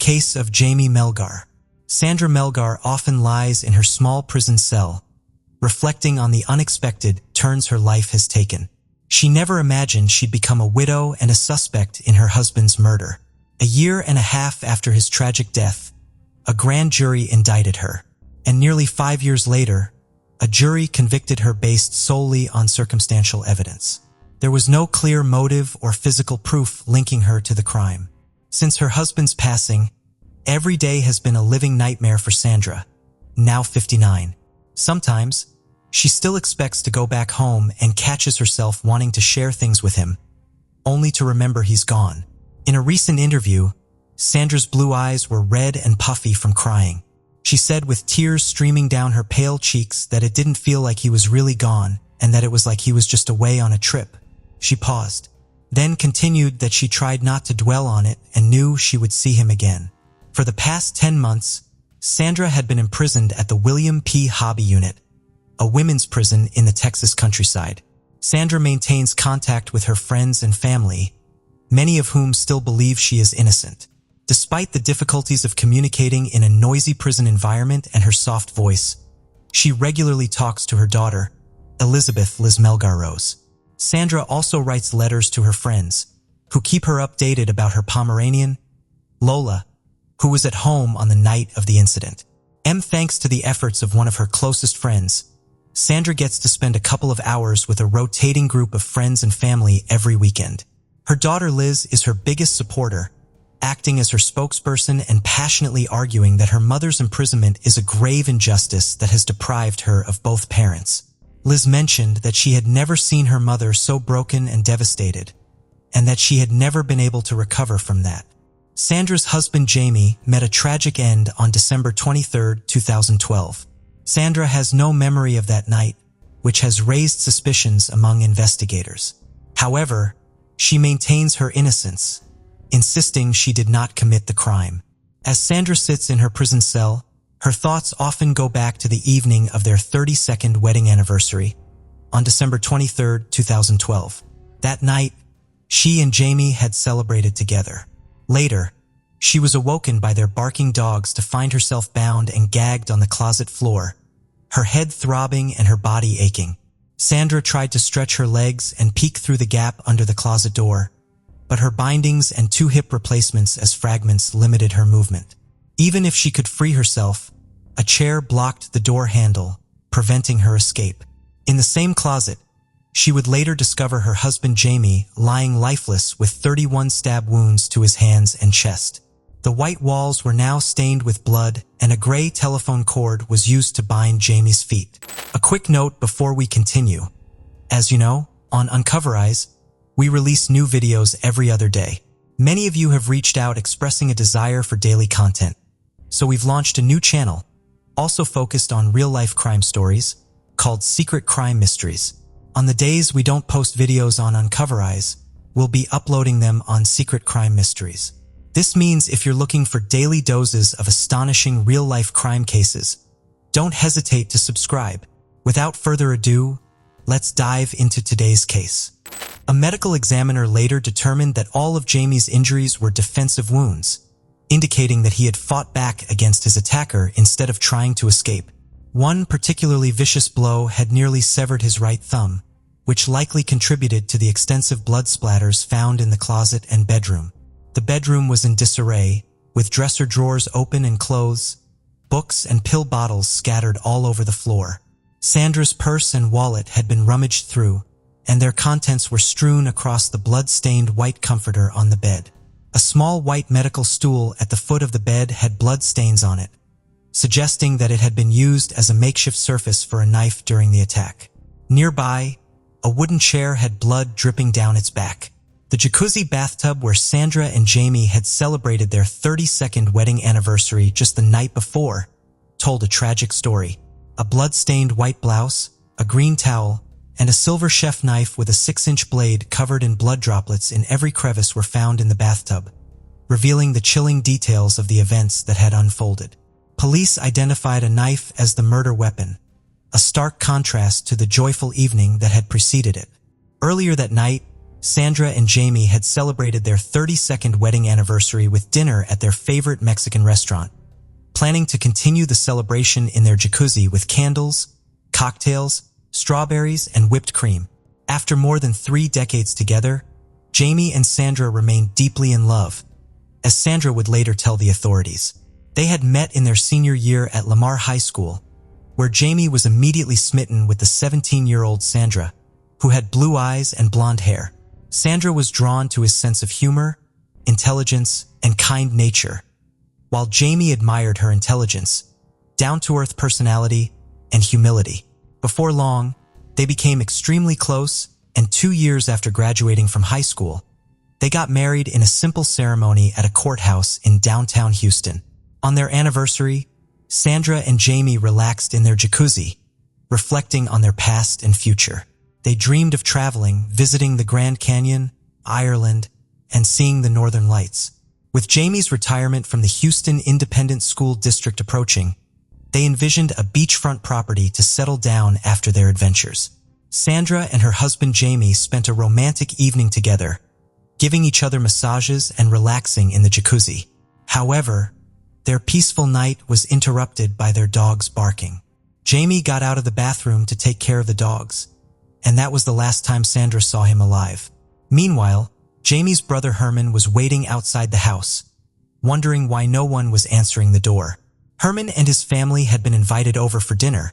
case of Jamie Melgar. Sandra Melgar often lies in her small prison cell, reflecting on the unexpected turns her life has taken. She never imagined she'd become a widow and a suspect in her husband's murder. A year and a half after his tragic death, a grand jury indicted her, and nearly 5 years later, a jury convicted her based solely on circumstantial evidence. There was no clear motive or physical proof linking her to the crime. Since her husband's passing, every day has been a living nightmare for Sandra, now 59. Sometimes, she still expects to go back home and catches herself wanting to share things with him, only to remember he's gone. In a recent interview, Sandra's blue eyes were red and puffy from crying. She said with tears streaming down her pale cheeks that it didn't feel like he was really gone and that it was like he was just away on a trip. She paused, then continued that she tried not to dwell on it and knew she would see him again. For the past 10 months, Sandra had been imprisoned at the William P. Hobby Unit, a women's prison in the Texas countryside. Sandra maintains contact with her friends and family, many of whom still believe she is innocent. Despite the difficulties of communicating in a noisy prison environment and her soft voice, she regularly talks to her daughter, Elizabeth Liz Melgar Rose. Sandra also writes letters to her friends, who keep her updated about her Pomeranian, Lola, who was at home on the night of the incident. Thanks to the efforts of one of her closest friends, Sandra gets to spend a couple of hours with a rotating group of friends and family every weekend. Her daughter Liz is her biggest supporter, acting as her spokesperson and passionately arguing that her mother's imprisonment is a grave injustice that has deprived her of both parents. Liz mentioned that she had never seen her mother so broken and devastated, and that she had never been able to recover from that. Sandra's husband Jamie met a tragic end on December 23, 2012. Sandra has no memory of that night, which has raised suspicions among investigators. However, she maintains her innocence, insisting she did not commit the crime. As Sandra sits in her prison cell, her thoughts often go back to the evening of their 32nd wedding anniversary, on December 23, 2012. That night, she and Jamie had celebrated together. Later, she was awoken by their barking dogs to find herself bound and gagged on the closet floor, her head throbbing and her body aching. Sandra tried to stretch her legs and peek through the gap under the closet door, but her bindings and 2 hip replacements as fragments limited her movement. Even if she could free herself, a chair blocked the door handle, preventing her escape. In the same closet, she would later discover her husband Jamie lying lifeless with 31 stab wounds to his hands and chest. The white walls were now stained with blood, and a gray telephone cord was used to bind Jamie's feet. A quick note before we continue. As you know, on Uncover Eyes, we release new videos every other day. Many of you have reached out expressing a desire for daily content, so we've launched a new channel, also focused on real-life crime stories, called Secret Crime Mysteries. On the days we don't post videos on Uncover Eyes, we'll be uploading them on Secret Crime Mysteries. This means if you're looking for daily doses of astonishing real-life crime cases, don't hesitate to subscribe. Without further ado, let's dive into today's case. A medical examiner later determined that all of Jamie's injuries were defensive wounds, indicating that he had fought back against his attacker instead of trying to escape. One particularly vicious blow had nearly severed his right thumb, which likely contributed to the extensive blood splatters found in the closet and bedroom. The bedroom was in disarray, with dresser drawers open and clothes, books and pill bottles scattered all over the floor. Sandra's purse and wallet had been rummaged through, and their contents were strewn across the blood-stained white comforter on the bed. A small white medical stool at the foot of the bed had blood stains on it, suggesting that it had been used as a makeshift surface for a knife during the attack. Nearby, a wooden chair had blood dripping down its back. The jacuzzi bathtub where Sandra and Jamie had celebrated their 32nd wedding anniversary just the night before told a tragic story. A blood-stained white blouse, a green towel, and a silver chef knife with a 6-inch blade covered in blood droplets in every crevice were found in the bathtub, revealing the chilling details of the events that had unfolded. Police identified a knife as the murder weapon, a stark contrast to the joyful evening that had preceded it. Earlier that night, Sandra and Jamie had celebrated their 32nd wedding anniversary with dinner at their favorite Mexican restaurant, planning to continue the celebration in their jacuzzi with candles, cocktails, strawberries, and whipped cream. After more than 3 decades together, Jamie and Sandra remained deeply in love, as Sandra would later tell the authorities. They had met in their senior year at Lamar High School, where Jamie was immediately smitten with the 17-year-old Sandra, who had blue eyes and blonde hair. Sandra was drawn to his sense of humor, intelligence, and kind nature, while Jamie admired her intelligence, down-to-earth personality, and humility. Before long, they became extremely close, and 2 years after graduating from high school, they got married in a simple ceremony at a courthouse in downtown Houston. On their anniversary, Sandra and Jamie relaxed in their jacuzzi, reflecting on their past and future. They dreamed of traveling, visiting the Grand Canyon, Ireland, and seeing the Northern Lights. With Jamie's retirement from the Houston Independent School District approaching, they envisioned a beachfront property to settle down after their adventures. Sandra and her husband Jamie spent a romantic evening together, giving each other massages and relaxing in the jacuzzi. However, their peaceful night was interrupted by their dogs barking. Jamie got out of the bathroom to take care of the dogs, and that was the last time Sandra saw him alive. Meanwhile, Jamie's brother Herman was waiting outside the house, wondering why no one was answering the door. Herman and his family had been invited over for dinner,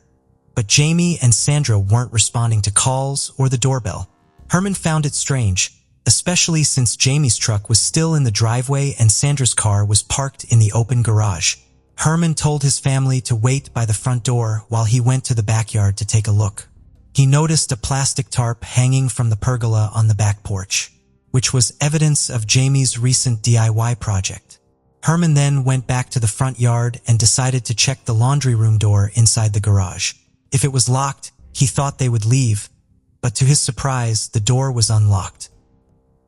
but Jamie and Sandra weren't responding to calls or the doorbell. Herman found it strange, especially since Jamie's truck was still in the driveway and Sandra's car was parked in the open garage. Herman told his family to wait by the front door while he went to the backyard to take a look. He noticed a plastic tarp hanging from the pergola on the back porch, which was evidence of Jamie's recent DIY project. Herman then went back to the front yard and decided to check the laundry room door inside the garage. If it was locked, he thought they would leave, but to his surprise, the door was unlocked.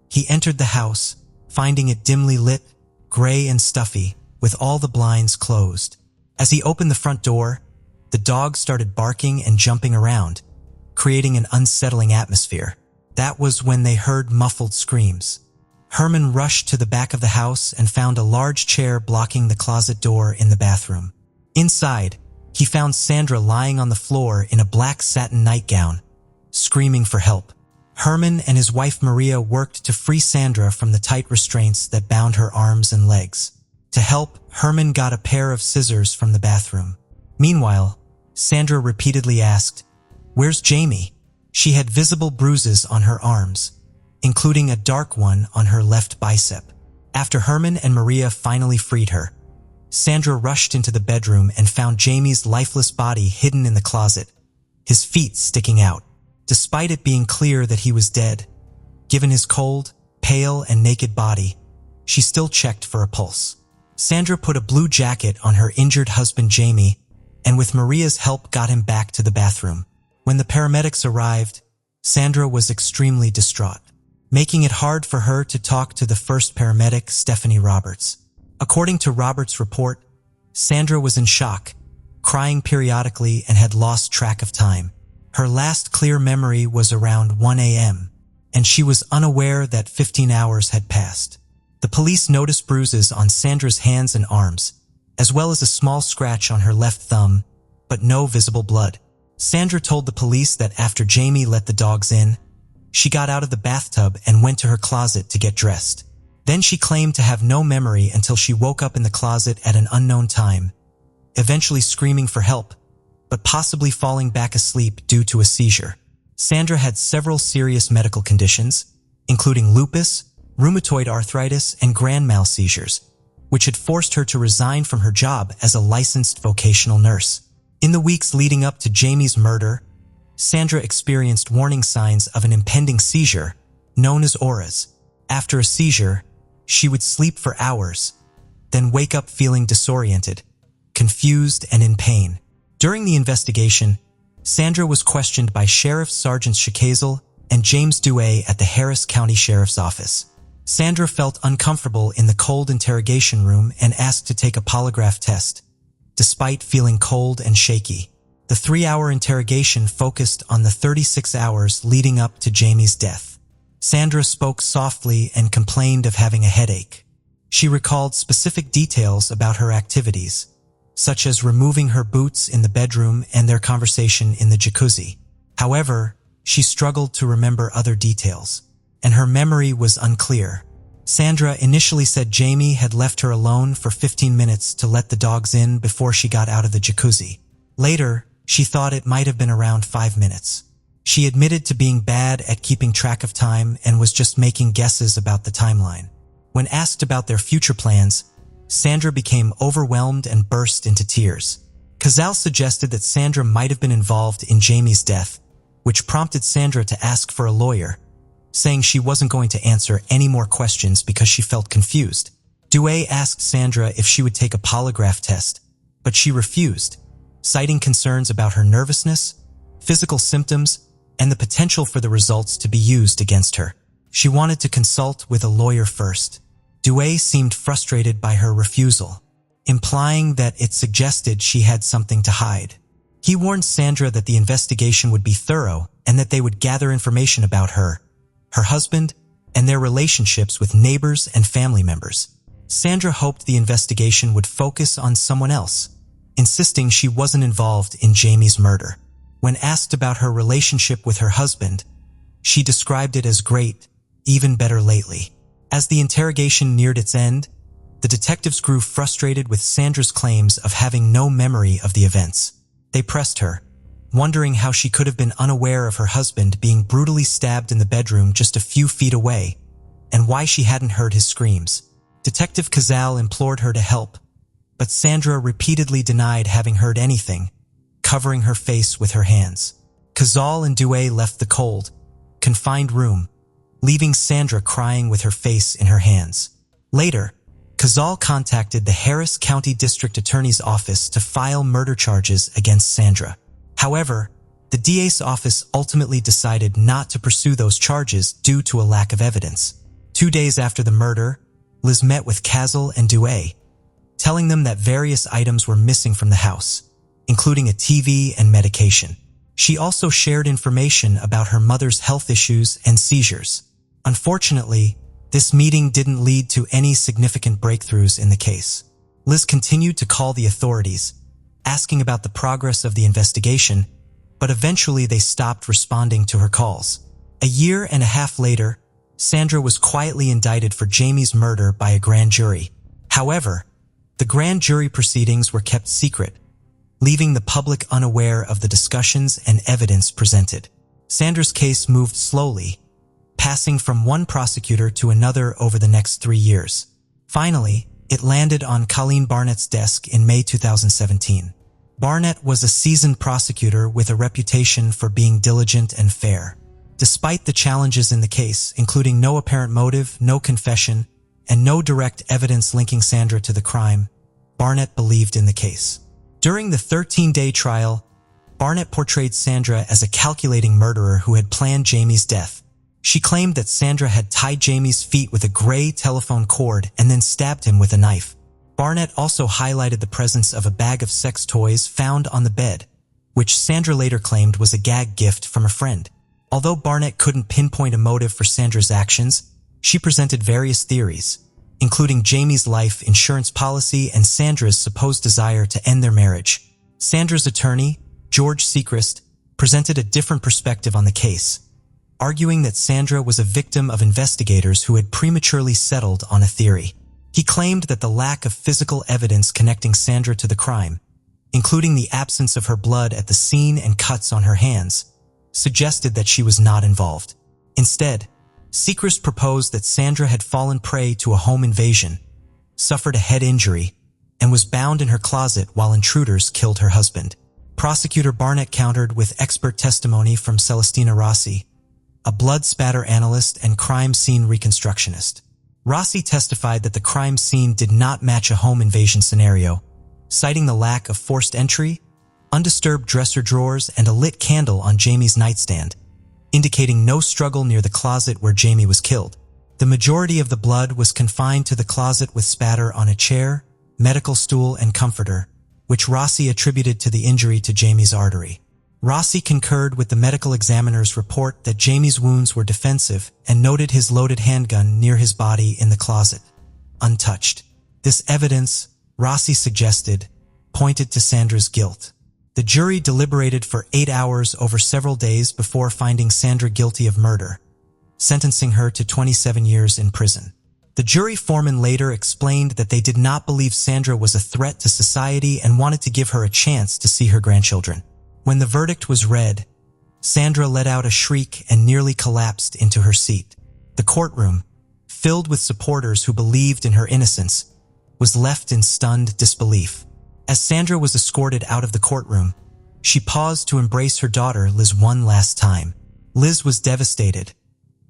He entered the house, finding it dimly lit, gray and stuffy, with all the blinds closed. As he opened the front door, the dogs started barking and jumping around, creating an unsettling atmosphere. That was when they heard muffled screams. Herman rushed to the back of the house and found a large chair blocking the closet door in the bathroom. Inside, he found Sandra lying on the floor in a black satin nightgown, screaming for help. Herman and his wife Maria worked to free Sandra from the tight restraints that bound her arms and legs. To help, Herman got a pair of scissors from the bathroom. Meanwhile, Sandra repeatedly asked, "Where's Jamie?" She had visible bruises on her arms, including a dark one on her left bicep. After Herman and Maria finally freed her, Sandra rushed into the bedroom and found Jamie's lifeless body hidden in the closet, his feet sticking out. Despite it being clear that he was dead, given his cold, pale, and naked body, she still checked for a pulse. Sandra put a blue jacket on her injured husband Jamie, and with Maria's help got him back to the bathroom. When the paramedics arrived, Sandra was extremely distraught, making it hard for her to talk to the first paramedic, Stephanie Roberts. According to Roberts' report, Sandra was in shock, crying periodically and had lost track of time. Her last clear memory was around 1 a.m., and she was unaware that 15 hours had passed. The police noticed bruises on Sandra's hands and arms, as well as a small scratch on her left thumb, but no visible blood. Sandra told the police that after Jamie let the dogs in, she got out of the bathtub and went to her closet to get dressed. Then she claimed to have no memory until she woke up in the closet at an unknown time, eventually screaming for help, but possibly falling back asleep due to a seizure. Sandra had several serious medical conditions, including lupus, rheumatoid arthritis, and grand mal seizures, which had forced her to resign from her job as a licensed vocational nurse. In the weeks leading up to Jamie's murder, Sandra experienced warning signs of an impending seizure, known as auras. After a seizure, she would sleep for hours, then wake up feeling disoriented, confused, and in pain. During the investigation, Sandra was questioned by Sheriff Sergeants Shacazel and James Dewey at the Harris County Sheriff's Office. Sandra felt uncomfortable in the cold interrogation room and asked to take a polygraph test, despite feeling cold and shaky. The 3-hour interrogation focused on the 36 hours leading up to Jamie's death. Sandra spoke softly and complained of having a headache. She recalled specific details about her activities, such as removing her boots in the bedroom and their conversation in the jacuzzi. However, she struggled to remember other details, and her memory was unclear. Sandra initially said Jamie had left her alone for 15 minutes to let the dogs in before she got out of the jacuzzi. Later, she thought it might have been around 5 minutes. She admitted to being bad at keeping track of time and was just making guesses about the timeline. When asked about their future plans, Sandra became overwhelmed and burst into tears. Cazal suggested that Sandra might have been involved in Jamie's death, which prompted Sandra to ask for a lawyer, saying she wasn't going to answer any more questions because she felt confused. Douay asked Sandra if she would take a polygraph test, but she refused, citing concerns about her nervousness, physical symptoms, and the potential for the results to be used against her. She wanted to consult with a lawyer first. Douay seemed frustrated by her refusal, implying that it suggested she had something to hide. He warned Sandra that the investigation would be thorough and that they would gather information about her, her husband, and their relationships with neighbors and family members. Sandra hoped the investigation would focus on someone else, insisting she wasn't involved in Jamie's murder. When asked about her relationship with her husband, she described it as great, even better lately. As the interrogation neared its end, the detectives grew frustrated with Sandra's claims of having no memory of the events. They pressed her, wondering how she could have been unaware of her husband being brutally stabbed in the bedroom just a few feet away, and why she hadn't heard his screams. Detective Cazal implored her to help, but Sandra repeatedly denied having heard anything, covering her face with her hands. Cazal and Douay left the cold, confined room, leaving Sandra crying with her face in her hands. Later, Cazal contacted the Harris County District Attorney's Office to file murder charges against Sandra. However, the DA's office ultimately decided not to pursue those charges due to a lack of evidence. 2 days after the murder, Liz met with Cazal and Douay, telling them that various items were missing from the house, including a TV and medication. She also shared information about her mother's health issues and seizures. Unfortunately, this meeting didn't lead to any significant breakthroughs in the case. Liz continued to call the authorities, asking about the progress of the investigation, but eventually they stopped responding to her calls. A year and a half later, Sandra was quietly indicted for Jamie's murder by a grand jury. However, the grand jury proceedings were kept secret, leaving the public unaware of the discussions and evidence presented. Sandra's case moved slowly, passing from one prosecutor to another over the next 3 years. Finally, it landed on Colleen Barnett's desk in May 2017. Barnett was a seasoned prosecutor with a reputation for being diligent and fair. Despite the challenges in the case, including no apparent motive, no confession, and no direct evidence linking Sandra to the crime, Barnett believed in the case. During the 13-day trial, Barnett portrayed Sandra as a calculating murderer who had planned Jamie's death. She claimed that Sandra had tied Jamie's feet with a gray telephone cord and then stabbed him with a knife. Barnett also highlighted the presence of a bag of sex toys found on the bed, which Sandra later claimed was a gag gift from a friend. Although Barnett couldn't pinpoint a motive for Sandra's actions, she presented various theories, including Jamie's life insurance policy and Sandra's supposed desire to end their marriage. Sandra's attorney, George Sechrist, presented a different perspective on the case, arguing that Sandra was a victim of investigators who had prematurely settled on a theory. He claimed that the lack of physical evidence connecting Sandra to the crime, including the absence of her blood at the scene and cuts on her hands, suggested that she was not involved. Instead, Sechrist proposed that Sandra had fallen prey to a home invasion, suffered a head injury, and was bound in her closet while intruders killed her husband. Prosecutor Barnett countered with expert testimony from Celestina Rossi, a blood spatter analyst and crime scene reconstructionist. Rossi testified that the crime scene did not match a home invasion scenario, citing the lack of forced entry, undisturbed dresser drawers, and a lit candle on Jamie's nightstand, indicating no struggle near the closet where Jamie was killed. The majority of the blood was confined to the closet with spatter on a chair, medical stool, and comforter, which Rossi attributed to the injury to Jamie's artery. Rossi concurred with the medical examiner's report that Jamie's wounds were defensive and noted his loaded handgun near his body in the closet, untouched. This evidence, Rossi suggested, pointed to Sandra's guilt. The jury deliberated for 8 hours over several days before finding Sandra guilty of murder, sentencing her to 27 years in prison. The jury foreman later explained that they did not believe Sandra was a threat to society and wanted to give her a chance to see her grandchildren. When the verdict was read, Sandra let out a shriek and nearly collapsed into her seat. The courtroom, filled with supporters who believed in her innocence, was left in stunned disbelief. As Sandra was escorted out of the courtroom, she paused to embrace her daughter, Liz, one last time. Liz was devastated,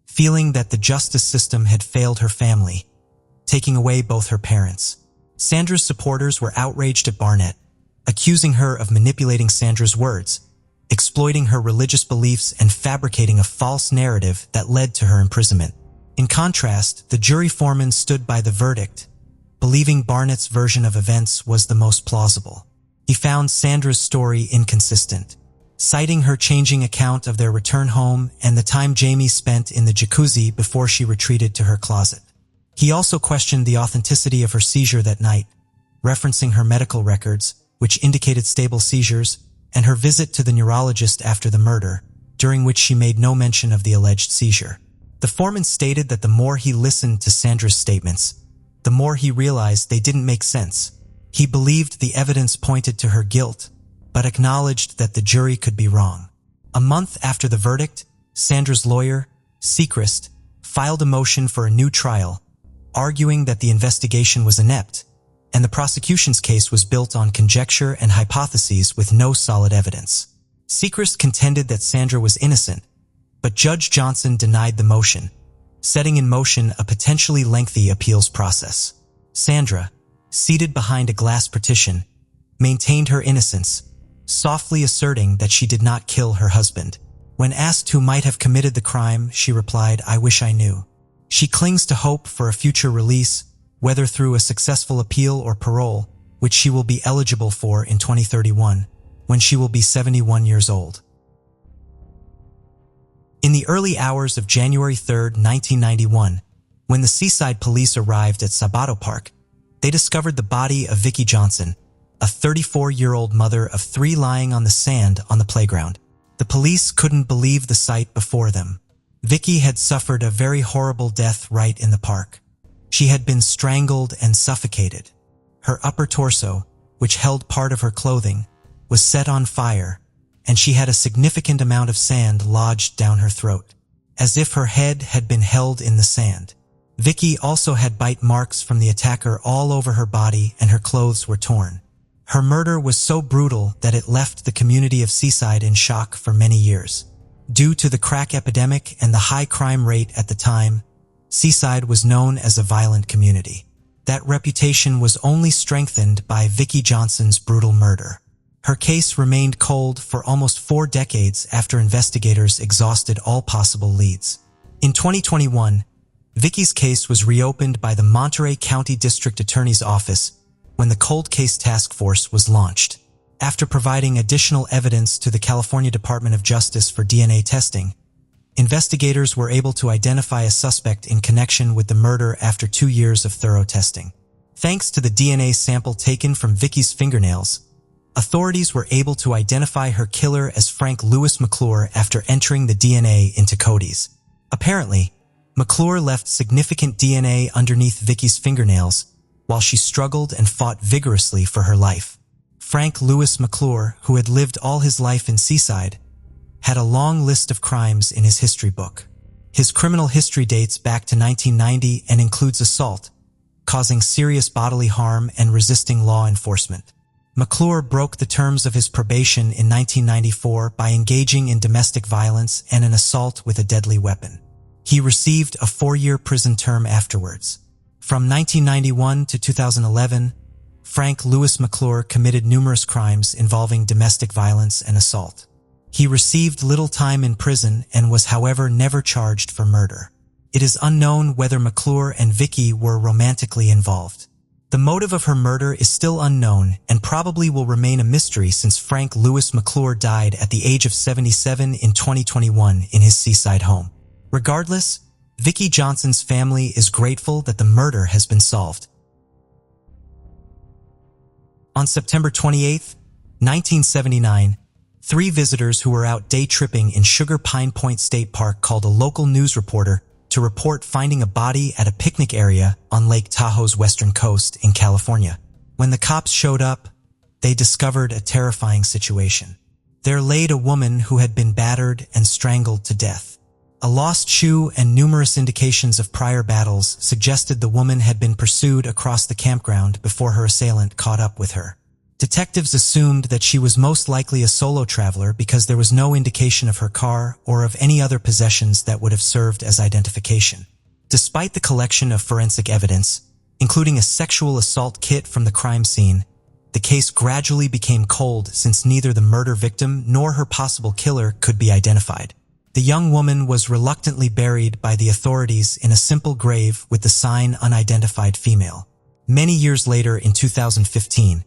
feeling that the justice system had failed her family, taking away both her parents. Sandra's supporters were outraged at Barnett, accusing her of manipulating Sandra's words, exploiting her religious beliefs, and fabricating a false narrative that led to her imprisonment. In contrast, the jury foreman stood by the verdict, believing Barnett's version of events was the most plausible. He found Sandra's story inconsistent, citing her changing account of their return home and the time Jamie spent in the jacuzzi before she retreated to her closet. He also questioned the authenticity of her seizure that night, referencing her medical records, which indicated stable seizures, and her visit to the neurologist after the murder, during which she made no mention of the alleged seizure. The foreman stated that the more he listened to Sandra's statements, the more he realized they didn't make sense. He believed the evidence pointed to her guilt, but acknowledged that the jury could be wrong. A month after the verdict, Sandra's lawyer, Sechrist, filed a motion for a new trial, arguing that the investigation was inept, and the prosecution's case was built on conjecture and hypotheses with no solid evidence. Sechrist contended that Sandra was innocent, but Judge Johnson denied the motion, setting in motion a potentially lengthy appeals process. Sandra, seated behind a glass partition, maintained her innocence, softly asserting that she did not kill her husband. When asked who might have committed the crime, she replied, "I wish I knew." She clings to hope for a future release, whether through a successful appeal or parole, which she will be eligible for in 2031, when she will be 71 years old. In the early hours of January 3, 1991, when the Seaside police arrived at Sabato Park, they discovered the body of Vicky Johnson, a 34-year-old mother of 3 lying on the sand on the playground. The police couldn't believe the sight before them. Vicky had suffered a very horrible death right in the park. She had been strangled and suffocated. Her upper torso, which held part of her clothing, was set on fire, and she had a significant amount of sand lodged down her throat, as if her head had been held in the sand. Vicky also had bite marks from the attacker all over her body, and her clothes were torn. Her murder was so brutal that it left the community of Seaside in shock for many years. Due to the crack epidemic and the high crime rate at the time, Seaside was known as a violent community. That reputation was only strengthened by Vicky Johnson's brutal murder. Her case remained cold for almost 4 decades after investigators exhausted all possible leads. In 2021, Vicky's case was reopened by the Monterey County District Attorney's Office when the Cold Case Task Force was launched. After providing additional evidence to the California Department of Justice for DNA testing, investigators were able to identify a suspect in connection with the murder after 2 years of thorough testing. Thanks to the DNA sample taken from Vicky's fingernails, authorities were able to identify her killer as Frank Louis McClure after entering the DNA into Cody's. Apparently, McClure left significant DNA underneath Vicky's fingernails while she struggled and fought vigorously for her life. Frank Louis McClure, who had lived all his life in Seaside, had a long list of crimes in his history book. His criminal history dates back to 1990 and includes assault, causing serious bodily harm, and resisting law enforcement. McClure broke the terms of his probation in 1994 by engaging in domestic violence and an assault with a deadly weapon. He received a 4-year prison term afterwards. From 1991 to 2011, Frank Louis McClure committed numerous crimes involving domestic violence and assault. He received little time in prison and was, however, never charged for murder. It is unknown whether McClure and Vicky were romantically involved. The motive of her murder is still unknown and probably will remain a mystery since Frank Lewis McClure died at the age of 77 in 2021 in his seaside home. Regardless, Vicky Johnson's family is grateful that the murder has been solved. On September 28, 1979, 3 visitors who were out day tripping in Sugar Pine Point State Park called a local news reporter to report finding a body at a picnic area on Lake Tahoe's western coast in California. When the cops showed up, they discovered a terrifying situation. There laid a woman who had been battered and strangled to death. A lost shoe and numerous indications of prior battles suggested the woman had been pursued across the campground before her assailant caught up with her. Detectives assumed that she was most likely a solo traveler because there was no indication of her car or of any other possessions that would have served as identification. Despite the collection of forensic evidence, including a sexual assault kit from the crime scene, the case gradually became cold since neither the murder victim nor her possible killer could be identified. The young woman was reluctantly buried by the authorities in a simple grave with the sign unidentified female. Many years later, in 2015,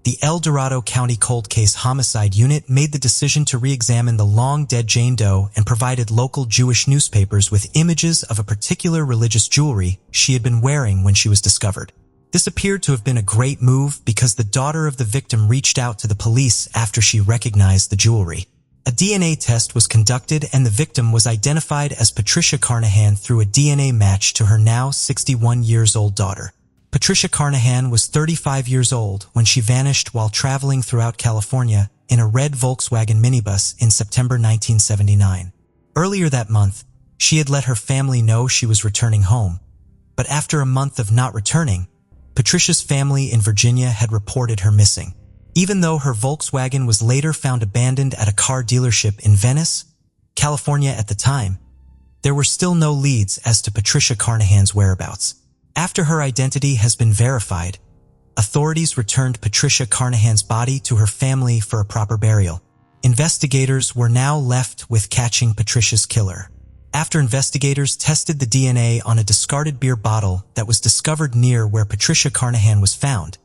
the El Dorado County Cold Case Homicide Unit made the decision to re-examine the long-dead Jane Doe and provided local Jewish newspapers with images of a particular religious jewelry she had been wearing when she was discovered. This appeared to have been a great move because the daughter of the victim reached out to the police after she recognized the jewelry. A DNA test was conducted and the victim was identified as Patricia Carneahan through a DNA match to her now 61-years-old daughter. Patricia Carneahan was 35 years old when she vanished while traveling throughout California in a red Volkswagen minibus in September 1979. Earlier that month, she had let her family know she was returning home, but after a month of not returning, Patricia's family in Virginia had reported her missing. Even though her Volkswagen was later found abandoned at a car dealership in Venice, California at the time, there were still no leads as to Patricia Carneahan's whereabouts. After her identity has been verified, authorities returned Patricia Carneahan's body to her family for a proper burial. Investigators were now left with catching Patricia's killer. After investigators tested the DNA on a discarded beer bottle that was discovered near where Patricia Carneahan was found,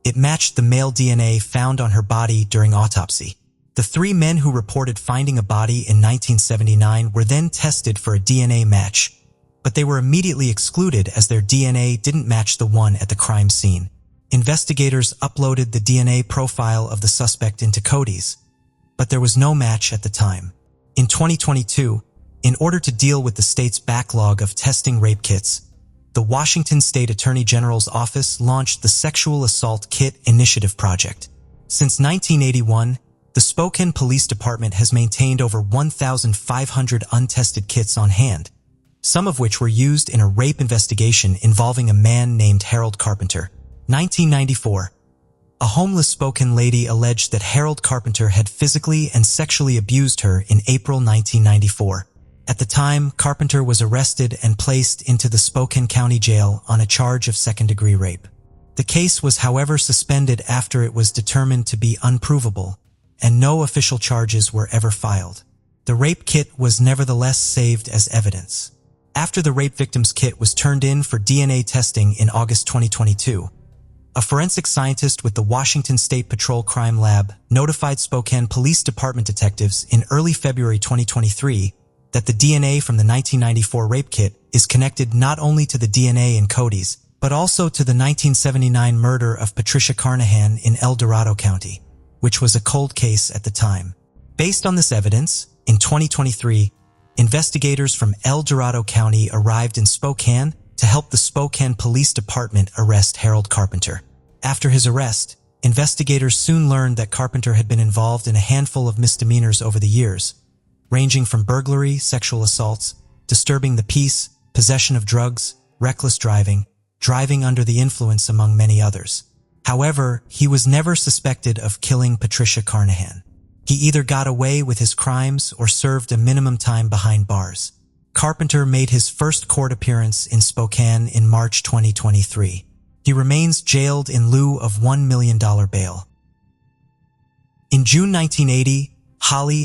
it matched the male DNA found on her body during autopsy. The 3 men who reported finding a body in 1979 were then tested for a DNA match, but they were immediately excluded as their DNA didn't match the one at the crime scene. Investigators uploaded the DNA profile of the suspect into Cody's, but there was no match at the time. In 2022, in order to deal with the state's backlog of testing rape kits, the Washington State Attorney General's office launched the Sexual Assault Kit Initiative Project. Since 1981, the Spokane Police Department has maintained over 1,500 untested kits on hand, some of which were used in a rape investigation involving a man named Harold Carpenter. 1994. A homeless Spokane lady alleged that Harold Carpenter had physically and sexually abused her in April 1994. At the time, Carpenter was arrested and placed into the Spokane County Jail on a charge of second-degree rape. The case was, however, suspended after it was determined to be unprovable, and no official charges were ever filed. The rape kit was nevertheless saved as evidence. After the rape victim's kit was turned in for DNA testing in August 2022, a forensic scientist with the Washington State Patrol Crime Lab notified Spokane Police Department detectives in early February 2023 that the DNA from the 1994 rape kit is connected not only to the DNA in Cody's, but also to the 1979 murder of Patricia Carneahan in El Dorado County, which was a cold case at the time. Based on this evidence, in 2023, investigators from El Dorado County arrived in Spokane to help the Spokane Police Department arrest Harold Carpenter. After his arrest, investigators soon learned that Carpenter had been involved in a handful of misdemeanors over the years, ranging from burglary, sexual assaults, disturbing the peace, possession of drugs, reckless driving, driving under the influence, among many others. However, he was never suspected of killing Patricia Carneahan. He either got away with his crimes or served a minimum time behind bars. Carpenter made his first court appearance in Spokane in March 2023. He remains jailed in lieu of $1 million bail. In June 1980,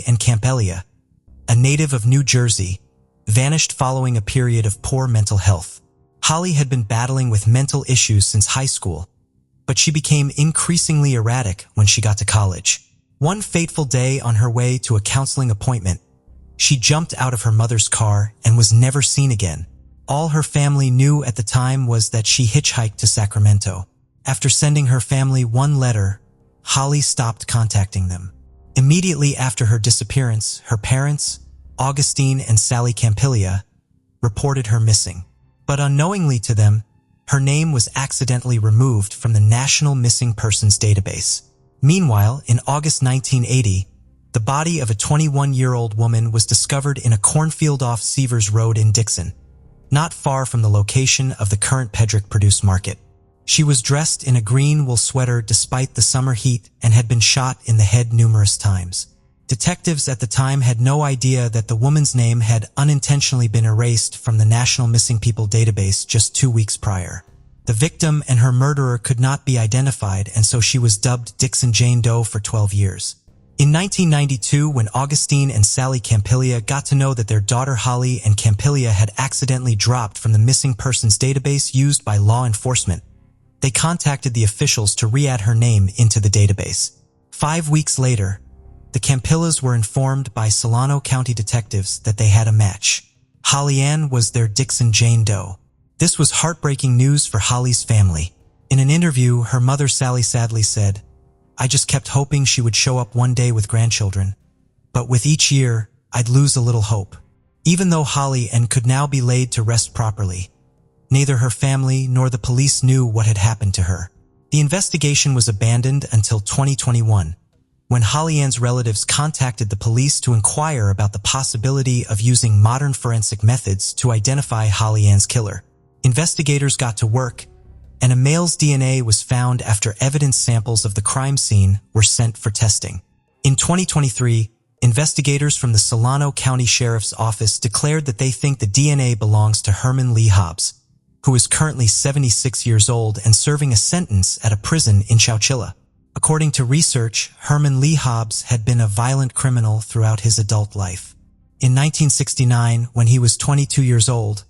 Ann Campiglia, a native of New Jersey, vanished following a period of poor mental health. Holly had been battling with mental issues since high school, but she became increasingly erratic when she got to college. One fateful day on her way to a counseling appointment, she jumped out of her mother's car and was never seen again. All her family knew at the time was that she hitchhiked to Sacramento. After sending her family one letter, Holly stopped contacting them. Immediately after her disappearance, her parents, Augustine and Sally Campiglia, reported her missing. But unknowingly to them, her name was accidentally removed from the National Missing Persons Database. Meanwhile, in August 1980, the body of a 21-year-old woman was discovered in a cornfield off Seavers Road in Dixon, not far from the location of the current Pedrick Produce Market. She was dressed in a green wool sweater despite the summer heat and had been shot in the head numerous times. Detectives at the time had no idea that the woman's name had unintentionally been erased from the National Missing People database just 2 weeks prior. The victim and her murderer could not be identified, and so she was dubbed Dixon Jane Doe for 12 years. In 1992, when Augustine and Sally Campiglia got to know that their daughter Holly and Campiglia had accidentally dropped from the missing persons database used by law enforcement, they contacted the officials to re-add her name into the database. 5 weeks later, the Campiglias were informed by Solano County detectives that they had a match. Holly Ann was their Dixon Jane Doe. This was heartbreaking news for Holly's family. In an interview, her mother Sally sadly said, "I just kept hoping she would show up one day with grandchildren. But with each year, I'd lose a little hope." Even though Holly Ann could now be laid to rest properly, neither her family nor the police knew what had happened to her. The investigation was abandoned until 2021, when Holly Ann's relatives contacted the police to inquire about the possibility of using modern forensic methods to identify Holly Ann's killer. Investigators got to work, and a male's DNA was found after evidence samples of the crime scene were sent for testing. In 2023, investigators from the Solano County Sheriff's Office declared that they think the DNA belongs to Herman Lee Hobbs, who is currently 76 years old and serving a sentence at a prison in Chowchilla. According to research, Herman Lee Hobbs had been a violent criminal throughout his adult life. In 1969, when he was 22 years old,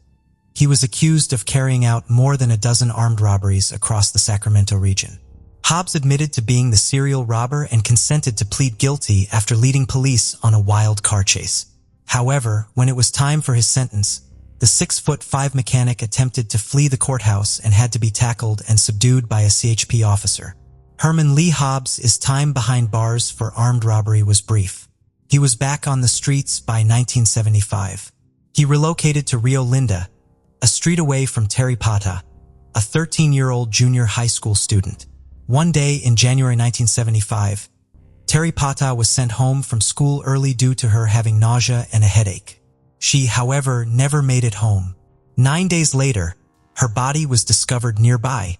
he was accused of carrying out more than a dozen armed robberies across the Sacramento region. Hobbs admitted to being the serial robber and consented to plead guilty after leading police on a wild car chase. However, when it was time for his sentence, the 6'5" mechanic attempted to flee the courthouse and had to be tackled and subdued by a CHP officer. Herman Lee Hobbs' time behind bars for armed robbery was brief. He was back on the streets by 1975. He relocated to Rio Linda, a street away from Terry Pata, a 13-year-old junior high school student. One day in January 1975, Terry Pata was sent home from school early due to her having nausea and a headache. She, however, never made it home. 9 days later, her body was discovered nearby,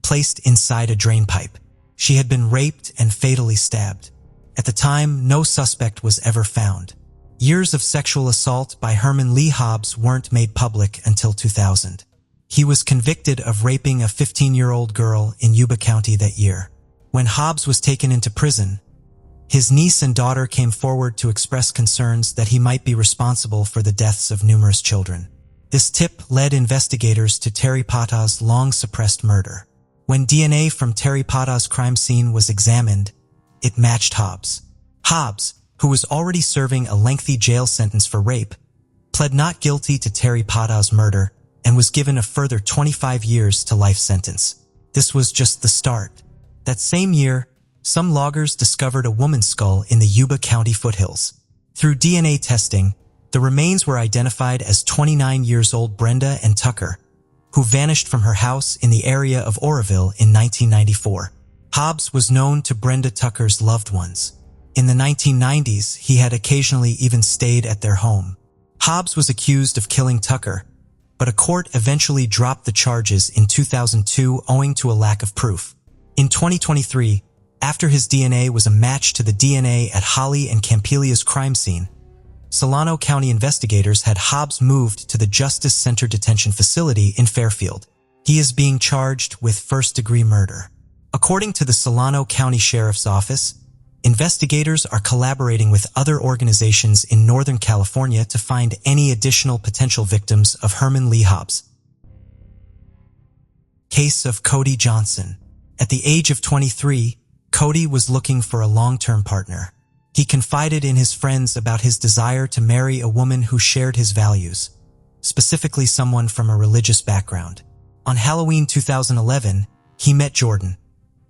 placed inside a drain pipe. She had been raped and fatally stabbed. At the time, no suspect was ever found. Years of sexual assault by Herman Lee Hobbs weren't made public until 2000. He was convicted of raping a 15-year-old girl in Yuba County that year. When Hobbs was taken into prison, his niece and daughter came forward to express concerns that he might be responsible for the deaths of numerous children. This tip led investigators to Terry Pata's long-suppressed murder. When DNA from Terry Pata's crime scene was examined, it matched Hobbs. Hobbs, who was already serving a lengthy jail sentence for rape, pled not guilty to Terry Pata's murder and was given a further 25 years to life sentence. This was just the start. That same year, some loggers discovered a woman's skull in the Yuba County foothills. Through DNA testing, the remains were identified as 29-year-old Brenda and Tucker, who vanished from her house in the area of Oroville in 1994. Hobbs was known to Brenda Tucker's loved ones. In the 1990s, he had occasionally even stayed at their home. Hobbs was accused of killing Tucker, but a court eventually dropped the charges in 2002 owing to a lack of proof. In 2023, after his DNA was a match to the DNA at Holly and Campiglia's crime scene, Solano County investigators had Hobbs moved to the Justice Center Detention Facility in Fairfield. He is being charged with first-degree murder. According to the Solano County Sheriff's Office, investigators are collaborating with other organizations in Northern California to find any additional potential victims of Herman Lee Hobbs. Case of Cody Johnson. At the age of 23, Cody was looking for a long-term partner. He confided in his friends about his desire to marry a woman who shared his values, specifically someone from a religious background. On Halloween 2011, he met Jordan,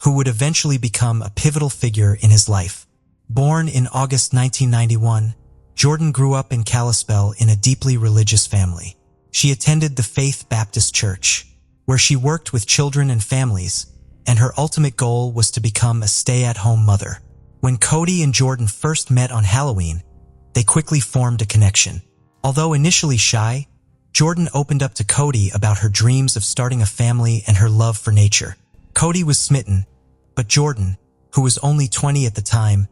who would eventually become a pivotal figure in his life. Born in August 1991, Jordan grew up in Kalispell in a deeply religious family. She attended the Faith Baptist Church, where she worked with children and families, and her ultimate goal was to become a stay-at-home mother. When Cody and Jordan first met on Halloween, they quickly formed a connection. Although initially shy, Jordan opened up to Cody about her dreams of starting a family and her love for nature. Cody was smitten, but Jordan, who was only 20 at the time,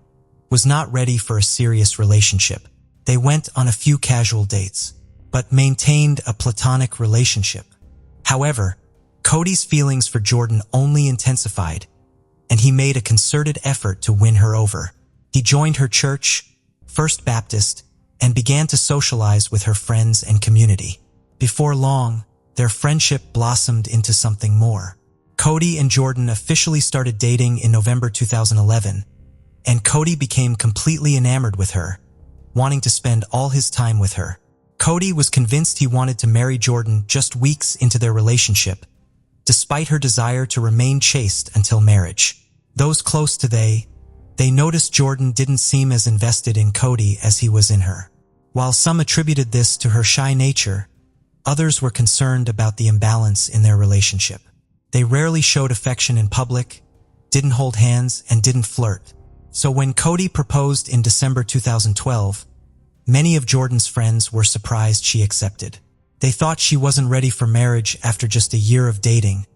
was not ready for a serious relationship. They went on a few casual dates, but maintained a platonic relationship. However, Cody's feelings for Jordan only intensified, and he made a concerted effort to win her over. He joined her church, First Baptist, and began to socialize with her friends and community. Before long, their friendship blossomed into something more. Cody and Jordan officially started dating in November 2011, and Cody became completely enamored with her, wanting to spend all his time with her. Cody was convinced he wanted to marry Jordan just weeks into their relationship, despite her desire to remain chaste until marriage. Those close to they noticed Jordan didn't seem as invested in Cody as he was in her. While some attributed this to her shy nature, others were concerned about the imbalance in their relationship. They rarely showed affection in public, didn't hold hands, and didn't flirt. So when Cody proposed in December 2012, many of Jordan's friends were surprised she accepted. They thought she wasn't ready for marriage after just a year of dating,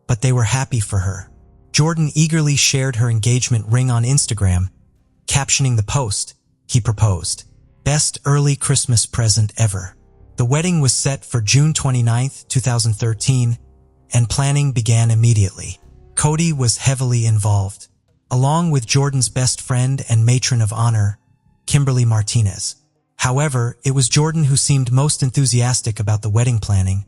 but they were happy for her. Jordan eagerly shared her engagement ring on Instagram, captioning the post, "He proposed. Best early Christmas present ever." The wedding was set for June 29, 2013, and planning began immediately. Cody was heavily involved, along with Jordan's best friend and matron of honor, Kimberly Martinez. However, it was Jordan who seemed most enthusiastic about the wedding planning,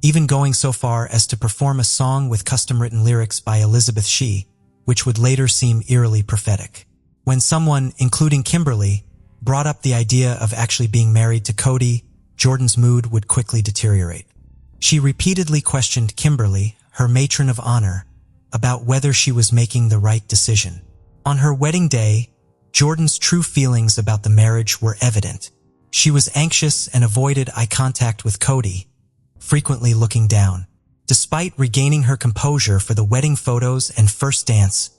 even going so far as to perform a song with custom-written lyrics by Elizabeth Shee, which would later seem eerily prophetic. When someone, including Kimberly, brought up the idea of actually being married to Cody, Jordan's mood would quickly deteriorate. She repeatedly questioned Kimberly, her matron of honor, about whether she was making the right decision. On her wedding day, Jordan's true feelings about the marriage were evident. She was anxious and avoided eye contact with Cody, frequently looking down. Despite regaining her composure for the wedding photos and first dance,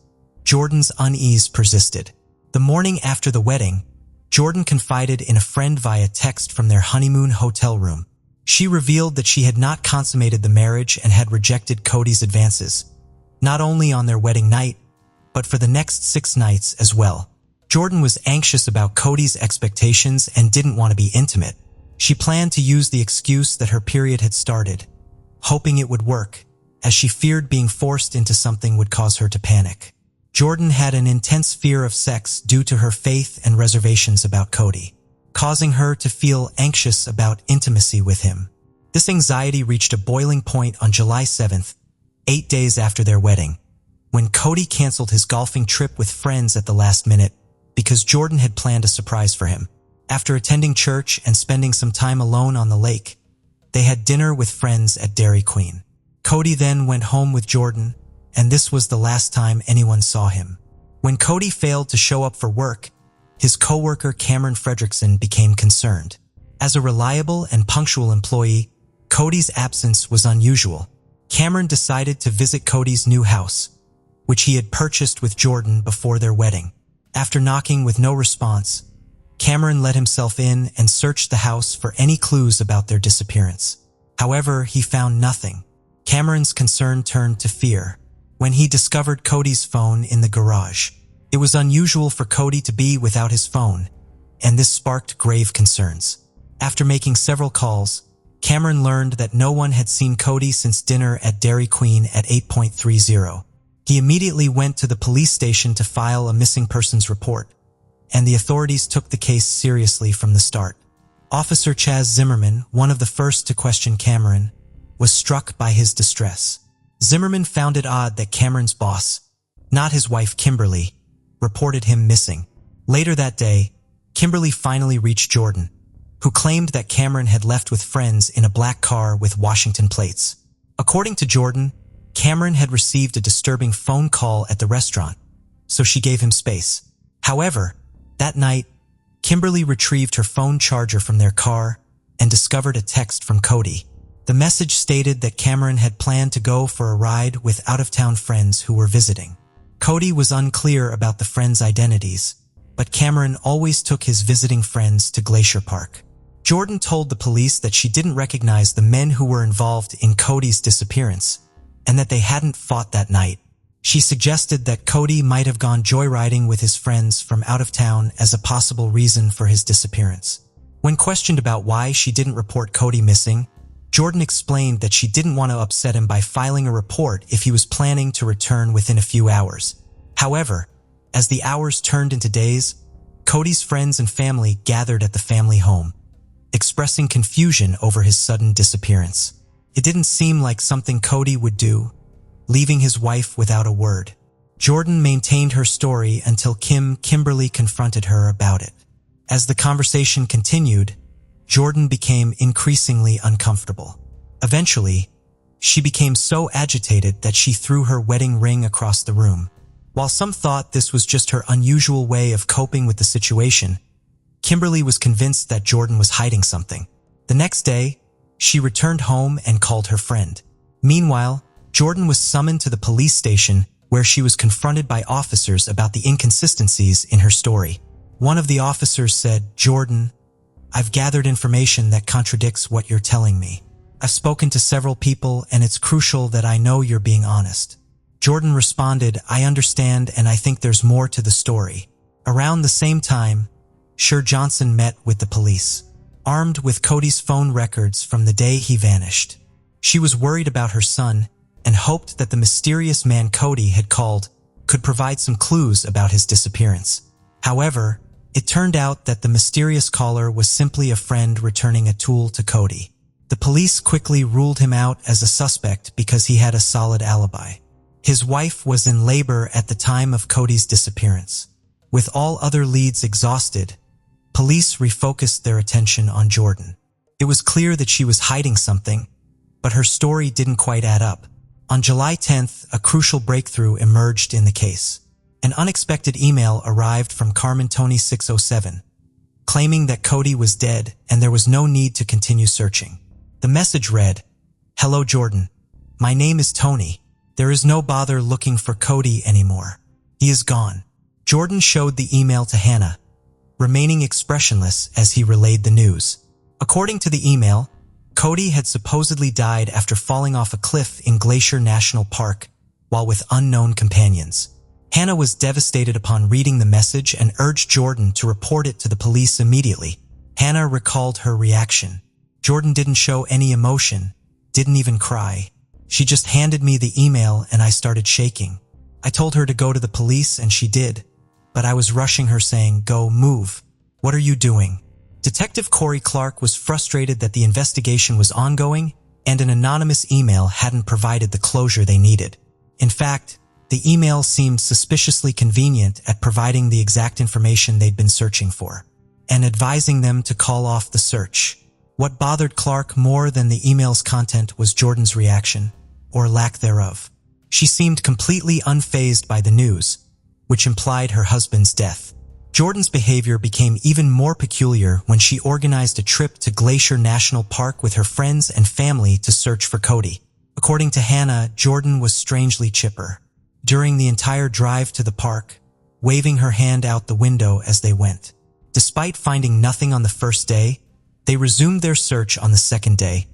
Jordan's unease persisted. The morning after the wedding, Jordan confided in a friend via text from their honeymoon hotel room. She revealed that she had not consummated the marriage and had rejected Cody's advances, not only on their wedding night, but for the next 6 nights as well. Jordan was anxious about Cody's expectations and didn't want to be intimate. She planned to use the excuse that her period had started, hoping it would work, as she feared being forced into something would cause her to panic. Jordan had an intense fear of sex due to her faith and reservations about Cody, causing her to feel anxious about intimacy with him. This anxiety reached a boiling point on July 7th, 8 days after their wedding, when Cody canceled his golfing trip with friends at the last minute because Jordan had planned a surprise for him. After attending church and spending some time alone on the lake, they had dinner with friends at Dairy Queen. Cody then went home with Jordan, and this was the last time anyone saw him. When Cody failed to show up for work, his coworker Cameron Fredrickson became concerned. As a reliable and punctual employee, Cody's absence was unusual. Cameron decided to visit Cody's new house, which he had purchased with Jordan before their wedding. After knocking with no response, Cameron let himself in and searched the house for any clues about their disappearance. However, he found nothing. Cameron's concern turned to fear when he discovered Cody's phone in the garage. It was unusual for Cody to be without his phone, and this sparked grave concerns. After making several calls, Cameron learned that no one had seen Cody since dinner at Dairy Queen at 8:30. He immediately went to the police station to file a missing persons report, and the authorities took the case seriously from the start. Officer Chaz Zimmerman, one of the first to question Cameron, was struck by his distress. Zimmerman found it odd that Cameron's boss, not his wife Kimberly, reported him missing. Later that day, Kimberly finally reached Jordan, who claimed that Cameron had left with friends in a black car with Washington plates. According to Jordan, Cameron had received a disturbing phone call at the restaurant, so she gave him space. However, that night, Kimberly retrieved her phone charger from their car and discovered a text from Cody. The message stated that Cameron had planned to go for a ride with out-of-town friends who were visiting. Cody was unclear about the friends' identities, but Cameron always took his visiting friends to Glacier Park. Jordan told the police that she didn't recognize the men who were involved in Cody's disappearance, and that they hadn't fought that night. She suggested that Cody might have gone joyriding with his friends from out of town as a possible reason for his disappearance. When questioned about why she didn't report Cody missing, Jordan explained that she didn't want to upset him by filing a report if he was planning to return within a few hours. However, as the hours turned into days, Cody's friends and family gathered at the family home, expressing confusion over his sudden disappearance. It didn't seem like something Cody would do, leaving his wife without a word. Jordan maintained her story until Kimberly confronted her about it. As the conversation continued, Jordan became increasingly uncomfortable. Eventually, she became so agitated that she threw her wedding ring across the room. While some thought this was just her unusual way of coping with the situation, Kimberly was convinced that Jordan was hiding something. The next day, she returned home and called her friend. Meanwhile, Jordan was summoned to the police station where she was confronted by officers about the inconsistencies in her story. One of the officers said, "Jordan, I've gathered information that contradicts what you're telling me. I've spoken to several people and it's crucial that I know you're being honest." Jordan responded, "I understand and I think there's more to the story." Around the same time, Sue Johnson met with the police, armed with Cody's phone records from the day he vanished. She was worried about her son and hoped that the mysterious man Cody had called could provide some clues about his disappearance. However, it turned out that the mysterious caller was simply a friend returning a tool to Cody. The police quickly ruled him out as a suspect because he had a solid alibi. His wife was in labor at the time of Cody's disappearance. With all other leads exhausted, police refocused their attention on Jordan. It was clear that she was hiding something, but her story didn't quite add up. On July 10th, a crucial breakthrough emerged in the case. An unexpected email arrived from Carmen Tony 607, claiming that Cody was dead and there was no need to continue searching. The message read, "Hello Jordan, my name is Tony. There is no bother looking for Cody anymore. He is gone." Jordan showed the email to Hannah, remaining expressionless as he relayed the news. According to the email, Cody had supposedly died after falling off a cliff in Glacier National Park while with unknown companions. Hannah was devastated upon reading the message and urged Jordan to report it to the police immediately. Hannah recalled her reaction. "Jordan didn't show any emotion, didn't even cry. She just handed me the email and I started shaking. I told her to go to the police and she did, but I was rushing her saying, 'Go, move. What are you doing?'" Detective Corey Clark was frustrated that the investigation was ongoing and an anonymous email hadn't provided the closure they needed. In fact, the email seemed suspiciously convenient at providing the exact information they'd been searching for, and advising them to call off the search. What bothered Clark more than the email's content was Jordan's reaction, or lack thereof. She seemed completely unfazed by the news, which implied her husband's death. Jordan's behavior became even more peculiar when she organized a trip to Glacier National Park with her friends and family to search for Cody. According to Hannah, Jordan was strangely chipper during the entire drive to the park, waving her hand out the window as they went. Despite finding nothing on the first day, they resumed their search on the second day,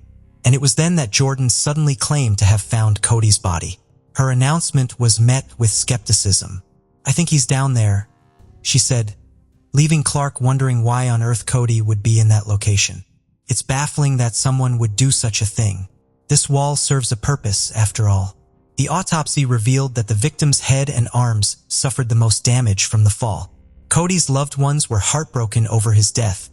and it was then that Jordan suddenly claimed to have found Cody's body. Her announcement was met with skepticism. "I think he's down there," she said, leaving Clark wondering why on earth Cody would be in that location. "It's baffling that someone would do such a thing. This wall serves a purpose, after all." The autopsy revealed that the victim's head and arms suffered the most damage from the fall. Cody's loved ones were heartbroken over his death,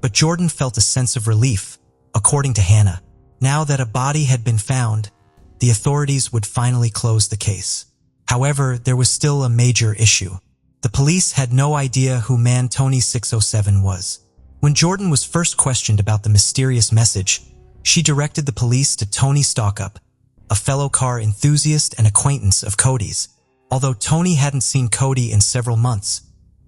but Jordan felt a sense of relief, according to Hannah. Now that a body had been found, the authorities would finally close the case. However, there was still a major issue. The police had no idea who man Tony 607 was. When Jordan was first questioned about the mysterious message, she directed the police to Tony Stockup, a fellow car enthusiast and acquaintance of Cody's. Although Tony hadn't seen Cody in several months,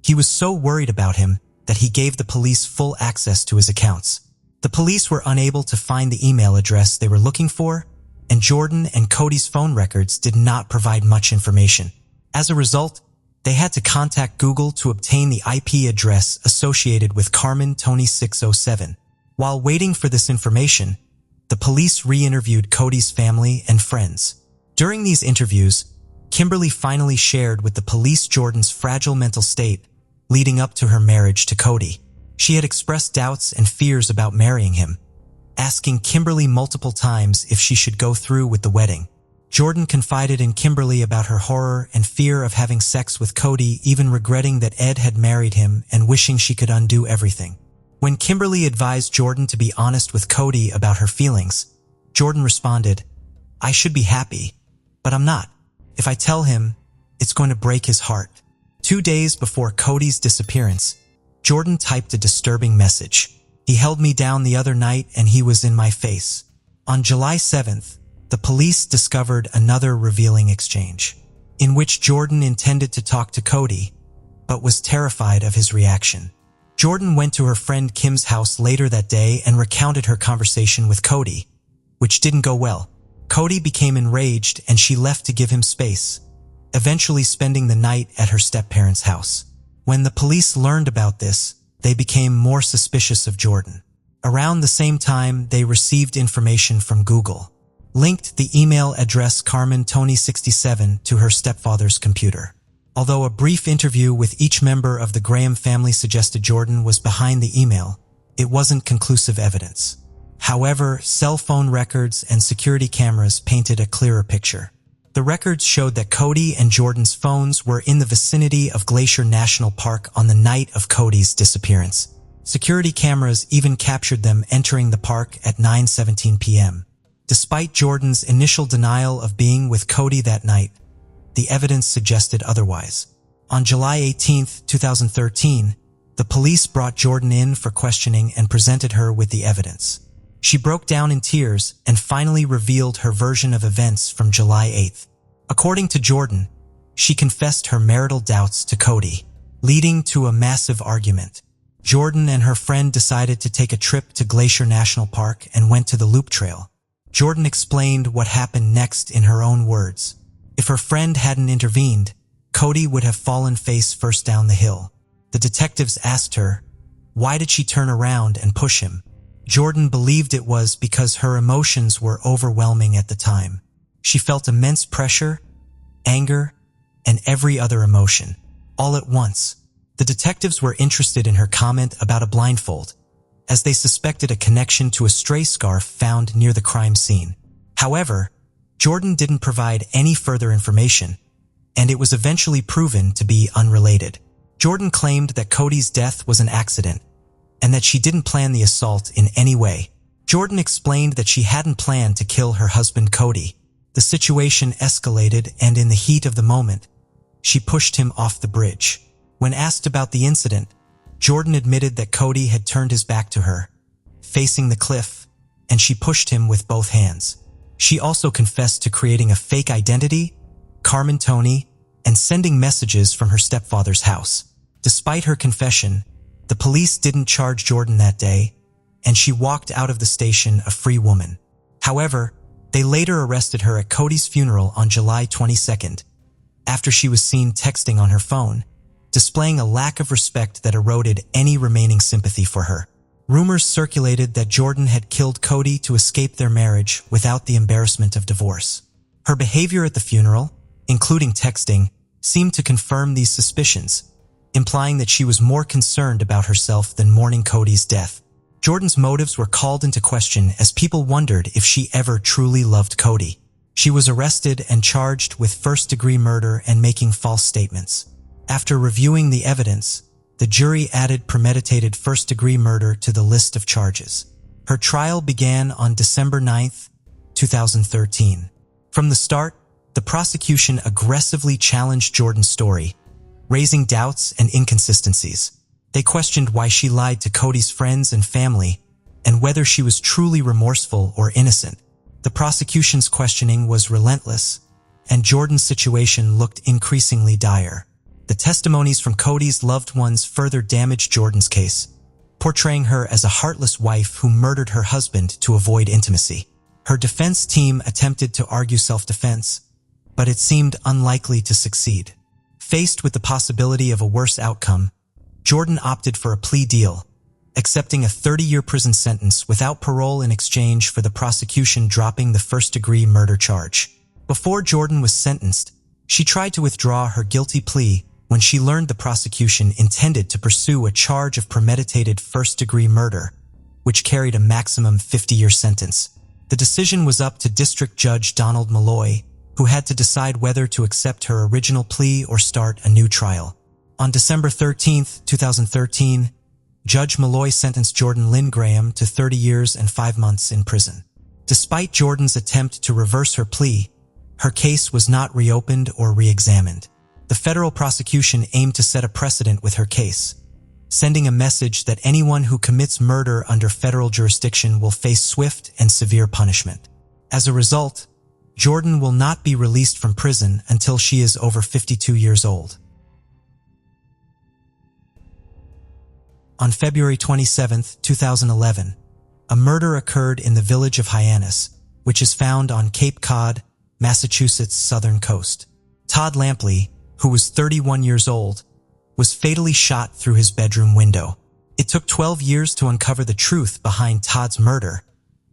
he was so worried about him that he gave the police full access to his accounts. The police were unable to find the email address they were looking for, and Jordan and Cody's phone records did not provide much information. As a result, they had to contact Google to obtain the IP address associated with Carmen Tony 607. While waiting for this information, the police re-interviewed Cody's family and friends. During these interviews, Kimberly finally shared with the police Jordan's fragile mental state leading up to her marriage to Cody. She had expressed doubts and fears about marrying him, asking Kimberly multiple times if she should go through with the wedding. Jordan confided in Kimberly about her horror and fear of having sex with Cody, even regretting that Ed had married him and wishing she could undo everything. When Kimberly advised Jordan to be honest with Cody about her feelings, Jordan responded, "I should be happy, but I'm not. If I tell him, it's going to break his heart." 2 days before Cody's disappearance, Jordan typed a disturbing message. "He held me down the other night and he was in my face." On July 7th, the police discovered another revealing exchange, in which Jordan intended to talk to Cody, but was terrified of his reaction. Jordan went to her friend Kim's house later that day and recounted her conversation with Cody, which didn't go well. Cody became enraged and she left to give him space, eventually spending the night at her step-parents' house. When the police learned about this, they became more suspicious of Jordan. Around the same time, they received information from Google, linked the email address Carmen Tony 67 to her stepfather's computer. Although a brief interview with each member of the Graham family suggested Jordan was behind the email, it wasn't conclusive evidence. However, cell phone records and security cameras painted a clearer picture. The records showed that Cody and Jordan's phones were in the vicinity of Glacier National Park on the night of Cody's disappearance. Security cameras even captured them entering the park at 9:17 p.m. Despite Jordan's initial denial of being with Cody that night, the evidence suggested otherwise. On July 18, 2013, the police brought Jordan in for questioning and presented her with the evidence. She broke down in tears and finally revealed her version of events from July 8th. According to Jordan, she confessed her marital doubts to Cody, leading to a massive argument. Jordan and her friend decided to take a trip to Glacier National Park and went to the Loop Trail. Jordan explained what happened next in her own words. If her friend hadn't intervened, Cody would have fallen face first down the hill. The detectives asked her, why did she turn around and push him? Jordan believed it was because her emotions were overwhelming at the time. She felt immense pressure, anger, and every other emotion, all at once. The detectives were interested in her comment about a blindfold, as they suspected a connection to a stray scarf found near the crime scene. However, Jordan didn't provide any further information, and it was eventually proven to be unrelated. Jordan claimed that Cody's death was an accident, and that she didn't plan the assault in any way. Jordan explained that she hadn't planned to kill her husband Cody. The situation escalated, and in the heat of the moment, she pushed him off the bridge. When asked about the incident, Jordan admitted that Cody had turned his back to her, facing the cliff, and she pushed him with both hands. She also confessed to creating a fake identity, Carmen Tony, and sending messages from her stepfather's house. Despite her confession, the police didn't charge Jordan that day, and she walked out of the station a free woman. However, they later arrested her at Cody's funeral on July 22nd, after she was seen texting on her phone, displaying a lack of respect that eroded any remaining sympathy for her. Rumors circulated that Jordan had killed Cody to escape their marriage without the embarrassment of divorce. Her behavior at the funeral, including texting, seemed to confirm these suspicions, implying that she was more concerned about herself than mourning Cody's death. Jordan's motives were called into question as people wondered if she ever truly loved Cody. She was arrested and charged with first-degree murder and making false statements. After reviewing the evidence, the jury added premeditated first-degree murder to the list of charges. Her trial began on December 9, 2013. From the start, the prosecution aggressively challenged Jordan's story, raising doubts and inconsistencies. They questioned why she lied to Cody's friends and family and whether she was truly remorseful or innocent. The prosecution's questioning was relentless, and Jordan's situation looked increasingly dire. The testimonies from Cody's loved ones further damaged Jordan's case, portraying her as a heartless wife who murdered her husband to avoid intimacy. Her defense team attempted to argue self-defense, but it seemed unlikely to succeed. Faced with the possibility of a worse outcome, Jordan opted for a plea deal, accepting a 30-year prison sentence without parole in exchange for the prosecution dropping the first-degree murder charge. Before Jordan was sentenced, she tried to withdraw her guilty plea when she learned the prosecution intended to pursue a charge of premeditated first-degree murder, which carried a maximum 50-year sentence. The decision was up to District Judge Donald Malloy, who had to decide whether to accept her original plea or start a new trial. On December 13, 2013, Judge Malloy sentenced Jordan Lynn Graham to 30 years and 5 months in prison. Despite Jordan's attempt to reverse her plea, her case was not reopened or re-examined. The federal prosecution aimed to set a precedent with her case, sending a message that anyone who commits murder under federal jurisdiction will face swift and severe punishment. As a result, Jordan will not be released from prison until she is over 52 years old. On February 27, 2011, a murder occurred in the village of Hyannis, which is found on Cape Cod, Massachusetts' southern coast. Todd Lampley, who was 31 years old, was fatally shot through his bedroom window. It took 12 years to uncover the truth behind Todd's murder,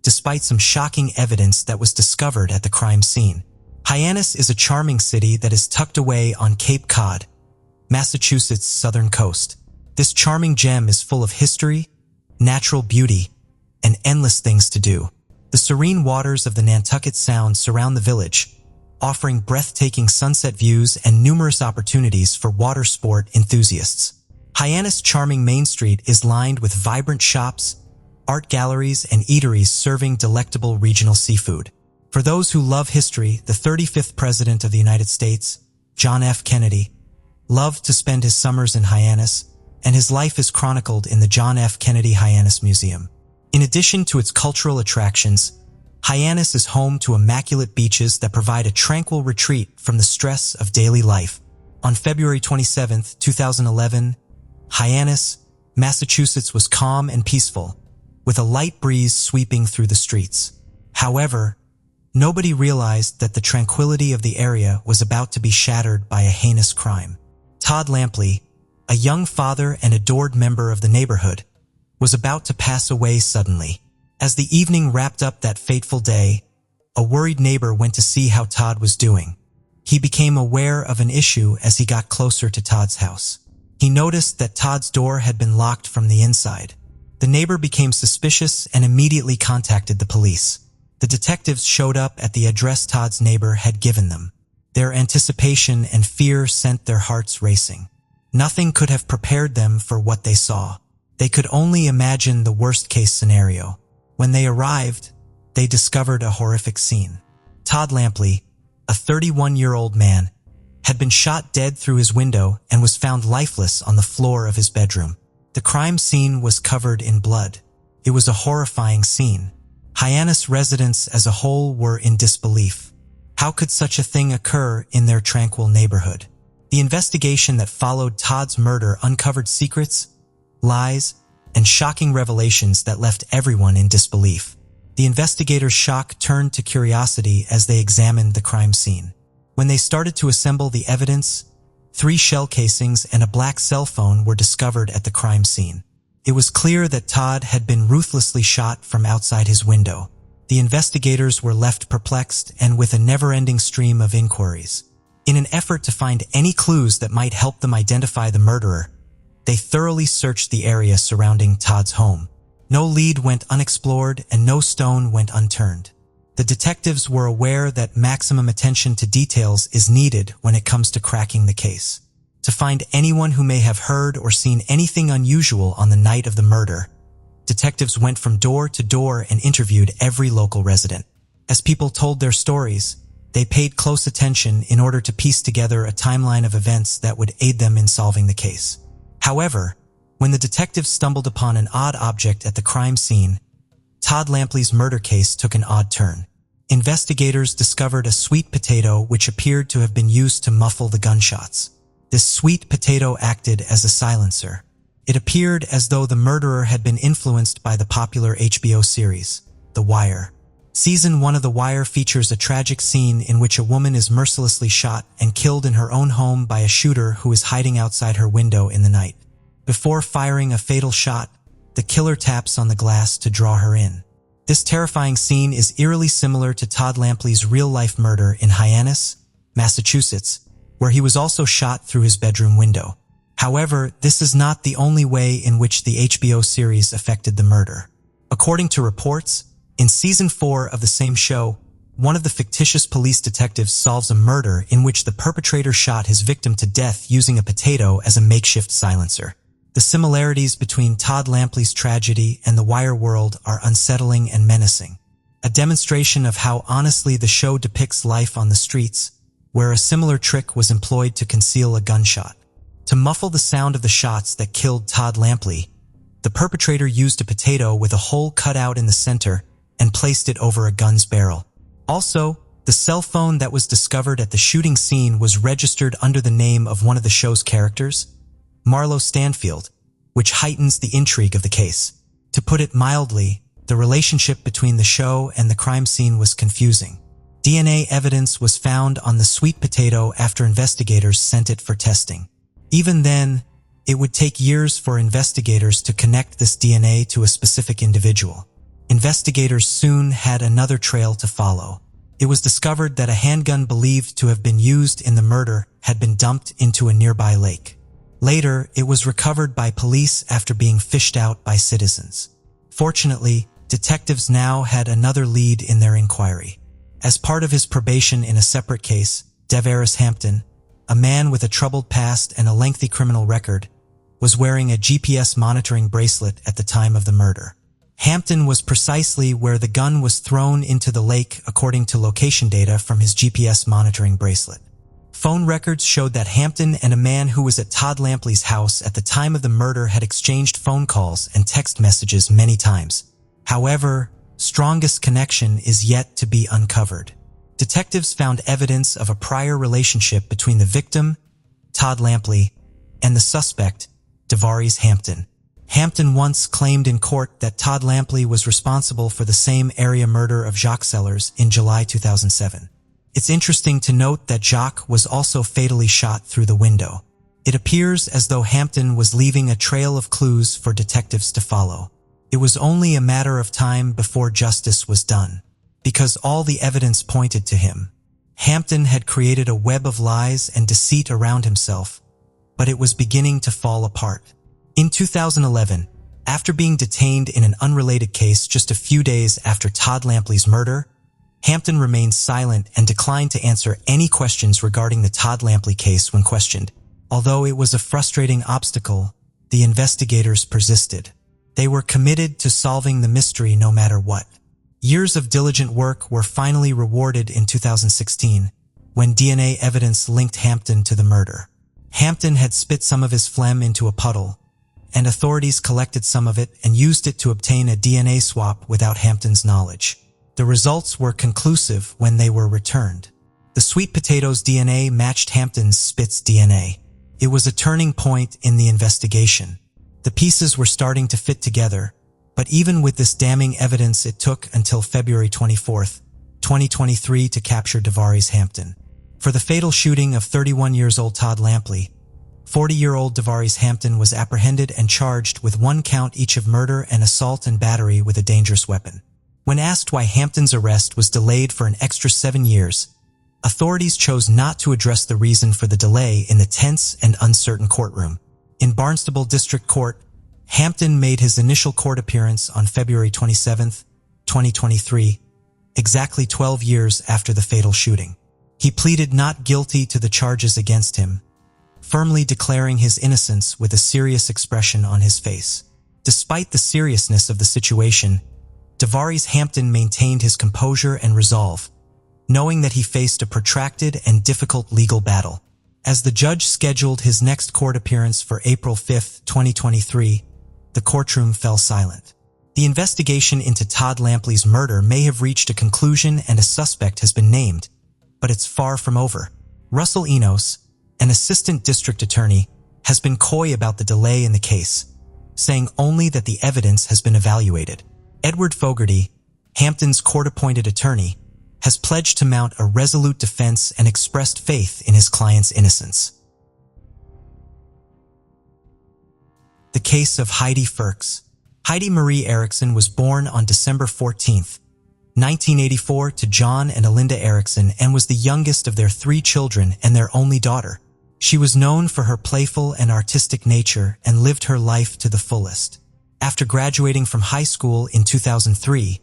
despite some shocking evidence that was discovered at the crime scene. Hyannis is a charming city that is tucked away on Cape Cod, Massachusetts' southern coast. This charming gem is full of history, natural beauty, and endless things to do. The serene waters of the Nantucket Sound surround the village, offering breathtaking sunset views and numerous opportunities for water sport enthusiasts. Hyannis' charming Main Street is lined with vibrant shops, art galleries, and eateries serving delectable regional seafood. For those who love history, the 35th President of the United States, John F. Kennedy, loved to spend his summers in Hyannis, and his life is chronicled in the John F. Kennedy Hyannis Museum. In addition to its cultural attractions, Hyannis is home to immaculate beaches that provide a tranquil retreat from the stress of daily life. On February 27, 2011, Hyannis, Massachusetts was calm and peaceful, with a light breeze sweeping through the streets. However, nobody realized that the tranquility of the area was about to be shattered by a heinous crime. Todd Lampley, a young father and adored member of the neighborhood, was about to pass away suddenly. As the evening wrapped up that fateful day, a worried neighbor went to see how Todd was doing. He became aware of an issue as he got closer to Todd's house. He noticed that Todd's door had been locked from the inside. The neighbor became suspicious and immediately contacted the police. The detectives showed up at the address Todd's neighbor had given them. Their anticipation and fear sent their hearts racing. Nothing could have prepared them for what they saw. They could only imagine the worst-case scenario. When they arrived, they discovered a horrific scene. Todd Lampley, a 31-year-old man, had been shot dead through his window and was found lifeless on the floor of his bedroom. The crime scene was covered in blood. It was a horrifying scene. Hyannis residents as a whole were in disbelief. How could such a thing occur in their tranquil neighborhood? The investigation that followed Todd's murder uncovered secrets, lies, and shocking revelations that left everyone in disbelief. The investigators' shock turned to curiosity as they examined the crime scene. When they started to assemble the evidence, 3 shell casings and a black cell phone were discovered at the crime scene. It was clear that Todd had been ruthlessly shot from outside his window. The investigators were left perplexed and with a never-ending stream of inquiries. In an effort to find any clues that might help them identify the murderer, they thoroughly searched the area surrounding Todd's home. No lead went unexplored and no stone went unturned. The detectives were aware that maximum attention to details is needed when it comes to cracking the case. To find anyone who may have heard or seen anything unusual on the night of the murder, detectives went from door to door and interviewed every local resident. As people told their stories, They paid close attention in order to piece together a timeline of events that would aid them in solving the case. However, when the detectives stumbled upon an odd object at the crime scene, Todd Lampley's murder case took an odd turn. Investigators discovered a sweet potato which appeared to have been used to muffle the gunshots. This sweet potato acted as a silencer. It appeared as though the murderer had been influenced by the popular HBO series, The Wire. Season 1 of The Wire features a tragic scene in which a woman is mercilessly shot and killed in her own home by a shooter who is hiding outside her window in the night. Before firing a fatal shot, the killer taps on the glass to draw her in. This terrifying scene is eerily similar to Todd Lampley's real-life murder in Hyannis, Massachusetts, where he was also shot through his bedroom window. However, this is not the only way in which the HBO series affected the murder. According to reports, in Season 4 of the same show, one of the fictitious police detectives solves a murder in which the perpetrator shot his victim to death using a potato as a makeshift silencer. The similarities between Todd Lampley's tragedy and the Wire world are unsettling and menacing, a demonstration of how honestly the show depicts life on the streets, where a similar trick was employed to conceal a gunshot. To muffle the sound of the shots that killed Todd Lampley, the perpetrator used a potato with a hole cut out in the center and placed it over a gun's barrel. Also, the cell phone that was discovered at the shooting scene was registered under the name of one of the show's characters, Marlo Stanfield, which heightens the intrigue of the case. To put it mildly, the relationship between the show and the crime scene was confusing. DNA evidence was found on the sweet potato after investigators sent it for testing. Even then, it would take years for investigators to connect this DNA to a specific individual. Investigators soon had another trail to follow. It was discovered that a handgun believed to have been used in the murder had been dumped into a nearby lake. Later, it was recovered by police after being fished out by citizens. Fortunately, detectives now had another lead in their inquiry. As part of his probation in a separate case, Devaris Hampton, a man with a troubled past and a lengthy criminal record, was wearing a GPS monitoring bracelet at the time of the murder. Hampton was precisely where the gun was thrown into the lake according to location data from his GPS monitoring bracelet. Phone records showed that Hampton and a man who was at Todd Lampley's house at the time of the murder had exchanged phone calls and text messages many times. However, strongest connection is yet to be uncovered. Detectives found evidence of a prior relationship between the victim, Todd Lampley, and the suspect, Devaris Hampton. Hampton once claimed in court that Todd Lampley was responsible for the same area murder of Jacques Sellers in July 2007. It's interesting to note that Jacques was also fatally shot through the window. It appears as though Hampton was leaving a trail of clues for detectives to follow. It was only a matter of time before justice was done, because all the evidence pointed to him. Hampton had created a web of lies and deceit around himself, but it was beginning to fall apart. In 2011, after being detained in an unrelated case just a few days after Todd Lampley's murder, Hampton remained silent and declined to answer any questions regarding the Todd Lampley case when questioned. Although it was a frustrating obstacle, the investigators persisted. They were committed to solving the mystery no matter what. Years of diligent work were finally rewarded in 2016, when DNA evidence linked Hampton to the murder. Hampton had spit some of his phlegm into a puddle, and authorities collected some of it and used it to obtain a DNA swap without Hampton's knowledge. The results were conclusive when they were returned. The sweet potato's DNA matched Hampton's spit's DNA. It was a turning point in the investigation. The pieces were starting to fit together, but even with this damning evidence, it took until February 24, 2023 to capture Devaris Hampton. For the fatal shooting of 31-year-old Todd Lampley, 40-year-old Devaris Hampton was apprehended and charged with 1 count each of murder and assault and battery with a dangerous weapon. When asked why Hampton's arrest was delayed for an extra 7 years, authorities chose not to address the reason for the delay in the tense and uncertain courtroom. In Barnstable District Court, Hampton made his initial court appearance on February 27, 2023, exactly 12 years after the fatal shooting. He pleaded not guilty to the charges against him, firmly declaring his innocence with a serious expression on his face. Despite the seriousness of the situation, Devaris Hampton maintained his composure and resolve, knowing that he faced a protracted and difficult legal battle. As the judge scheduled his next court appearance for April 5, 2023, the courtroom fell silent. The investigation into Todd Lampley's murder may have reached a conclusion and a suspect has been named, but it's far from over. Russell Enos, an assistant district attorney, has been coy about the delay in the case, saying only that the evidence has been evaluated. Edward Fogarty, Hampton's court-appointed attorney, has pledged to mount a resolute defense and expressed faith in his client's innocence. The case of Heidi Firkus. Heidi Marie Erickson was born on December 14, 1984 to John and Alinda Erickson and was the youngest of their 3 children and their only daughter. She was known for her playful and artistic nature and lived her life to the fullest. After graduating from high school in 2003,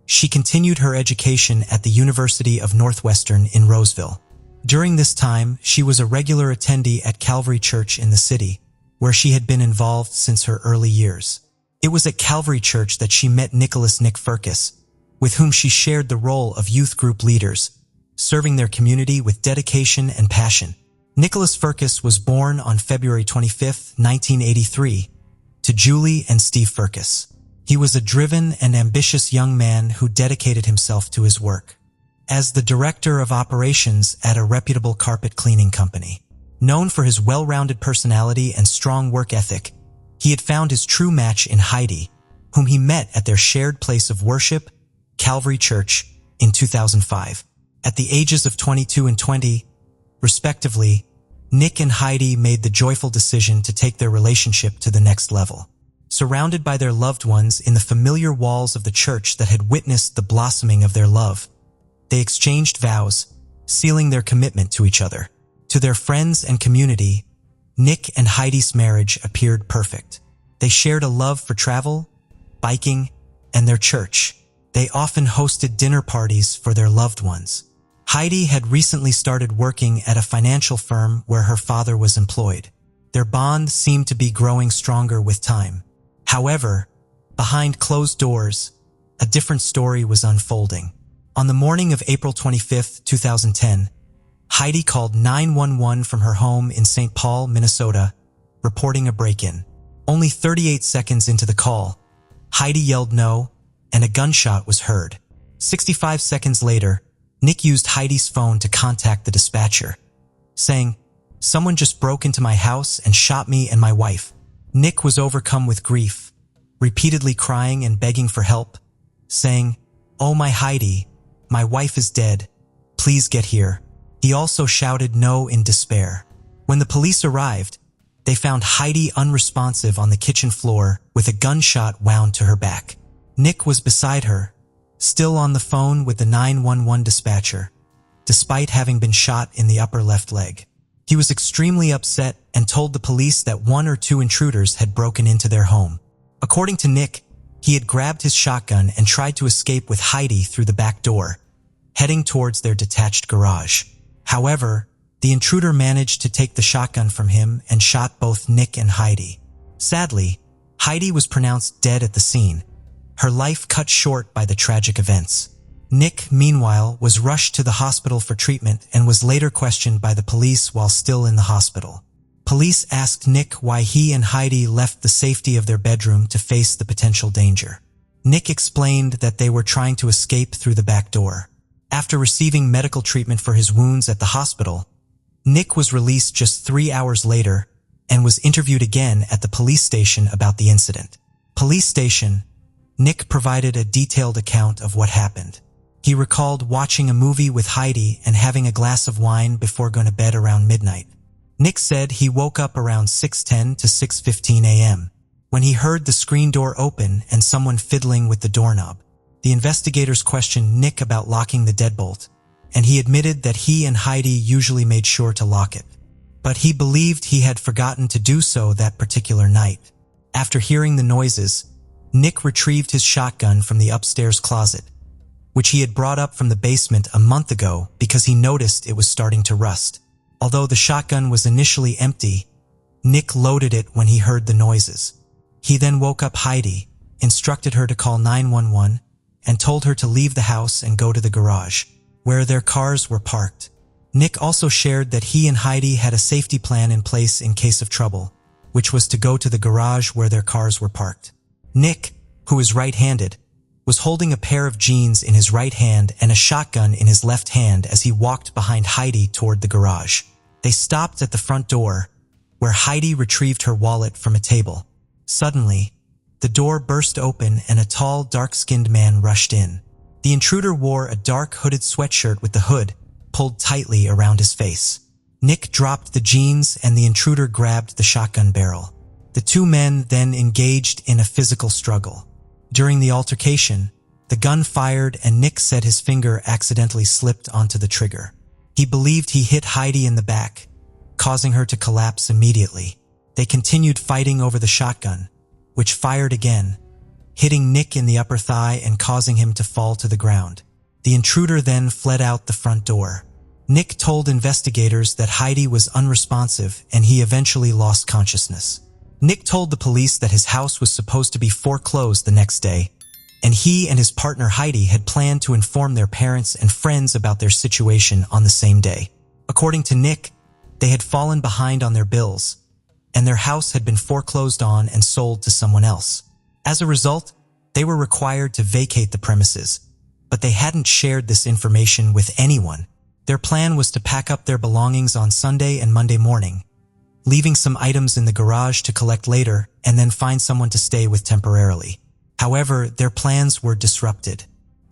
she continued her education at the University of Northwestern in Roseville. During this time, she was a regular attendee at Calvary Church in the city, where she had been involved since her early years. It was at Calvary Church that she met Nick Firkus, with whom she shared the role of youth group leaders, serving their community with dedication and passion. Nicholas Firkus was born on February 25, 1983, to Julie and Steve Firkus. He was a driven and ambitious young man who dedicated himself to his work as the director of operations at a reputable carpet cleaning company. Known for his well-rounded personality and strong work ethic, he had found his true match in Heidi, whom he met at their shared place of worship, Calvary Church, in 2005. At the ages of 22 and 20, respectively, Nick and Heidi made the joyful decision to take their relationship to the next level. Surrounded by their loved ones in the familiar walls of the church that had witnessed the blossoming of their love, they exchanged vows, sealing their commitment to each other. To their friends and community, Nick and Heidi's marriage appeared perfect. They shared a love for travel, biking, and their church. They often hosted dinner parties for their loved ones. Heidi had recently started working at a financial firm where her father was employed. Their bond seemed to be growing stronger with time. However, behind closed doors, a different story was unfolding. On the morning of April 25, 2010, Heidi called 911 from her home in St. Paul, Minnesota, reporting a break-in. Only 38 seconds into the call, Heidi yelled no, and a gunshot was heard. 65 seconds later, Nick used Heidi's phone to contact the dispatcher, saying, "Someone just broke into my house and shot me and my wife." Nick was overcome with grief, repeatedly crying and begging for help, saying, "Oh my Heidi, my wife is dead. Please get here." He also shouted no in despair. When the police arrived, they found Heidi unresponsive on the kitchen floor with a gunshot wound to her back. Nick was beside her, still on the phone with the 911 dispatcher, despite having been shot in the upper left leg. He was extremely upset and told the police that 1 or 2 intruders had broken into their home. According to Nick, he had grabbed his shotgun and tried to escape with Heidi through the back door, heading towards their detached garage. However, the intruder managed to take the shotgun from him and shot both Nick and Heidi. Sadly, Heidi was pronounced dead at the scene, her life cut short by the tragic events. Nick, meanwhile, was rushed to the hospital for treatment and was later questioned by the police while still in the hospital. Police asked Nick why he and Heidi left the safety of their bedroom to face the potential danger. Nick explained that they were trying to escape through the back door. After receiving medical treatment for his wounds at the hospital, Nick was released just 3 hours later and was interviewed again at the police station about the incident. Police station, Nick provided a detailed account of what happened. He recalled watching a movie with Heidi and having a glass of wine before going to bed around midnight. Nick said he woke up around 6:10 to 6:15 a.m. when he heard the screen door open and someone fiddling with the doorknob. The investigators questioned Nick about locking the deadbolt, and he admitted that he and Heidi usually made sure to lock it. But he believed he had forgotten to do so that particular night. After hearing the noises, Nick retrieved his shotgun from the upstairs closet, which he had brought up from the basement a month ago because he noticed it was starting to rust. Although the shotgun was initially empty, Nick loaded it when he heard the noises. He then woke up Heidi, instructed her to call 911, and told her to leave the house and go to the garage. where their cars were parked. Nick also shared that he and Heidi had a safety plan in place in case of trouble, which was to go to the garage where their cars were parked. Nick, who is right-handed, was holding a pair of jeans in his right hand and a shotgun in his left hand as he walked behind Heidi toward the garage. They stopped at the front door, where Heidi retrieved her wallet from a table. Suddenly, the door burst open and a tall, dark-skinned man rushed in. The intruder wore a dark hooded sweatshirt with the hood pulled tightly around his face. Nick dropped the jeans and the intruder grabbed the shotgun barrel. The two men then engaged in a physical struggle. During the altercation, the gun fired and Nick said his finger accidentally slipped onto the trigger. He believed he hit Heidi in the back, causing her to collapse immediately. They continued fighting over the shotgun, which fired again, hitting Nick in the upper thigh and causing him to fall to the ground. The intruder then fled out the front door. Nick told investigators that Heidi was unresponsive and he eventually lost consciousness. Nick told the police that his house was supposed to be foreclosed the next day, and he and his partner Heidi had planned to inform their parents and friends about their situation on the same day. According to Nick, they had fallen behind on their bills, and their house had been foreclosed on and sold to someone else. As a result, they were required to vacate the premises, but they hadn't shared this information with anyone. Their plan was to pack up their belongings on Sunday and Monday morning, leaving some items in the garage to collect later and then find someone to stay with temporarily. However, their plans were disrupted,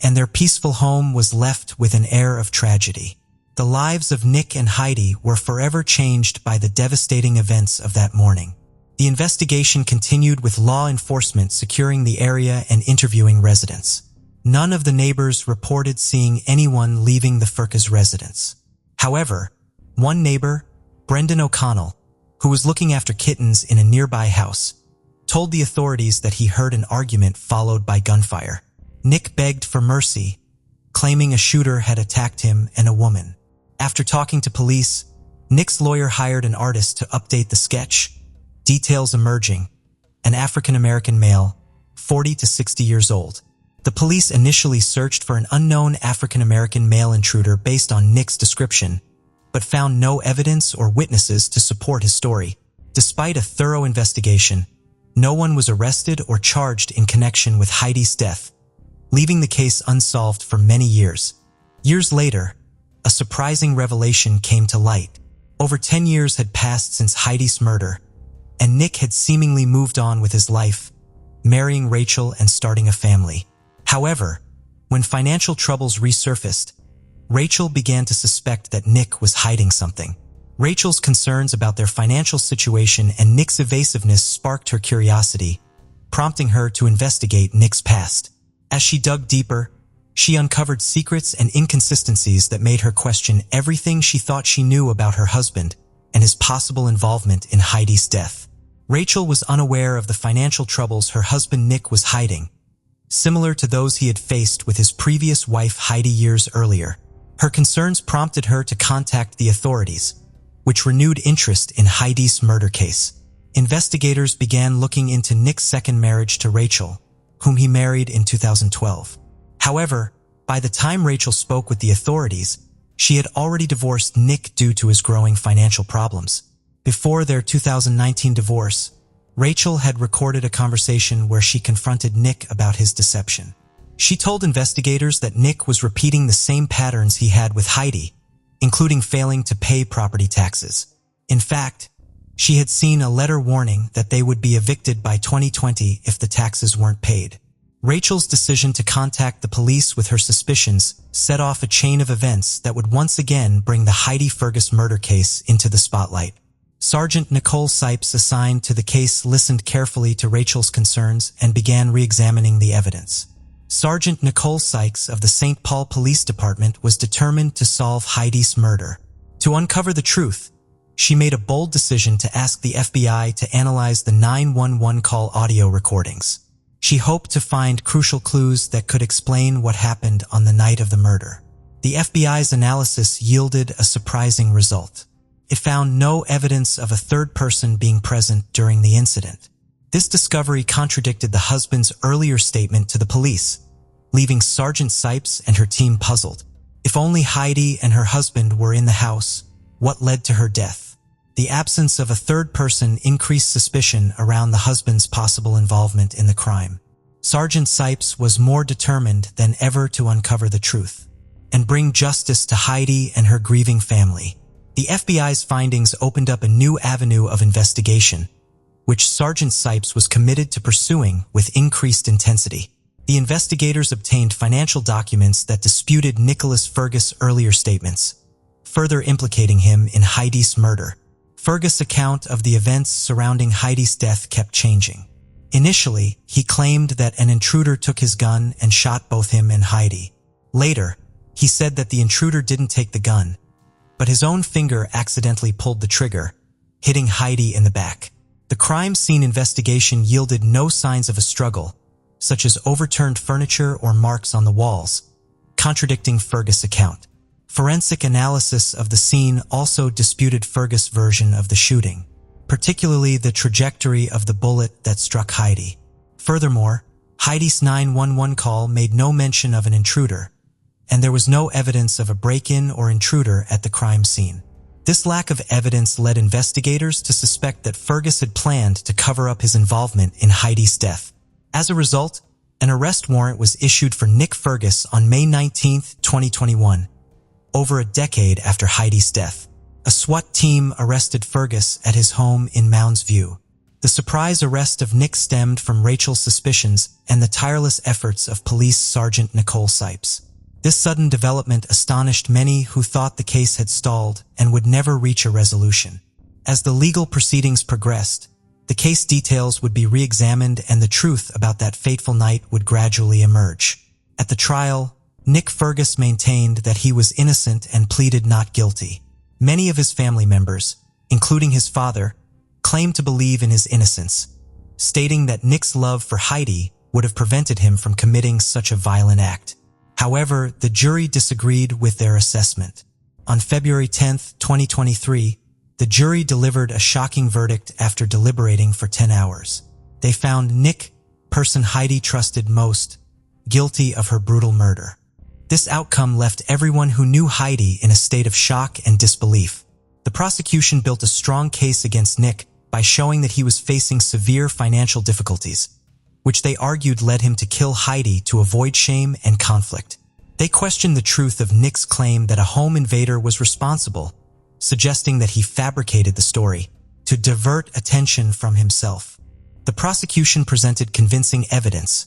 and their peaceful home was left with an air of tragedy. The lives of Nick and Heidi were forever changed by the devastating events of that morning. The investigation continued with law enforcement securing the area and interviewing residents. None of the neighbors reported seeing anyone leaving the Firkus residence. However, one neighbor, Brendan O'Connell, who was looking after kittens in a nearby house, told the authorities that he heard an argument followed by gunfire. Nick begged for mercy, claiming a shooter had attacked him and a woman. After talking to police, Nick's lawyer hired an artist to update the sketch, details emerging, an African-American male, 40 to 60 years old. The police initially searched for an unknown African-American male intruder based on Nick's description, but found no evidence or witnesses to support his story. Despite a thorough investigation, no one was arrested or charged in connection with Heidi's death, leaving the case unsolved for many years. Years later, a surprising revelation came to light. Over 10 years had passed since Heidi's murder, and Nick had seemingly moved on with his life, marrying Rachel and starting a family. However, when financial troubles resurfaced, Rachel began to suspect that Nick was hiding something. Rachel's concerns about their financial situation and Nick's evasiveness sparked her curiosity, prompting her to investigate Nick's past. As she dug deeper, she uncovered secrets and inconsistencies that made her question everything she thought she knew about her husband and his possible involvement in Heidi's death. Rachel was unaware of the financial troubles her husband Nick was hiding, similar to those he had faced with his previous wife Heidi years earlier. Her concerns prompted her to contact the authorities, which renewed interest in Heidi's murder case. Investigators began looking into Nick's second marriage to Rachel, whom he married in 2012. However, by the time Rachel spoke with the authorities, she had already divorced Nick due to his growing financial problems. Before their 2019 divorce, Rachel had recorded a conversation where she confronted Nick about his deception. She told investigators that Nick was repeating the same patterns he had with Heidi, including failing to pay property taxes. In fact, she had seen a letter warning that they would be evicted by 2020 if the taxes weren't paid. Rachel's decision to contact the police with her suspicions set off a chain of events that would once again bring the Heidi Firkus murder case into the spotlight. Sergeant Nicole Sipes, assigned to the case, listened carefully to Rachel's concerns and began re-examining the evidence. Sergeant Nicole Sykes of the St. Paul Police Department was determined to solve Heidi's murder. To uncover the truth, she made a bold decision to ask the FBI to analyze the 911 call audio recordings. She hoped to find crucial clues that could explain what happened on the night of the murder. The FBI's analysis yielded a surprising result. It found no evidence of a third person being present during the incident. This discovery contradicted the husband's earlier statement to the police, leaving Sergeant Sipes and her team puzzled. If only Heidi and her husband were in the house, what led to her death? The absence of a third person increased suspicion around the husband's possible involvement in the crime. Sergeant Sipes was more determined than ever to uncover the truth and bring justice to Heidi and her grieving family. The FBI's findings opened up a new avenue of investigation, which Sergeant Sipes was committed to pursuing with increased intensity. The investigators obtained financial documents that disputed Nicholas Firkus' earlier statements, further implicating him in Heidi's murder. Firkus' account of the events surrounding Heidi's death kept changing. Initially, he claimed that an intruder took his gun and shot both him and Heidi. Later, he said that the intruder didn't take the gun, but his own finger accidentally pulled the trigger, hitting Heidi in the back. The crime scene investigation yielded no signs of a struggle, such as overturned furniture or marks on the walls, contradicting Firkus' account. Forensic analysis of the scene also disputed Firkus' version of the shooting, particularly the trajectory of the bullet that struck Heidi. Furthermore, Heidi's 911 call made no mention of an intruder, and there was no evidence of a break-in or intruder at the crime scene. This lack of evidence led investigators to suspect that Firkus had planned to cover up his involvement in Heidi's death. As a result, an arrest warrant was issued for Nick Firkus on May 19, 2021, over a decade after Heidi's death. A SWAT team arrested Firkus at his home in Mounds View. The surprise arrest of Nick stemmed from Rachel's suspicions and the tireless efforts of Police Sergeant Nicole Sipes. This sudden development astonished many who thought the case had stalled and would never reach a resolution. As the legal proceedings progressed, the case details would be re-examined and the truth about that fateful night would gradually emerge. At the trial, Nick Firkus maintained that he was innocent and pleaded not guilty. Many of his family members, including his father, claimed to believe in his innocence, stating that Nick's love for Heidi would have prevented him from committing such a violent act. However, the jury disagreed with their assessment. On February 10, 2023, the jury delivered a shocking verdict after deliberating for 10 hours. They found Nick, person Heidi trusted most, guilty of her brutal murder. This outcome left everyone who knew Heidi in a state of shock and disbelief. The prosecution built a strong case against Nick by showing that he was facing severe financial difficulties, which they argued led him to kill Heidi to avoid shame and conflict. They questioned the truth of Nick's claim that a home invader was responsible, suggesting that he fabricated the story to divert attention from himself. The prosecution presented convincing evidence,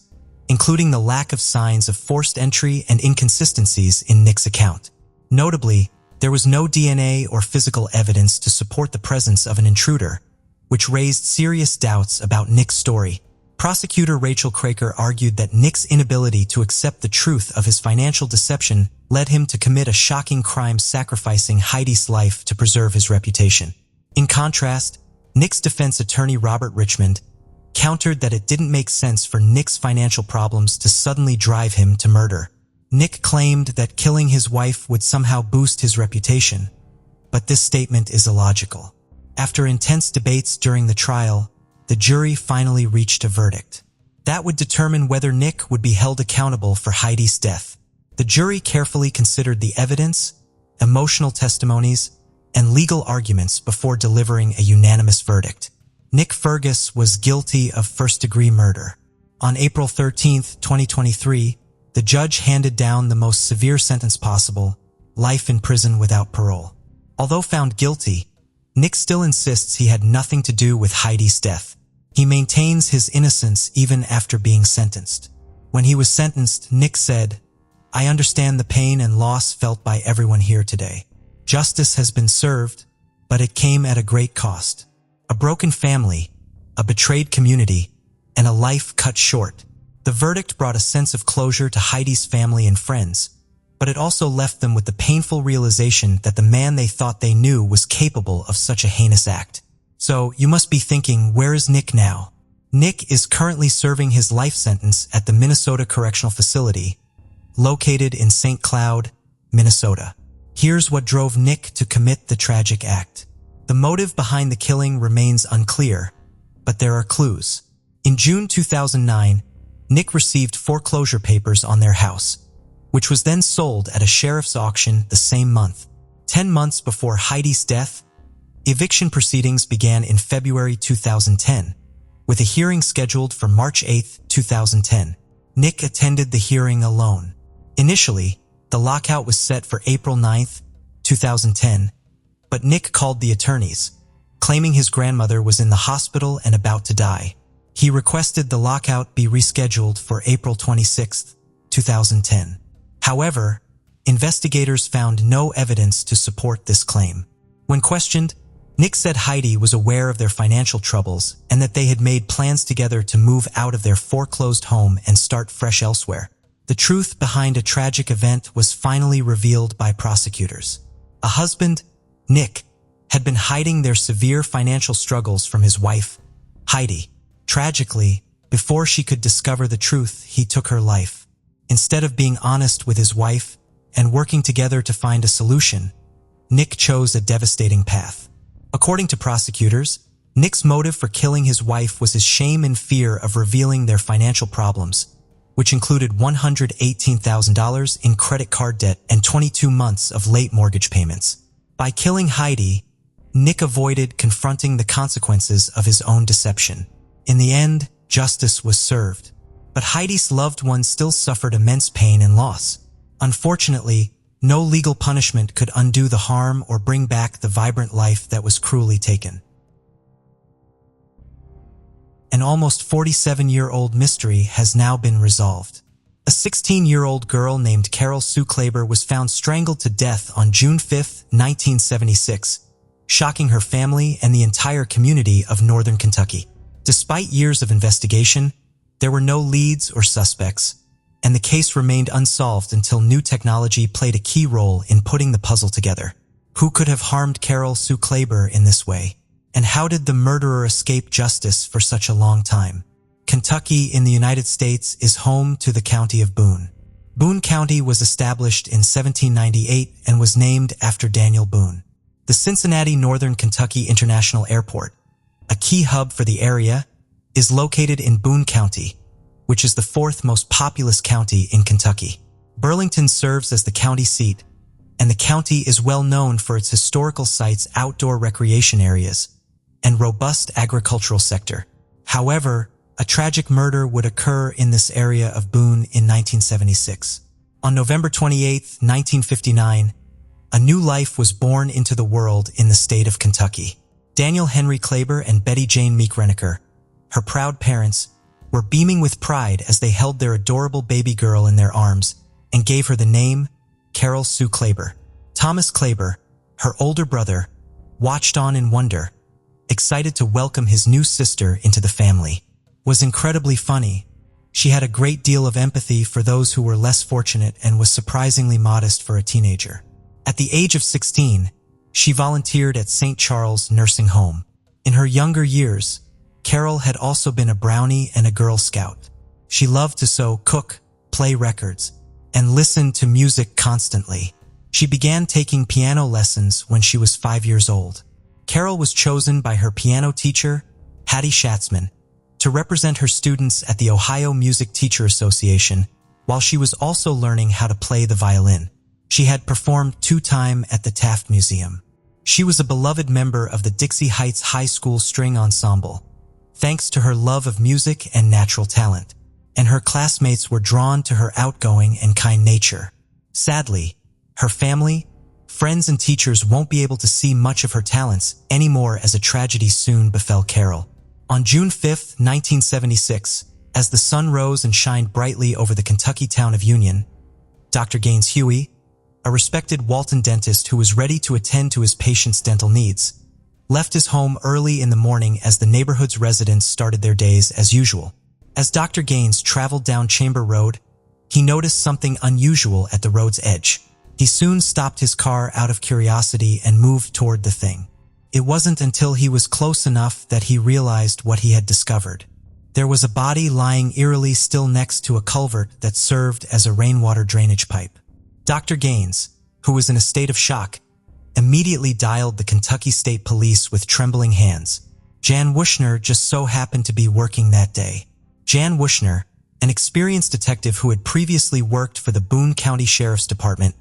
including the lack of signs of forced entry and inconsistencies in Nick's account. Notably, there was no DNA or physical evidence to support the presence of an intruder, which raised serious doubts about Nick's story. Prosecutor Rachel Craker argued that Nick's inability to accept the truth of his financial deception led him to commit a shocking crime, sacrificing Heidi's life to preserve his reputation. In contrast, Nick's defense attorney Robert Richmond countered that it didn't make sense for Nick's financial problems to suddenly drive him to murder. Nick claimed that killing his wife would somehow boost his reputation, but this statement is illogical. After intense debates during the trial, the jury finally reached a verdict that would determine whether Nick would be held accountable for Heidi's death. The jury carefully considered the evidence, emotional testimonies, and legal arguments before delivering a unanimous verdict. Nick Firkus was guilty of first-degree murder. On April 13, 2023, the judge handed down the most severe sentence possible, life in prison without parole. Although found guilty, Nick still insists he had nothing to do with Heidi's death. He maintains his innocence even after being sentenced. When he was sentenced, Nick said, "I understand the pain and loss felt by everyone here today. Justice has been served, but it came at a great cost. A broken family, a betrayed community, and a life cut short." The verdict brought a sense of closure to Heidi's family and friends, but it also left them with the painful realization that the man they thought they knew was capable of such a heinous act. So, you must be thinking, where is Nick now? Nick is currently serving his life sentence at the Minnesota Correctional Facility, located in St. Cloud, Minnesota. Here's what drove Nick to commit the tragic act. The motive behind the killing remains unclear, but there are clues. In June 2009, Nick received foreclosure papers on their house, which was then sold at a sheriff's auction the same month. 10 months before Heidi's death, eviction proceedings began in February 2010, with a hearing scheduled for March 8, 2010. Nick attended the hearing alone. Initially, the lockout was set for April 9, 2010, but Nick called the attorneys, claiming his grandmother was in the hospital and about to die. He requested the lockout be rescheduled for April 26, 2010. However, investigators found no evidence to support this claim. When questioned, Nick said Heidi was aware of their financial troubles and that they had made plans together to move out of their foreclosed home and start fresh elsewhere. The truth behind a tragic event was finally revealed by prosecutors. A husband, Nick, had been hiding their severe financial struggles from his wife, Heidi. Tragically, before she could discover the truth, he took her life. Instead of being honest with his wife and working together to find a solution, Nick chose a devastating path. According to prosecutors, Nick's motive for killing his wife was his shame and fear of revealing their financial problems, which included $118,000 in credit card debt and 22 months of late mortgage payments. By killing Heidi, Nick avoided confronting the consequences of his own deception. In the end, justice was served, but Heidi's loved ones still suffered immense pain and loss. Unfortunately, no legal punishment could undo the harm or bring back the vibrant life that was cruelly taken. An almost 47-year-old mystery has now been resolved. A 16-year-old girl named Sue Clayber was found strangled to death on June 5, 1976, shocking her family and the entire community of northern Kentucky. Despite years of investigation, there were no leads or suspects, and the case remained unsolved until new technology played a key role in putting the puzzle together. Who could have harmed Sue Clayber in this way? And how did the murderer escape justice for such a long time? Kentucky in the United States is home to the county of Boone. Boone County was established in 1798 and was named after Daniel Boone. The Cincinnati Northern Kentucky International Airport, a key hub for the area, is located in Boone County, which is the fourth most populous county in Kentucky. Burlington serves as the county seat, and the county is well known for its historical sites, outdoor recreation areas, and robust agricultural sector. However, a tragic murder would occur in this area of Boone in 1976. On November 28, 1959, a new life was born into the world in the state of Kentucky. Daniel Henry Clayber and Betty Jane Meek-Renaker, her proud parents, were beaming with pride as they held their adorable baby girl in their arms and gave her the name Sue Clayber. Thomas Clayber, her older brother, watched on in wonder, excited to welcome his new sister into the family. Was incredibly funny. She had a great deal of empathy for those who were less fortunate and was surprisingly modest for a teenager. At the age of 16, she volunteered at St. Charles Nursing Home. In her younger years, Carol had also been a Brownie and a Girl Scout. She loved to sew, cook, play records, and listen to music constantly. She began taking piano lessons when she was 5 years old. Carol was chosen by her piano teacher, Hattie Schatzman, to represent her students at the Ohio Music Teacher Association, while she was also learning how to play the violin. She had performed 2 times at the Taft Museum. She was a beloved member of the Dixie Heights High School String Ensemble, thanks to her love of music and natural talent, and her classmates were drawn to her outgoing and kind nature. Sadly, her family, friends, and teachers won't be able to see much of her talents anymore as a tragedy soon befell Carol. On June 5, 1976, as the sun rose and shined brightly over the Kentucky town of Union, Dr. Gaines Huey, a respected Walton dentist who was ready to attend to his patients' dental needs, left his home early in the morning as the neighborhood's residents started their days as usual. As Dr. Gaines traveled down Chamber Road, he noticed something unusual at the road's edge. He soon stopped his car out of curiosity and moved toward the thing. It wasn't until he was close enough that he realized what he had discovered. There was a body lying eerily still next to a culvert that served as a rainwater drainage pipe. Dr. Gaines, who was in a state of shock, immediately dialed the Kentucky State Police with trembling hands. Jan Wushner just so happened to be working that day. Jan Wushner, an experienced detective who had previously worked for the Boone County Sheriff's Department,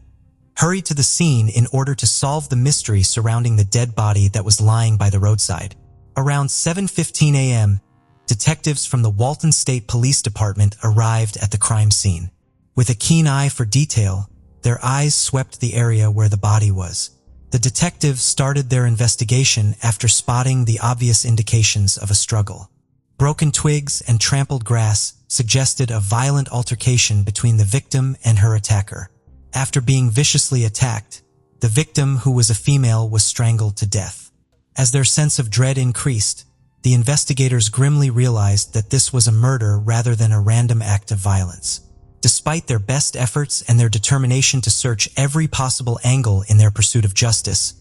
hurried to the scene in order to solve the mystery surrounding the dead body that was lying by the roadside. Around 7:15 a.m., detectives from the Walton State Police Department arrived at the crime scene. With a keen eye for detail, their eyes swept the area where the body was. The detectives started their investigation after spotting the obvious indications of a struggle. Broken twigs and trampled grass suggested a violent altercation between the victim and her attacker. After being viciously attacked, the victim, who was a female, was strangled to death. As their sense of dread increased, the investigators grimly realized that this was a murder rather than a random act of violence. Despite their best efforts and their determination to search every possible angle in their pursuit of justice,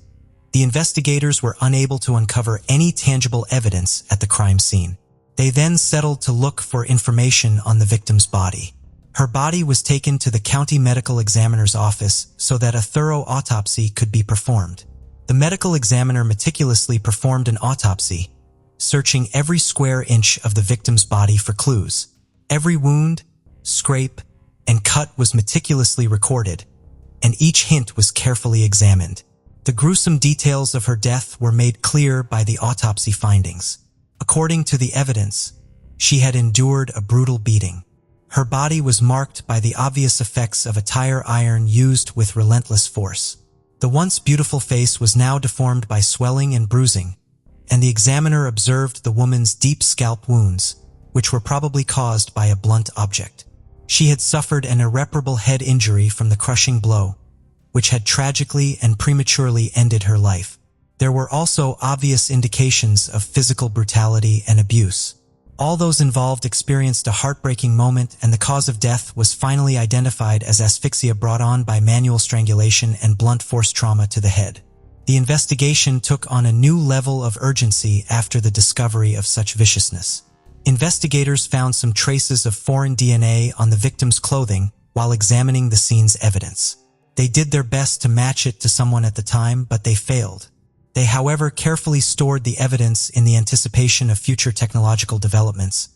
the investigators were unable to uncover any tangible evidence at the crime scene. They then settled to look for information on the victim's body. Her body was taken to the county medical examiner's office so that a thorough autopsy could be performed. The medical examiner meticulously performed an autopsy, searching every square inch of the victim's body for clues. Every wound, scrape, and cut was meticulously recorded, and each hint was carefully examined. The gruesome details of her death were made clear by the autopsy findings. According to the evidence, she had endured a brutal beating. Her body was marked by the obvious effects of a tire iron used with relentless force. The once beautiful face was now deformed by swelling and bruising, and the examiner observed the woman's deep scalp wounds, which were probably caused by a blunt object. She had suffered an irreparable head injury from the crushing blow, which had tragically and prematurely ended her life. There were also obvious indications of physical brutality and abuse. All those involved experienced a heartbreaking moment, and the cause of death was finally identified as asphyxia brought on by manual strangulation and blunt force trauma to the head. The investigation took on a new level of urgency after the discovery of such viciousness. Investigators found some traces of foreign DNA on the victim's clothing while examining the scene's evidence. They did their best to match it to someone at the time, but they failed. They, however, carefully stored the evidence in the anticipation of future technological developments,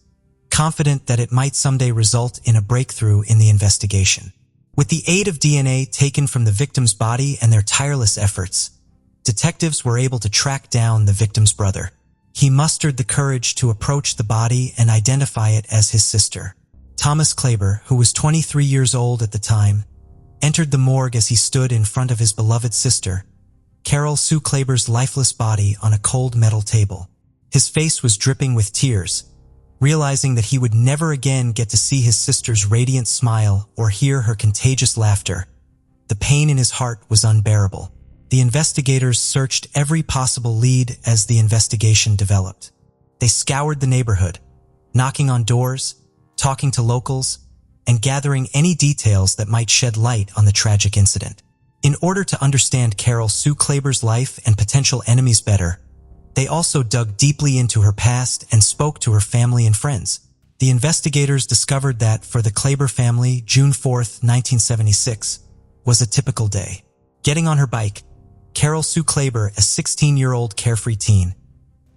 confident that it might someday result in a breakthrough in the investigation. With the aid of DNA taken from the victim's body and their tireless efforts, detectives were able to track down the victim's brother. He mustered the courage to approach the body and identify it as his sister. Thomas Clayber, who was 23 years old at the time, entered the morgue as he stood in front of his beloved sister, Carol Sue Clayber's lifeless body on a cold metal table. His face was dripping with tears, realizing that he would never again get to see his sister's radiant smile or hear her contagious laughter. The pain in his heart was unbearable. The investigators searched every possible lead as the investigation developed. They scoured the neighborhood, knocking on doors, talking to locals, and gathering any details that might shed light on the tragic incident. In order to understand Carol Sue Clayber's life and potential enemies better, they also dug deeply into her past and spoke to her family and friends. The investigators discovered that for the Clayber family, June 4th, 1976, was a typical day. Getting on her bike, Carol Sue Clayber, a 16-year-old carefree teen,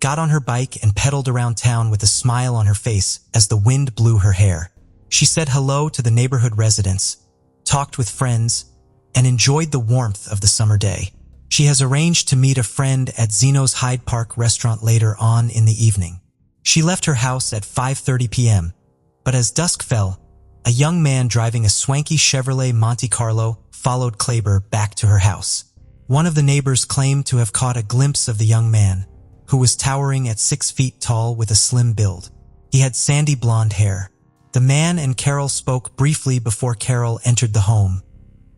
got on her bike and pedaled around town with a smile on her face as the wind blew her hair. She said hello to the neighborhood residents, talked with friends, and enjoyed the warmth of the summer day. She has arranged to meet a friend at Zeno's Hyde Park restaurant later on in the evening. She left her house at 5:30 p.m., but as dusk fell, a young man driving a swanky Chevrolet Monte Carlo followed Clayber back to her house. One of the neighbors claimed to have caught a glimpse of the young man, who was towering at 6 feet tall with a slim build. He had sandy blonde hair. The man and Carol spoke briefly before Carol entered the home,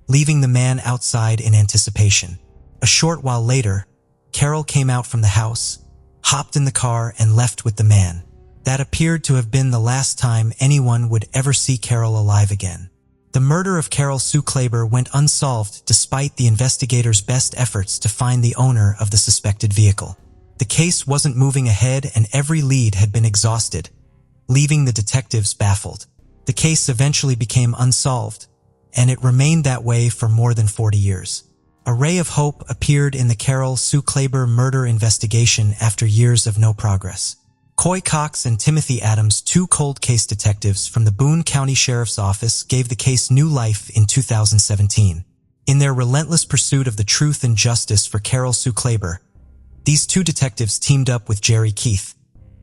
leaving the man outside in anticipation. A short while later, Carol came out from the house, hopped in the car, and left with the man. That appeared to have been the last time anyone would ever see Carol alive again. The murder of Carol Sue Clayber went unsolved despite the investigators' best efforts to find the owner of the suspected vehicle. The case wasn't moving ahead and every lead had been exhausted, leaving the detectives baffled. The case eventually became unsolved, and it remained that way for more than 40 years. A ray of hope appeared in the Carol Sue Clayber murder investigation after years of no progress. Coy Cox and Timothy Adams, two cold case detectives from the Boone County Sheriff's Office, gave the case new life in 2017. In their relentless pursuit of the truth and justice for Carol Sue Clayber, these two detectives teamed up with Jerry Keith,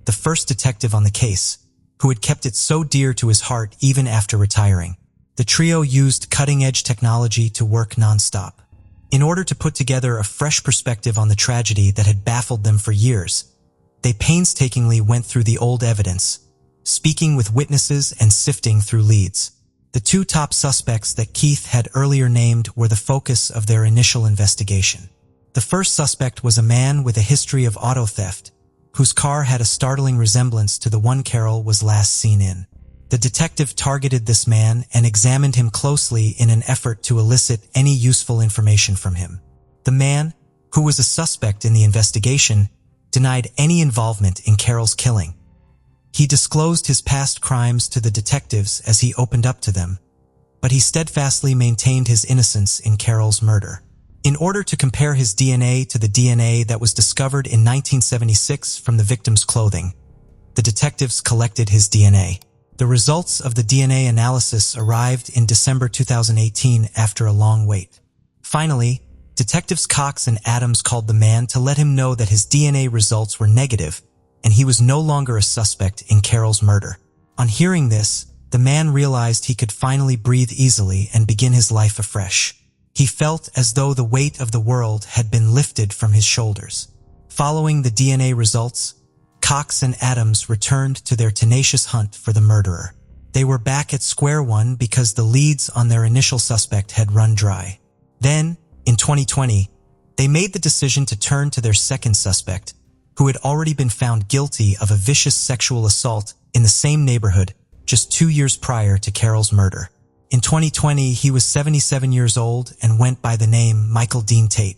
the first detective on the case, who had kept it so dear to his heart even after retiring. The trio used cutting-edge technology to work nonstop. In order to put together a fresh perspective on the tragedy that had baffled them for years, they painstakingly went through the old evidence, speaking with witnesses and sifting through leads. The two top suspects that Keith had earlier named were the focus of their initial investigation. The first suspect was a man with a history of auto theft, whose car had a startling resemblance to the one Carol was last seen in. The detective targeted this man and examined him closely in an effort to elicit any useful information from him. The man, who was a suspect in the investigation, denied any involvement in Carol's killing. He disclosed his past crimes to the detectives as he opened up to them, but he steadfastly maintained his innocence in Carol's murder. In order to compare his DNA to the DNA that was discovered in 1976 from the victim's clothing, the detectives collected his DNA. The results of the DNA analysis arrived in December 2018 after a long wait. Finally, Detectives Cox and Adams called the man to let him know that his DNA results were negative and he was no longer a suspect in Carol's murder. On hearing this, the man realized he could finally breathe easily and begin his life afresh. He felt as though the weight of the world had been lifted from his shoulders. Following the DNA results, Cox and Adams returned to their tenacious hunt for the murderer. They were back at square one because the leads on their initial suspect had run dry. Then, in 2020, they made the decision to turn to their second suspect, who had already been found guilty of a vicious sexual assault in the same neighborhood just 2 years prior to Carol's murder. In 2020, he was 77 years old and went by the name Michael Dean Tate.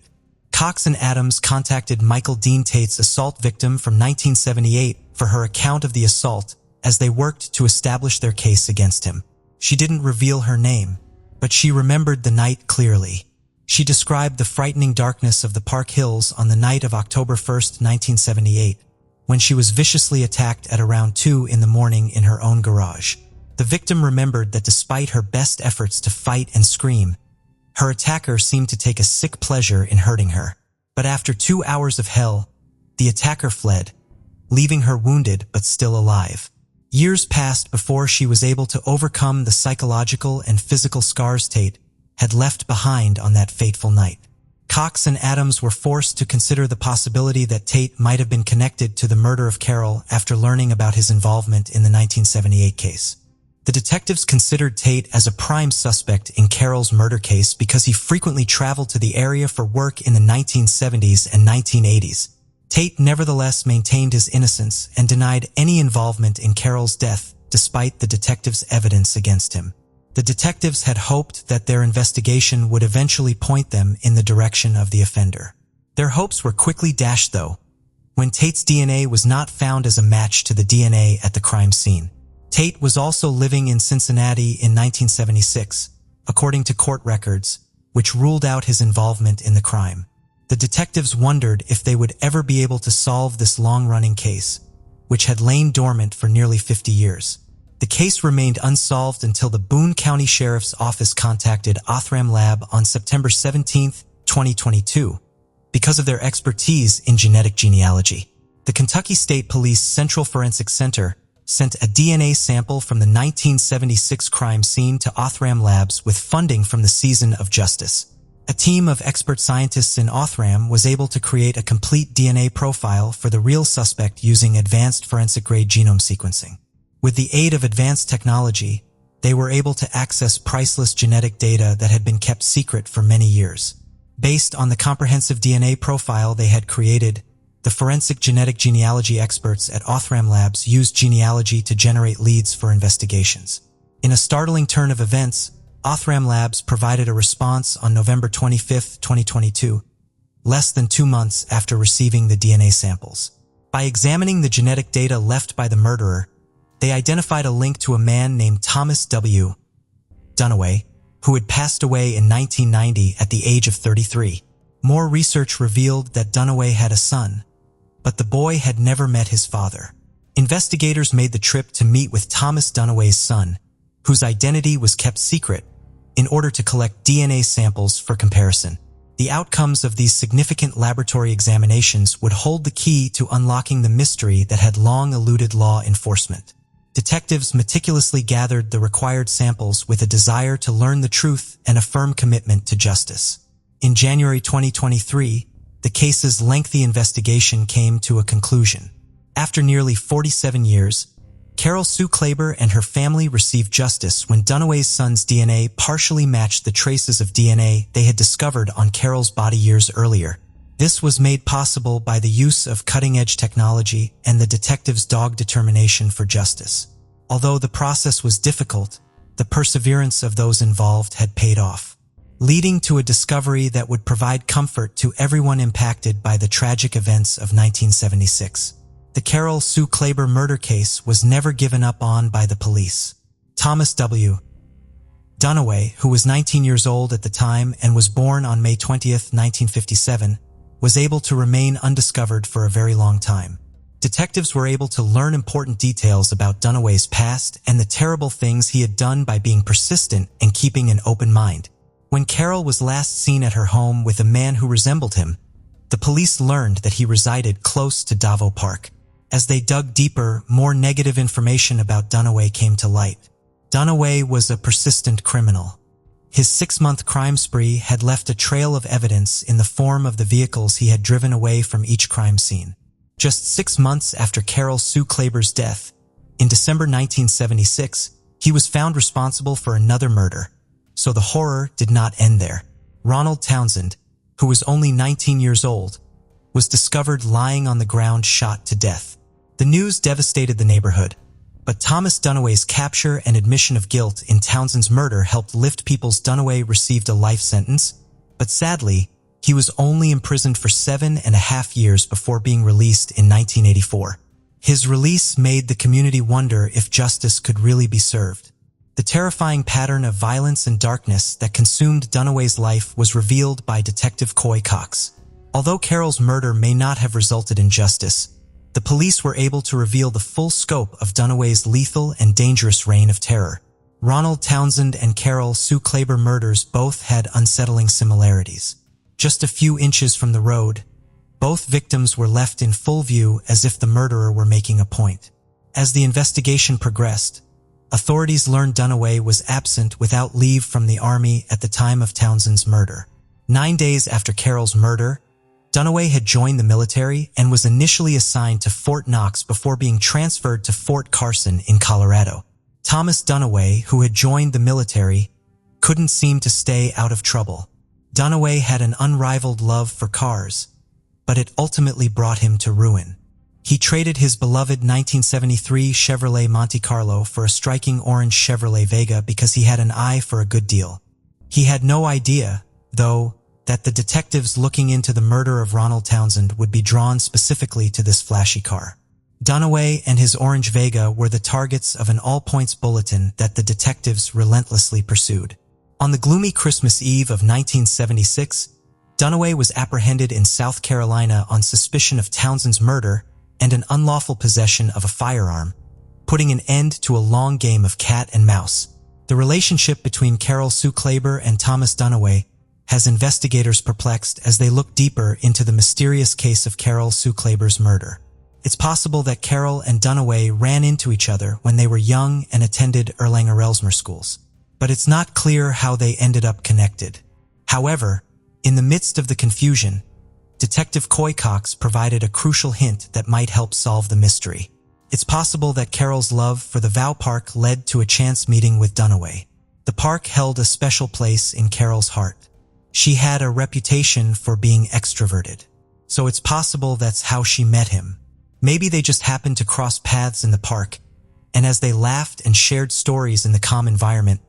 Cox and Adams contacted Michael Dean Tate's assault victim from 1978 for her account of the assault as they worked to establish their case against him. She didn't reveal her name, but she remembered the night clearly. She described the frightening darkness of the Park Hills on the night of October 1, 1978, when she was viciously attacked at around 2 in the morning in her own garage. The victim remembered that despite her best efforts to fight and scream, her attacker seemed to take a sick pleasure in hurting her. But after 2 hours of hell, the attacker fled, leaving her wounded but still alive. Years passed before she was able to overcome the psychological and physical scars Tate had left behind on that fateful night. Cox and Adams were forced to consider the possibility that Tate might have been connected to the murder of Carol after learning about his involvement in the 1978 case. The detectives considered Tate as a prime suspect in Carol's murder case because he frequently traveled to the area for work in the 1970s and 1980s. Tate nevertheless maintained his innocence and denied any involvement in Carol's death despite the detectives' evidence against him. The detectives had hoped that their investigation would eventually point them in the direction of the offender. Their hopes were quickly dashed, though, when Tate's DNA was not found as a match to the DNA at the crime scene. Tate was also living in Cincinnati in 1976, according to court records, which ruled out his involvement in the crime. The detectives wondered if they would ever be able to solve this long-running case, which had lain dormant for nearly 50 years. The case remained unsolved until the Boone County Sheriff's Office contacted Othram Lab on September 17, 2022, because of their expertise in genetic genealogy. The Kentucky State Police Central Forensic Center sent a DNA sample from the 1976 crime scene to Othram Labs with funding from the Season of Justice. A team of expert scientists in Othram was able to create a complete DNA profile for the real suspect using advanced forensic-grade genome sequencing. With the aid of advanced technology, they were able to access priceless genetic data that had been kept secret for many years. Based on the comprehensive DNA profile they had created, the forensic genetic genealogy experts at Othram Labs used genealogy to generate leads for investigations. In a startling turn of events, Othram Labs provided a response on November 25, 2022, less than 2 months after receiving the DNA samples. By examining the genetic data left by the murderer, they identified a link to a man named Thomas W. Dunaway, who had passed away in 1990 at the age of 33. More research revealed that Dunaway had a son, but the boy had never met his father. Investigators made the trip to meet with Thomas Dunaway's son, whose identity was kept secret, in order to collect DNA samples for comparison. The outcomes of these significant laboratory examinations would hold the key to unlocking the mystery that had long eluded law enforcement. Detectives meticulously gathered the required samples with a desire to learn the truth and a firm commitment to justice. In January 2023, the case's lengthy investigation came to a conclusion. After nearly 47 years, Carol Sue Clayber and her family received justice when Dunaway's son's DNA partially matched the traces of DNA they had discovered on Carol's body years earlier. This was made possible by the use of cutting-edge technology and the detectives' dogged determination for justice. Although the process was difficult, the perseverance of those involved had paid off, leading to a discovery that would provide comfort to everyone impacted by the tragic events of 1976. The Carol Sue Clayber murder case was never given up on by the police. Thomas W. Dunaway, who was 19 years old at the time and was born on May 20, 1957, was able to remain undiscovered for a very long time. Detectives were able to learn important details about Dunaway's past and the terrible things he had done by being persistent and keeping an open mind. When Carol was last seen at her home with a man who resembled him, the police learned that he resided close to Davo Park. As they dug deeper, more negative information about Dunaway came to light. Dunaway was a persistent criminal. His 6-month crime spree had left a trail of evidence in the form of the vehicles he had driven away from each crime scene. Just 6 months after Carol Sue Clayber's death, in December 1976, he was found responsible for another murder. So the horror did not end there. Ronald Townsend, who was only 19 years old, was discovered lying on the ground shot to death. The news devastated the neighborhood, but Thomas Dunaway's capture and admission of guilt in Townsend's murder helped lift people's. Dunaway received a life sentence, but sadly, he was only imprisoned for 7.5 years before being released in 1984. His release made the community wonder if justice could really be served. The terrifying pattern of violence and darkness that consumed Dunaway's life was revealed by Detective Coy Cox. Although Carol's murder may not have resulted in justice, the police were able to reveal the full scope of Dunaway's lethal and dangerous reign of terror. Ronald Townsend and Carol Sue Clayber murders both had unsettling similarities. Just a few inches from the road, both victims were left in full view as if the murderer were making a point. As the investigation progressed, authorities learned Dunaway was absent without leave from the army at the time of Townsend's murder. 9 days after Carol's murder, Dunaway had joined the military and was initially assigned to Fort Knox before being transferred to Fort Carson in Colorado. Thomas Dunaway, who had joined the military, couldn't seem to stay out of trouble. Dunaway had an unrivaled love for cars, but it ultimately brought him to ruin. He traded his beloved 1973 Chevrolet Monte Carlo for a striking orange Chevrolet Vega because he had an eye for a good deal. He had no idea, though, that the detectives looking into the murder of Ronald Townsend would be drawn specifically to this flashy car. Dunaway and his orange Vega were the targets of an all-points bulletin that the detectives relentlessly pursued. On the gloomy Christmas Eve of 1976, Dunaway was apprehended in South Carolina on suspicion of Townsend's murder and an unlawful possession of a firearm, putting an end to a long game of cat and mouse. The relationship between Carol Sue Clayber and Thomas Dunaway has investigators perplexed as they look deeper into the mysterious case of Carol Sue Clayber's murder. It's possible that Carol and Dunaway ran into each other when they were young and attended Erlanger-Ellesmer schools, but it's not clear how they ended up connected. However, in the midst of the confusion, Detective Coy Cox provided a crucial hint that might help solve the mystery. It's possible that Carol's love for the Vow Park led to a chance meeting with Dunaway. The park held a special place in Carol's heart. She had a reputation for being extroverted, so it's possible that's how she met him. Maybe they just happened to cross paths in the park, and as they laughed and shared stories in the calm environment,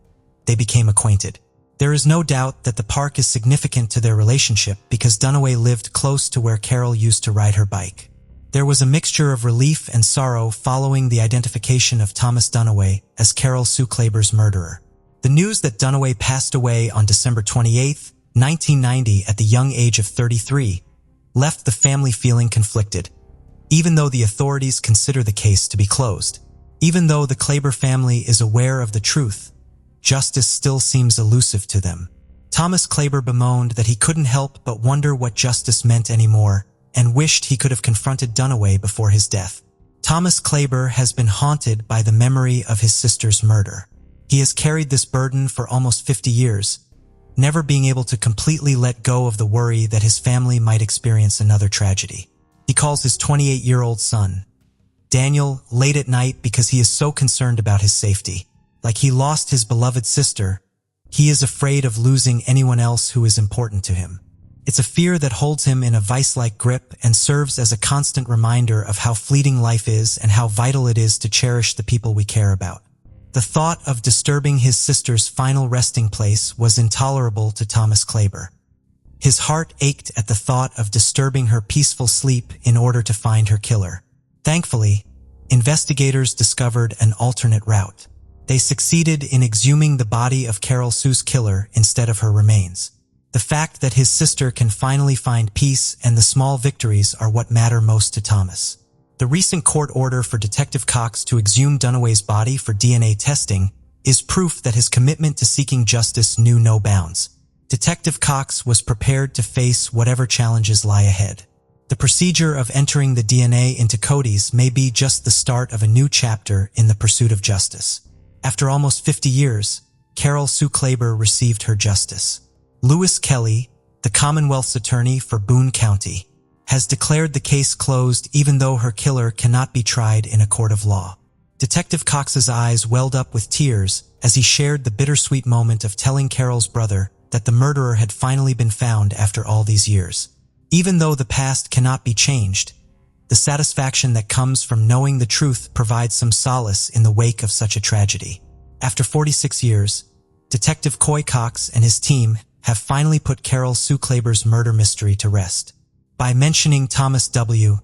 they became acquainted. There is no doubt that the park is significant to their relationship because Dunaway lived close to where Carol used to ride her bike. There was a mixture of relief and sorrow following the identification of Thomas Dunaway as Carol Sue Clayber's murderer. The news that Dunaway passed away on December 28, 1990 at the young age of 33 left the family feeling conflicted. even though the authorities consider the case to be closed. Even though the Clayber family is aware of the truth, justice still seems elusive to them. Thomas Clayber bemoaned that he couldn't help but wonder what justice meant anymore and wished he could have confronted Dunaway before his death. Thomas Clayber has been haunted by the memory of his sister's murder. He has carried this burden for almost 50 years, never being able to completely let go of the worry that his family might experience another tragedy. He calls his 28-year-old son, Daniel, late at night because he is so concerned about his safety. Like he lost his beloved sister, he is afraid of losing anyone else who is important to him. It's a fear that holds him in a vice-like grip and serves as a constant reminder of how fleeting life is and how vital it is to cherish the people we care about. The thought of disturbing his sister's final resting place was intolerable to Thomas Clayber. His heart ached at the thought of disturbing her peaceful sleep in order to find her killer. Thankfully, investigators discovered an alternate route. They succeeded in exhuming the body of Carol Sue's killer instead of her remains. The fact that his sister can finally find peace and the small victories are what matter most to Thomas. The recent court order for Detective Cox to exhume Dunaway's body for DNA testing is proof that his commitment to seeking justice knew no bounds. Detective Cox was prepared to face whatever challenges lie ahead. The procedure of entering the DNA into Cody's may be just the start of a new chapter in the pursuit of justice. After almost 50 years, Carol Sue Clayber received her justice. Lewis Kelly, the Commonwealth's attorney for Boone County, has declared the case closed even though her killer cannot be tried in a court of law. Detective Cox's eyes welled up with tears as he shared the bittersweet moment of telling Carol's brother that the murderer had finally been found after all these years. Even though the past cannot be changed, the satisfaction that comes from knowing the truth provides some solace in the wake of such a tragedy. After 46 years, Detective Coy Cox and his team have finally put Carol Sue Clayber's murder mystery to rest by mentioning Thomas W.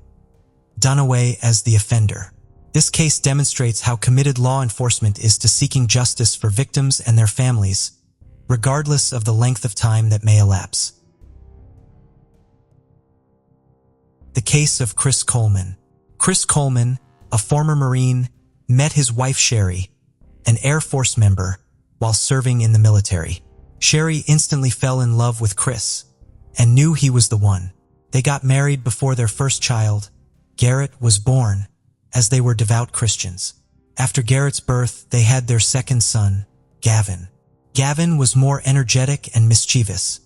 Dunaway as the offender. This case demonstrates how committed law enforcement is to seeking justice for victims and their families, regardless of the length of time that may elapse. The case of Chris Coleman. Chris Coleman, a former Marine, met his wife Sherry, an Air Force member, while serving in the military. Sherry instantly fell in love with Chris and knew he was the one. They got married before their first child, Garrett, was born, as they were devout Christians. After Garrett's birth, they had their second son, Gavin. Gavin was more energetic and mischievous,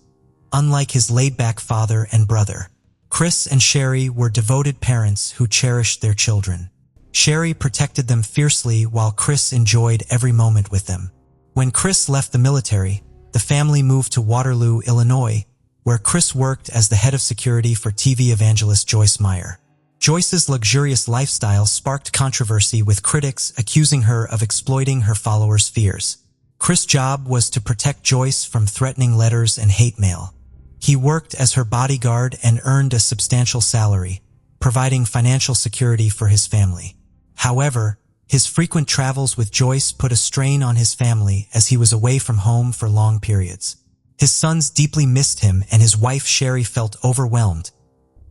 unlike his laid-back father and brother. Chris and Sherry were devoted parents who cherished their children. Sherry protected them fiercely while Chris enjoyed every moment with them. When Chris left the military, the family moved to Waterloo, Illinois, where Chris worked as the head of security for TV evangelist Joyce Meyer. Joyce's luxurious lifestyle sparked controversy, with critics accusing her of exploiting her followers' fears. Chris' job was to protect Joyce from threatening letters and hate mail. He worked as her bodyguard and earned a substantial salary, providing financial security for his family. However, his frequent travels with Joyce put a strain on his family as he was away from home for long periods. His sons deeply missed him, and his wife Sherry felt overwhelmed,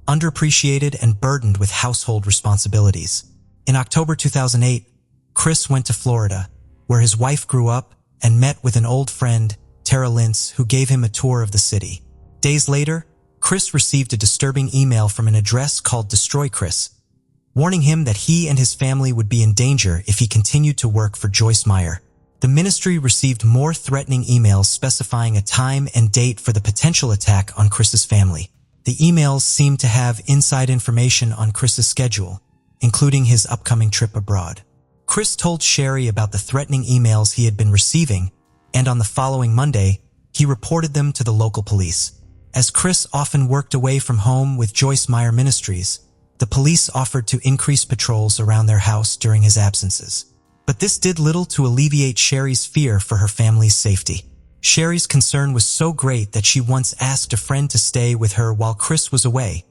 underappreciated, and burdened with household responsibilities. In October 2008, Chris went to Florida, where his wife grew up, and met with an old friend, Tara Lintz, who gave him a tour of the city. Days later, Chris received a disturbing email from an address called Destroy Chris, warning him that he and his family would be in danger if he continued to work for Joyce Meyer. The ministry received more threatening emails specifying a time and date for the potential attack on Chris's family. The emails seemed to have inside information on Chris's schedule, including his upcoming trip abroad. Chris told Sherry about the threatening emails he had been receiving, and on the following Monday, he reported them to the local police. As Chris often worked away from home with Joyce Meyer Ministries, the police offered to increase patrols around their house during his absences. But this did little to alleviate Sherry's fear for her family's safety. Sherry's concern was so great that she once asked a friend to stay with her while Chris was away,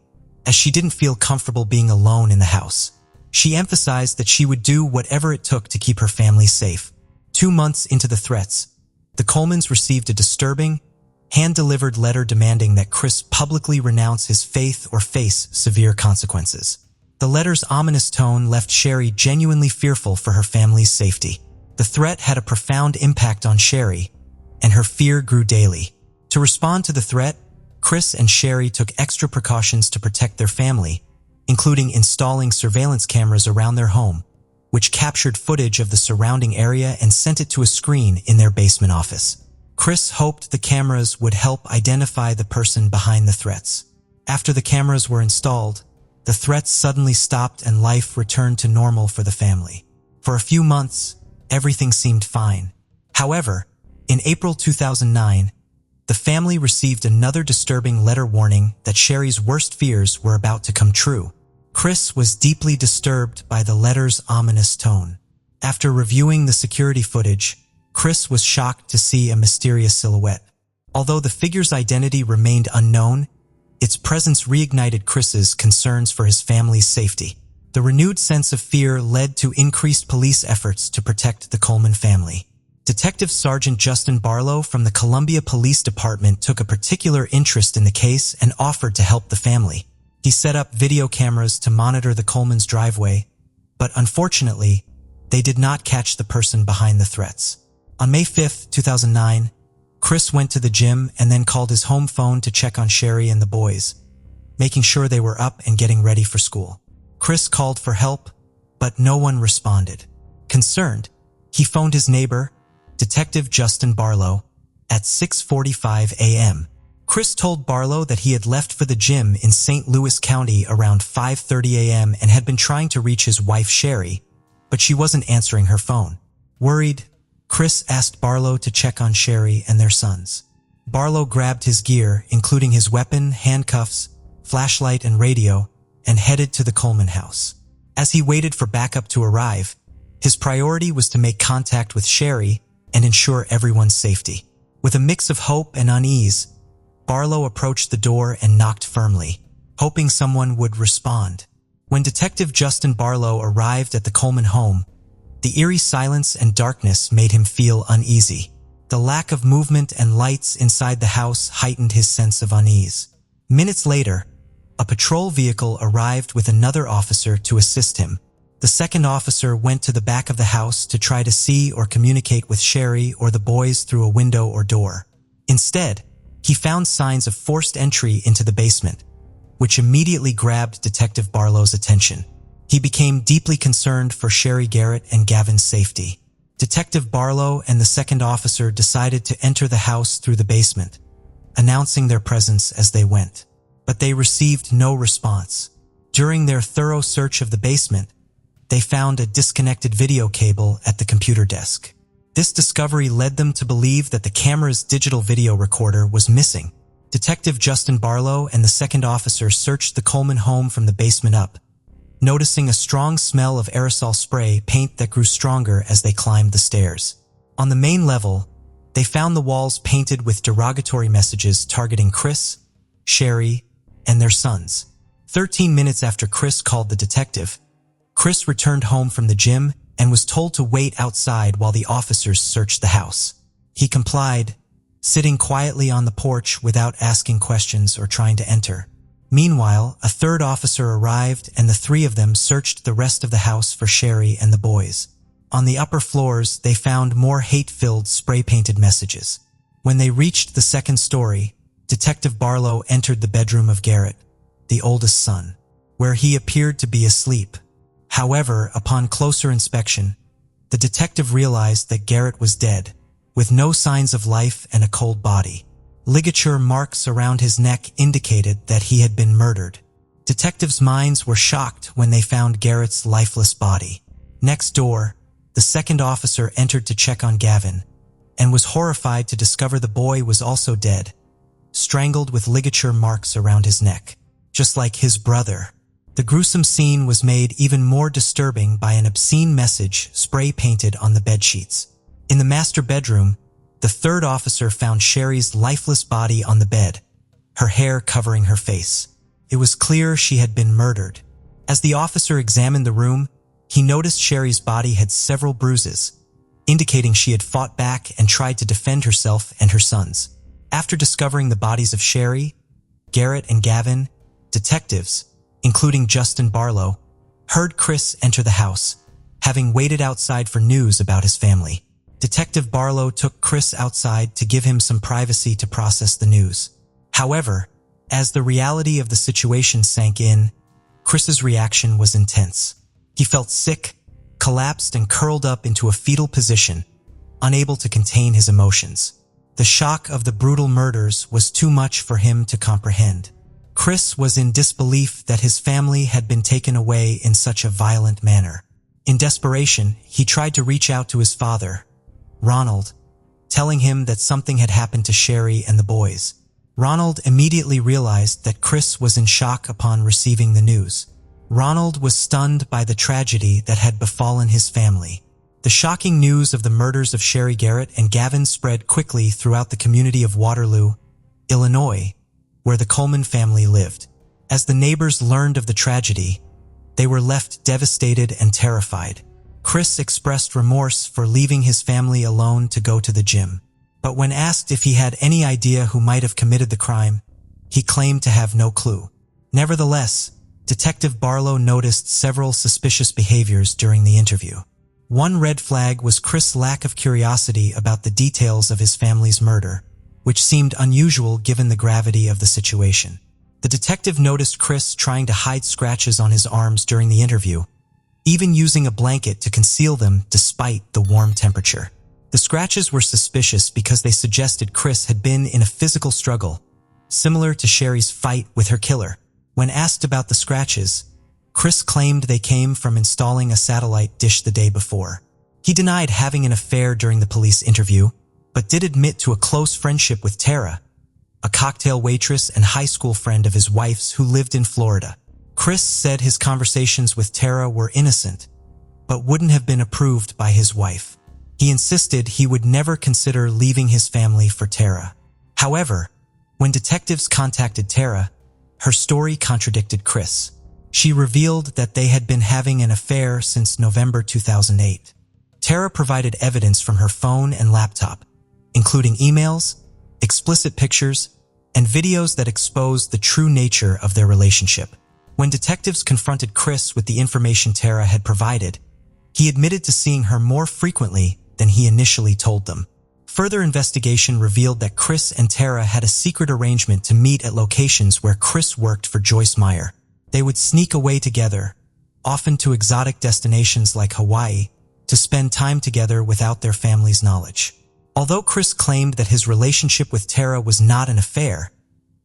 as she didn't feel comfortable being alone in the house. She emphasized that she would do whatever it took to keep her family safe. 2 months into the threats, the Colemans received a disturbing, hand-delivered letter demanding that Chris publicly renounce his faith or face severe consequences. The letter's ominous tone left Sherry genuinely fearful for her family's safety. The threat had a profound impact on Sherry, and her fear grew daily. To respond to the threat, Chris and Sherry took extra precautions to protect their family, including installing surveillance cameras around their home, which captured footage of the surrounding area and sent it to a screen in their basement office. Chris hoped the cameras would help identify the person behind the threats. After the cameras were installed, the threats suddenly stopped and life returned to normal for the family. For a few months, everything seemed fine. However, in April 2009, the family received another disturbing letter warning that Sherry's worst fears were about to come true. Chris was deeply disturbed by the letter's ominous tone. After reviewing the security footage, Chris was shocked to see a mysterious silhouette. Although the figure's identity remained unknown, its presence reignited Chris's concerns for his family's safety. The renewed sense of fear led to increased police efforts to protect the Coleman family. Detective Sergeant Justin Barlow from the Columbia Police Department took a particular interest in the case and offered to help the family. He set up video cameras to monitor the Coleman's driveway, but unfortunately, they did not catch the person behind the threats. On May 5, 2009, Chris went to the gym and then called his home phone to check on Sherry and the boys, making sure they were up and getting ready for school. Chris called for help, but no one responded. Concerned, he phoned his neighbor, Detective Justin Barlow, at 6:45 a.m. Chris told Barlow that he had left for the gym in St. Louis County around 5:30 a.m. and had been trying to reach his wife Sherry, but she wasn't answering her phone. Worried, Chris asked Barlow to check on Sherry and their sons. Barlow grabbed his gear, including his weapon, handcuffs, flashlight, and radio, and headed to the Coleman house. As he waited for backup to arrive, his priority was to make contact with Sherry and ensure everyone's safety. With a mix of hope and unease, Barlow approached the door and knocked firmly, hoping someone would respond. When Detective Justin Barlow arrived at the Coleman home, the eerie silence and darkness made him feel uneasy. The lack of movement and lights inside the house heightened his sense of unease. Minutes later, a patrol vehicle arrived with another officer to assist him. The second officer went to the back of the house to try to see or communicate with Sherry or the boys through a window or door. Instead, he found signs of forced entry into the basement, which immediately grabbed Detective Barlow's attention. He became deeply concerned for Sherry Garrett and Gavin's safety. Detective Barlow and the second officer decided to enter the house through the basement, announcing their presence as they went. But they received no response. During their thorough search of the basement, they found a disconnected video cable at the computer desk. This discovery led them to believe that the camera's digital video recorder was missing. Detective Justin Barlow and the second officer searched the Coleman home from the basement up, noticing a strong smell of aerosol spray paint that grew stronger as they climbed the stairs. On the main level, they found the walls painted with derogatory messages targeting Chris, Sherry, and their sons. 13 minutes after Chris called the detective, Chris returned home from the gym and was told to wait outside while the officers searched the house. He complied, sitting quietly on the porch without asking questions or trying to enter. Meanwhile, a third officer arrived and the three of them searched the rest of the house for Sherry and the boys. On the upper floors, they found more hate-filled spray-painted messages. When they reached the second story, Detective Barlow entered the bedroom of Garrett, the oldest son, where he appeared to be asleep. However, upon closer inspection, the detective realized that Garrett was dead, with no signs of life and a cold body. Ligature marks around his neck indicated that he had been murdered. Detectives' minds were shocked when they found Garrett's lifeless body. Next door, the second officer entered to check on Gavin, and was horrified to discover the boy was also dead, strangled with ligature marks around his neck, just like his brother. The gruesome scene was made even more disturbing by an obscene message spray-painted on the bedsheets. In the master bedroom, the third officer found Sherry's lifeless body on the bed, her hair covering her face. It was clear she had been murdered. As the officer examined the room, he noticed Sherry's body had several bruises, indicating she had fought back and tried to defend herself and her sons. After discovering the bodies of Sherry, Garrett, and Gavin, detectives, including Justin Barlow, heard Chris enter the house, having waited outside for news about his family. Detective Barlow took Chris outside to give him some privacy to process the news. However, as the reality of the situation sank in, Chris's reaction was intense. He felt sick, collapsed, and curled up into a fetal position, unable to contain his emotions. The shock of the brutal murders was too much for him to comprehend. Chris was in disbelief that his family had been taken away in such a violent manner. In desperation, he tried to reach out to his father, Ronald, telling him that something had happened to Sherry and the boys. Ronald immediately realized that Chris was in shock upon receiving the news. Ronald was stunned by the tragedy that had befallen his family. The shocking news of the murders of Sherry Garrett and Gavin spread quickly throughout the community of Waterloo, Illinois, where the Coleman family lived. As the neighbors learned of the tragedy, they were left devastated and terrified. Chris expressed remorse for leaving his family alone to go to the gym. But when asked if he had any idea who might have committed the crime, he claimed to have no clue. Nevertheless, Detective Barlow noticed several suspicious behaviors during the interview. One red flag was Chris' lack of curiosity about the details of his family's murder, which seemed unusual given the gravity of the situation. The detective noticed Chris trying to hide scratches on his arms during the interview, even using a blanket to conceal them despite the warm temperature. The scratches were suspicious because they suggested Chris had been in a physical struggle, similar to Sherry's fight with her killer. When asked about the scratches, Chris claimed they came from installing a satellite dish the day before. He denied having an affair during the police interview, but did admit to a close friendship with Tara, a cocktail waitress and high school friend of his wife's who lived in Florida. Chris said his conversations with Tara were innocent, but wouldn't have been approved by his wife. He insisted he would never consider leaving his family for Tara. However, when detectives contacted Tara, her story contradicted Chris. She revealed that they had been having an affair since November 2008. Tara provided evidence from her phone and laptop, including emails, explicit pictures, and videos that exposed the true nature of their relationship. When detectives confronted Chris with the information Tara had provided, he admitted to seeing her more frequently than he initially told them. Further investigation revealed that Chris and Tara had a secret arrangement to meet at locations where Chris worked for Joyce Meyer. They would sneak away together, often to exotic destinations like Hawaii, to spend time together without their family's knowledge. Although Chris claimed that his relationship with Tara was not an affair,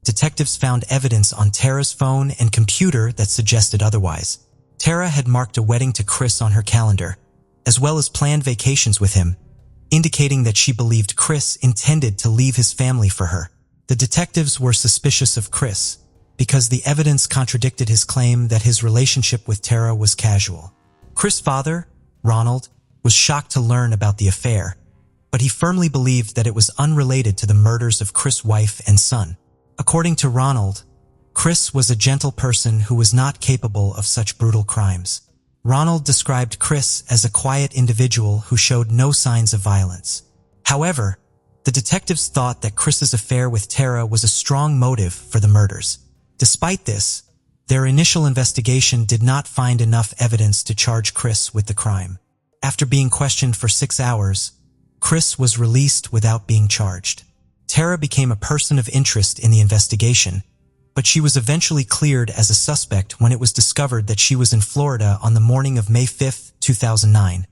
detectives found evidence on Tara's phone and computer that suggested otherwise. Tara had marked a wedding to Chris on her calendar, as well as planned vacations with him, indicating that she believed Chris intended to leave his family for her. The detectives were suspicious of Chris because the evidence contradicted his claim that his relationship with Tara was casual. Chris' father, Ronald, was shocked to learn about the affair, but he firmly believed that it was unrelated to the murders of Chris' wife and son. According to Ronald, Chris was a gentle person who was not capable of such brutal crimes. Ronald described Chris as a quiet individual who showed no signs of violence. However, the detectives thought that Chris's affair with Tara was a strong motive for the murders. Despite this, their initial investigation did not find enough evidence to charge Chris with the crime. After being questioned for 6 hours, Chris was released without being charged. Tara became a person of interest in the investigation, but she was eventually cleared as a suspect when it was discovered that she was in Florida on the morning of May 5, 2009,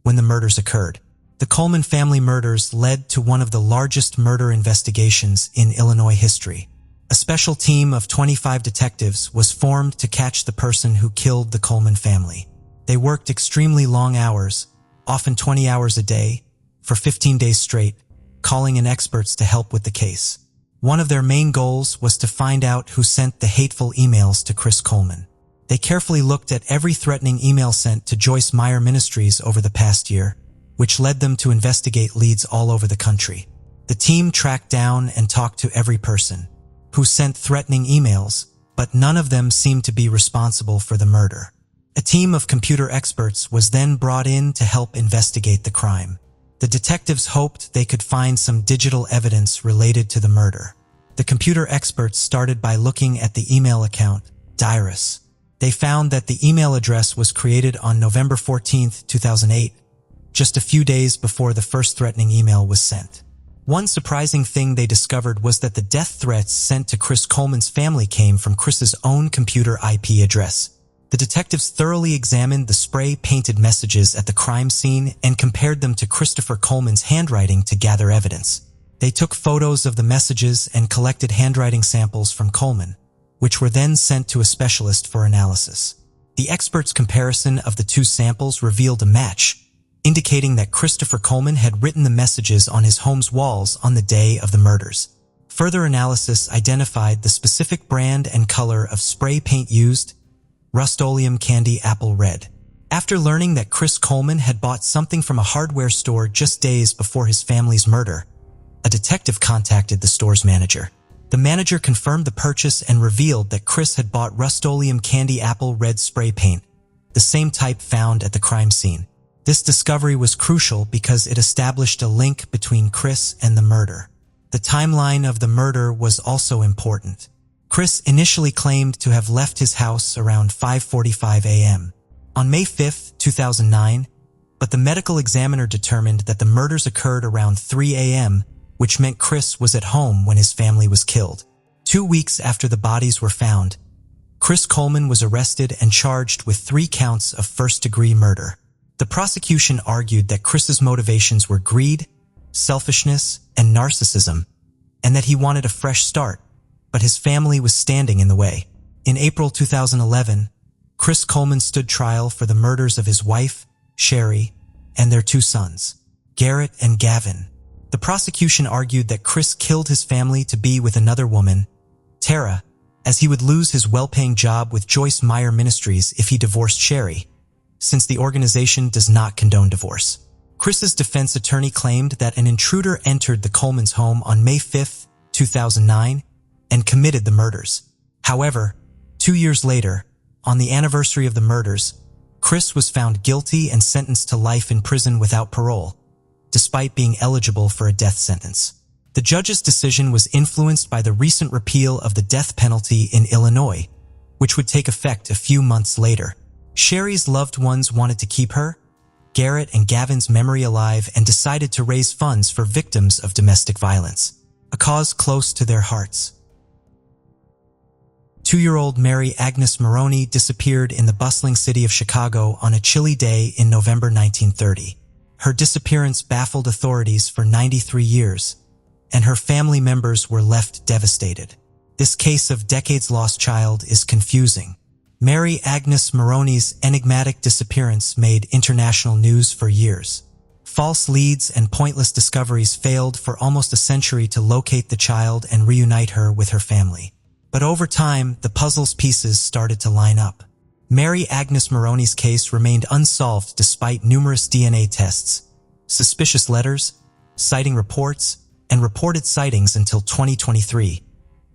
when the murders occurred. The Coleman family murders led to one of the largest murder investigations in Illinois history. A special team of 25 detectives was formed to catch the person who killed the Coleman family. They worked extremely long hours, often 20 hours a day, for 15 days straight, calling in experts to help with the case. One of their main goals was to find out who sent the hateful emails to Chris Coleman. They carefully looked at every threatening email sent to Joyce Meyer Ministries over the past year, which led them to investigate leads all over the country. The team tracked down and talked to every person who sent threatening emails, but none of them seemed to be responsible for the murder. A team of computer experts was then brought in to help investigate the crime. The detectives hoped they could find some digital evidence related to the murder. The computer experts started by looking at the email account, Dirus. They found that the email address was created on November 14, 2008, just a few days before the first threatening email was sent. One surprising thing they discovered was that the death threats sent to Chris Coleman's family came from Chris's own computer IP address. The detectives thoroughly examined the spray-painted messages at the crime scene and compared them to Christopher Coleman's handwriting to gather evidence. They took photos of the messages and collected handwriting samples from Coleman, which were then sent to a specialist for analysis. The expert's comparison of the two samples revealed a match, indicating that Christopher Coleman had written the messages on his home's walls on the day of the murders. Further analysis identified the specific brand and color of spray paint used, Rust-Oleum Candy Apple Red. After learning that Chris Coleman had bought something from a hardware store just days before his family's murder, a detective contacted the store's manager. The manager confirmed the purchase and revealed that Chris had bought Rust-Oleum Candy Apple Red spray paint, the same type found at the crime scene. This discovery was crucial because it established a link between Chris and the murder. The timeline of the murder was also important. Chris initially claimed to have left his house around 5:45 a.m. on May 5, 2009, but the medical examiner determined that the murders occurred around 3 a.m., which meant Chris was at home when his family was killed. 2 weeks after the bodies were found, Chris Coleman was arrested and charged with 3 counts of first-degree murder. The prosecution argued that Chris's motivations were greed, selfishness, and narcissism, and that he wanted a fresh start, but his family was standing in the way. In April 2011, Chris Coleman stood trial for the murders of his wife, Sherry, and their 2 sons, Garrett and Gavin. The prosecution argued that Chris killed his family to be with another woman, Tara, as he would lose his well-paying job with Joyce Meyer Ministries if he divorced Sherry, since the organization does not condone divorce. Chris's defense attorney claimed that an intruder entered the Coleman's home on May 5, 2009, and committed the murders. However, 2 years later, on the anniversary of the murders, Chris was found guilty and sentenced to life in prison without parole, despite being eligible for a death sentence. The judge's decision was influenced by the recent repeal of the death penalty in Illinois, which would take effect a few months later. Sherry's loved ones wanted to keep her, Garrett and Gavin's memory alive and decided to raise funds for victims of domestic violence, a cause close to their hearts. 2-year-old Mary Agnes Moron disappeared in the bustling city of Chicago on a chilly day in November 1930. Her disappearance baffled authorities for 93 years, and her family members were left devastated. This case of decades-lost child is confusing. Mary Agnes Moron's enigmatic disappearance made international news for years. False leads and pointless discoveries failed for almost a century to locate the child and reunite her with her family. But over time, the puzzle's pieces started to line up. Mary Agnes Moron's case remained unsolved despite numerous DNA tests, suspicious letters, sighting reports, and reported sightings until 2023,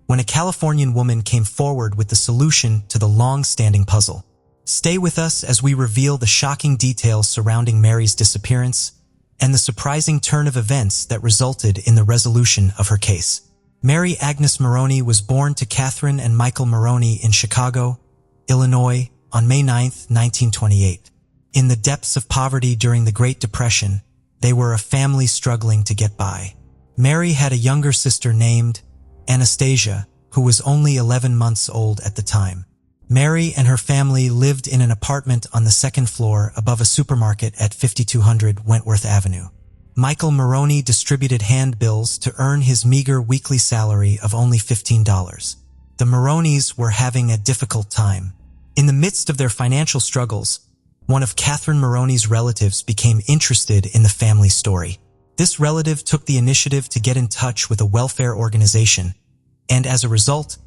when a Californian woman came forward with the solution to the long-standing puzzle. Stay with us as we reveal the shocking details surrounding Mary's disappearance and the surprising turn of events that resulted in the resolution of her case. Mary Agnes Moron was born to Catherine and Michael Moron in Chicago, Illinois, on May 9, 1928. In the depths of poverty during the Great Depression, they were a family struggling to get by. Mary had a younger sister named Anastasia, who was only 11 months old at the time. Mary and her family lived in an apartment on the 2nd floor above a supermarket at 5200 Wentworth Avenue. Michael Moron distributed handbills to earn his meager weekly salary of only $15. The Morons were having a difficult time. In the midst of their financial struggles, one of Catherine Moron's relatives became interested in the family story. This relative took the initiative to get in touch with a welfare organization, and as a result,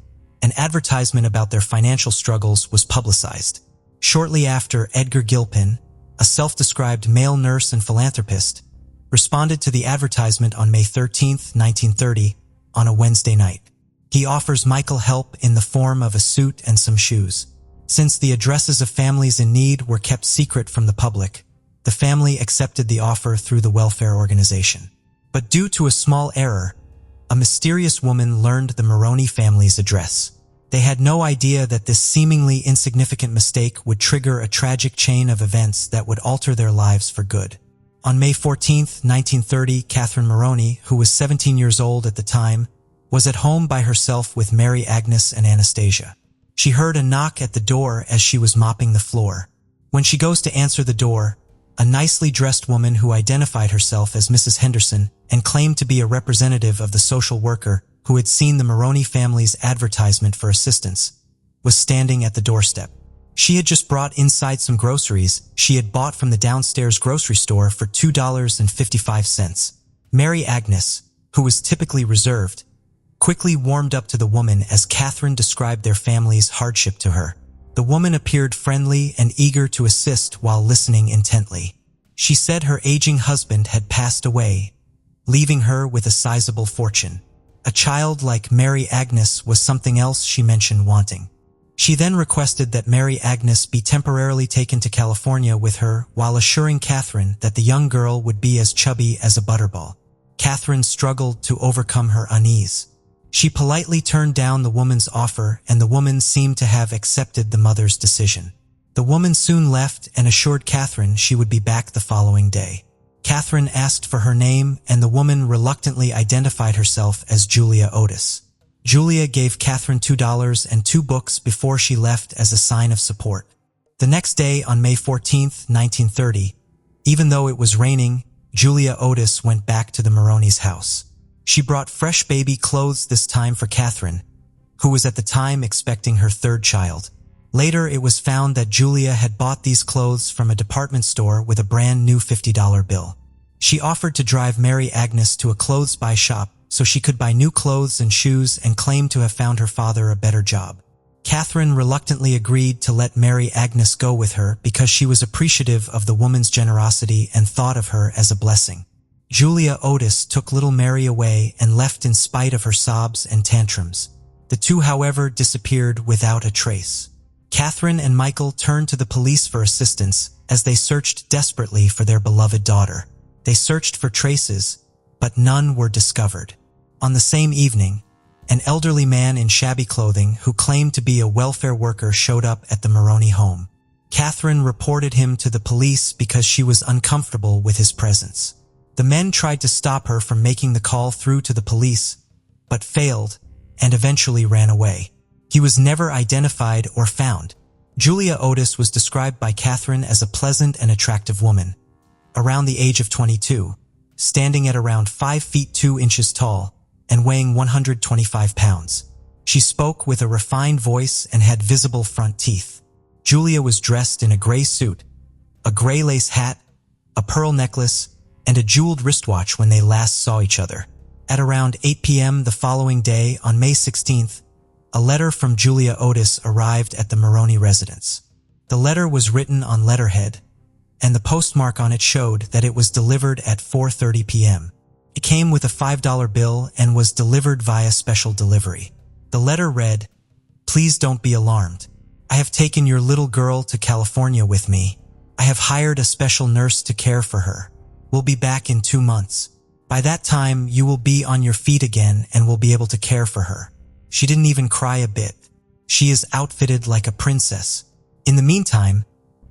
an advertisement about their financial struggles was publicized. Shortly after, Edgar Gilpin, a self-described male nurse and philanthropist, responded to the advertisement on May 13, 1930, on a Wednesday night. He offers Michael help in the form of a suit and some shoes. Since the addresses of families in need were kept secret from the public, the family accepted the offer through the welfare organization. But due to a small error, a mysterious woman learned the Moron family's address. They had no idea that this seemingly insignificant mistake would trigger a tragic chain of events that would alter their lives for good. On May 14, 1930, Catherine Moroni, who was 17 years old at the time, was at home by herself with Mary Agnes and Anastasia. She heard a knock at the door as she was mopping the floor. When she goes to answer the door, a nicely dressed woman who identified herself as Mrs. Henderson and claimed to be a representative of the social worker who had seen the Moroni family's advertisement for assistance, was standing at the doorstep. She had just brought inside some groceries she had bought from the downstairs grocery store for $2.55. Mary Agnes, who was typically reserved, quickly warmed up to the woman as Catherine described their family's hardship to her. The woman appeared friendly and eager to assist while listening intently. She said her aging husband had passed away, leaving her with a sizable fortune. A child like Mary Agnes was something else she mentioned wanting. She then requested that Mary Agnes be temporarily taken to California with her while assuring Catherine that the young girl would be as chubby as a butterball. Catherine struggled to overcome her unease. She politely turned down the woman's offer, and the woman seemed to have accepted the mother's decision. The woman soon left and assured Catherine she would be back the following day. Catherine asked for her name, and the woman reluctantly identified herself as Julia Otis. Julia gave Catherine $2 and 2 books before she left as a sign of support. The next day, on May 14, 1930, even though it was raining, Julia Otis went back to the Moroni's house. She brought fresh baby clothes this time for Catherine, who was at the time expecting her 3rd child. Later, it was found that Julia had bought these clothes from a department store with a brand new $50 bill. She offered to drive Mary Agnes to a clothes-buy shop so she could buy new clothes and shoes, and claimed to have found her father a better job. Catherine reluctantly agreed to let Mary Agnes go with her because she was appreciative of the woman's generosity and thought of her as a blessing. Julia Otis took little Mary away and left in spite of her sobs and tantrums. The two, however, disappeared without a trace. Catherine and Michael turned to the police for assistance as they searched desperately for their beloved daughter. They searched for traces, but none were discovered. On the same evening, an elderly man in shabby clothing who claimed to be a welfare worker showed up at the Moroni home. Catherine reported him to the police because she was uncomfortable with his presence. The men tried to stop her from making the call through to the police, but failed and eventually ran away. He was never identified or found. Julia Otis was described by Catherine as a pleasant and attractive woman, around the age of 22, standing at around 5 feet 2 inches tall and weighing 125 pounds. She spoke with a refined voice and had visible front teeth. Julia was dressed in a gray suit, a gray lace hat, a pearl necklace, and a jeweled wristwatch when they last saw each other. At around 8 p.m. the following day, on May 16th, a letter from Julia Otis arrived at the Moroni residence. The letter was written on letterhead, and the postmark on it showed that it was delivered at 4:30 p.m. It came with a $5 bill and was delivered via special delivery. The letter read, "Please don't be alarmed. I have taken your little girl to California with me. I have hired a special nurse to care for her. We'll be back in 2 months. By that time, you will be on your feet again and will be able to care for her. She didn't even cry a bit. She is outfitted like a princess. In the meantime,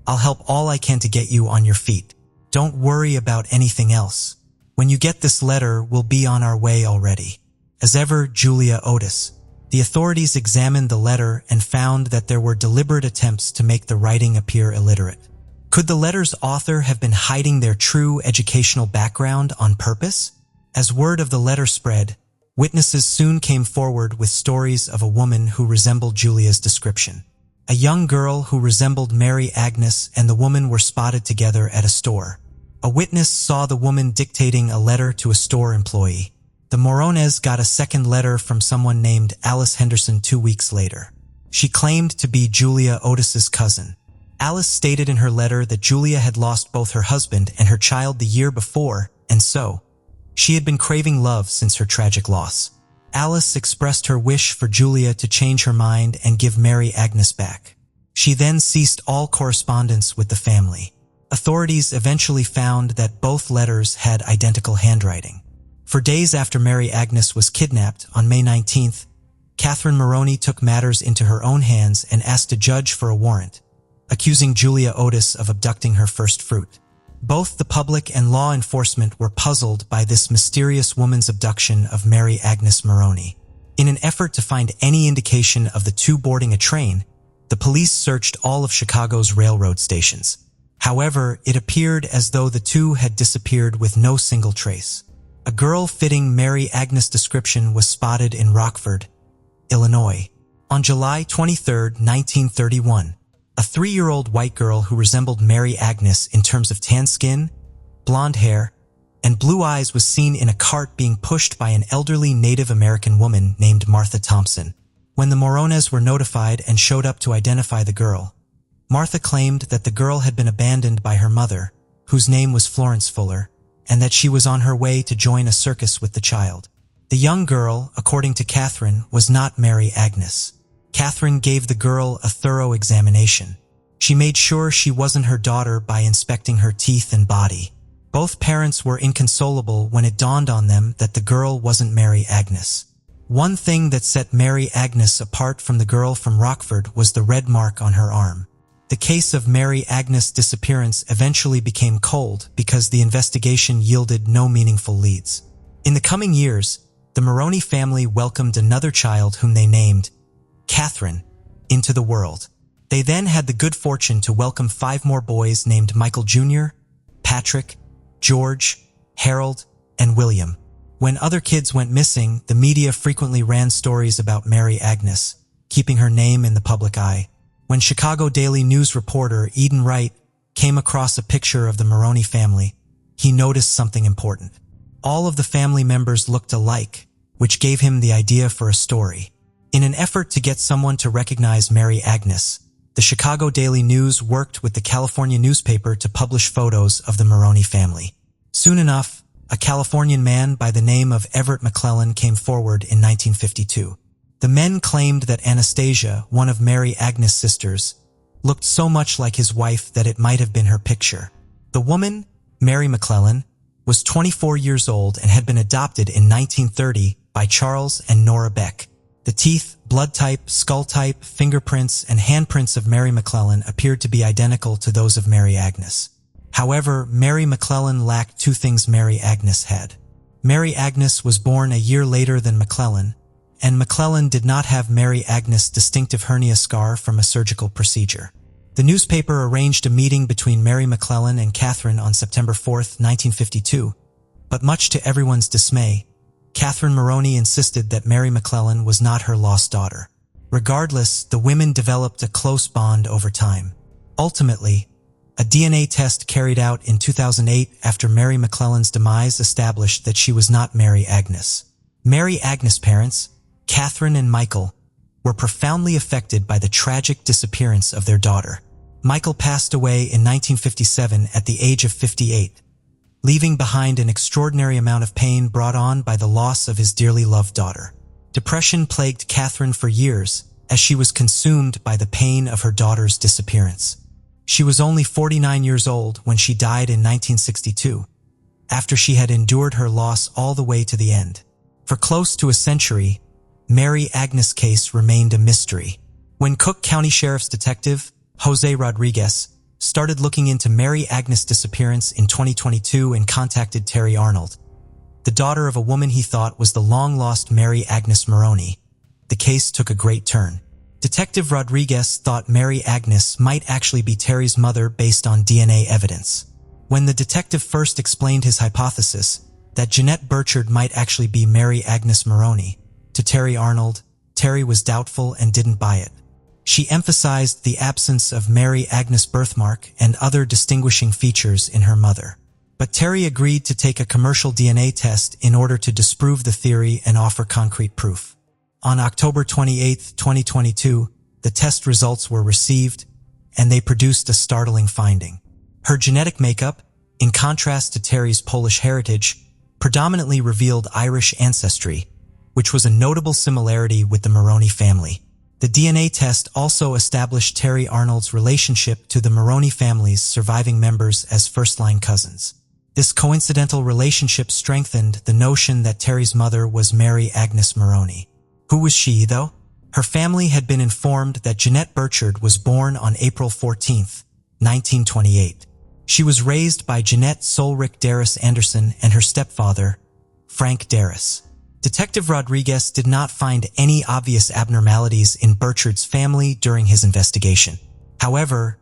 I'll help all I can to get you on your feet. Don't worry about anything else. When you get this letter, we'll be on our way already. As ever, Julia Otis." The authorities examined the letter and found that there were deliberate attempts to make the writing appear illiterate. Could the letter's author have been hiding their true educational background on purpose? As word of the letter spread, witnesses soon came forward with stories of a woman who resembled Julia's description. A young girl who resembled Mary Agnes and the woman were spotted together at a store. A witness saw the woman dictating a letter to a store employee. The Morones got a second letter from someone named Alice Henderson 2 weeks later. She claimed to be Julia Otis's cousin. Alice stated in her letter that Julia had lost both her husband and her child the year before, and so, she had been craving love since her tragic loss. Alice expressed her wish for Julia to change her mind and give Mary Agnes back. She then ceased all correspondence with the family. Authorities eventually found that both letters had identical handwriting. For days after Mary Agnes was kidnapped on May 19th, Catherine Moroney took matters into her own hands and asked a judge for a warrant, accusing Julia Otis of abducting her first fruit. Both the public and law enforcement were puzzled by this mysterious woman's abduction of Mary Agnes Moroney. In an effort to find any indication of the two boarding a train, the police searched all of Chicago's railroad stations. However, it appeared as though the two had disappeared with no single trace. A girl fitting Mary Agnes' description was spotted in Rockford, Illinois. On July 23, 1931, a 3-year-old white girl who resembled Mary Agnes in terms of tan skin, blonde hair, and blue eyes was seen in a cart being pushed by an elderly Native American woman named Martha Thompson. When the Morones were notified and showed up to identify the girl, Martha claimed that the girl had been abandoned by her mother, whose name was Florence Fuller, and that she was on her way to join a circus with the child. The young girl, according to Catherine, was not Mary Agnes. Catherine gave the girl a thorough examination. She made sure she wasn't her daughter by inspecting her teeth and body. Both parents were inconsolable when it dawned on them that the girl wasn't Mary Agnes. One thing that set Mary Agnes apart from the girl from Rockford was the red mark on her arm. The case of Mary Agnes' disappearance eventually became cold because the investigation yielded no meaningful leads. In the coming years, the Moroney family welcomed another child whom they named Catherine into the world. They then had the good fortune to welcome 5 more boys named Michael Jr., Patrick, George, Harold, and William. When other kids went missing, the media frequently ran stories about Mary Agnes, keeping her name in the public eye. When Chicago Daily News reporter Eden Wright came across a picture of the Moroney family, he noticed something important. All of the family members looked alike, which gave him the idea for a story. In an effort to get someone to recognize Mary Agnes, the Chicago Daily News worked with the California newspaper to publish photos of the Moroney family. Soon enough, a Californian man by the name of Everett McClellan came forward in 1952. The men claimed that Anastasia, one of Mary Agnes' sisters, looked so much like his wife that it might have been her picture. The woman, Mary McClellan, was 24 years old and had been adopted in 1930 by Charles and Nora Beck. The teeth, blood type, skull type, fingerprints, and handprints of Mary McClellan appeared to be identical to those of Mary Agnes. However, Mary McClellan lacked 2 things Mary Agnes had. Mary Agnes was born a year later than McClellan, and McClellan did not have Mary Agnes' distinctive hernia scar from a surgical procedure. The newspaper arranged a meeting between Mary McClellan and Catherine on September 4, 1952, but much to everyone's dismay, Catherine Moroney insisted that Mary McClellan was not her lost daughter. Regardless, the women developed a close bond over time. Ultimately, a DNA test carried out in 2008 after Mary McClellan's demise established that she was not Mary Agnes. Mary Agnes' parents, Catherine and Michael, were profoundly affected by the tragic disappearance of their daughter. Michael passed away in 1957 at the age of 58, leaving behind an extraordinary amount of pain brought on by the loss of his dearly loved daughter. Depression plagued Catherine for years as she was consumed by the pain of her daughter's disappearance. She was only 49 years old when she died in 1962, after she had endured her loss all the way to the end. For close to a century, Mary Agnes' case remained a mystery. When Cook County Sheriff's Detective, Jose Rodriguez, started looking into Mary Agnes' disappearance in 2022 and contacted Terry Arnold, the daughter of a woman he thought was the long-lost Mary Agnes Moroney, the case took a great turn. Detective Rodriguez thought Mary Agnes might actually be Terry's mother based on DNA evidence. When the detective first explained his hypothesis that Jeanette Burchard might actually be Mary Agnes Moroney to Terry Arnold, Terry was doubtful and didn't buy it. She emphasized the absence of Mary Agnes' birthmark and other distinguishing features in her mother. But Terry agreed to take a commercial DNA test in order to disprove the theory and offer concrete proof. On October 28, 2022, the test results were received, and they produced a startling finding. Her genetic makeup, in contrast to Terry's Polish heritage, predominantly revealed Irish ancestry, which was a notable similarity with the Moroney family. The DNA test also established Terry Arnold's relationship to the Moroney family's surviving members as first-line cousins. This coincidental relationship strengthened the notion that Terry's mother was Mary Agnes Moroney, Who was she, though? Her family had been informed that Jeanette Burchard was born on April 14, 1928. She was raised by Jeanette Solrick Darris Anderson and her stepfather, Frank Darris. Detective Rodriguez did not find any obvious abnormalities in Burchard's family during his investigation. However,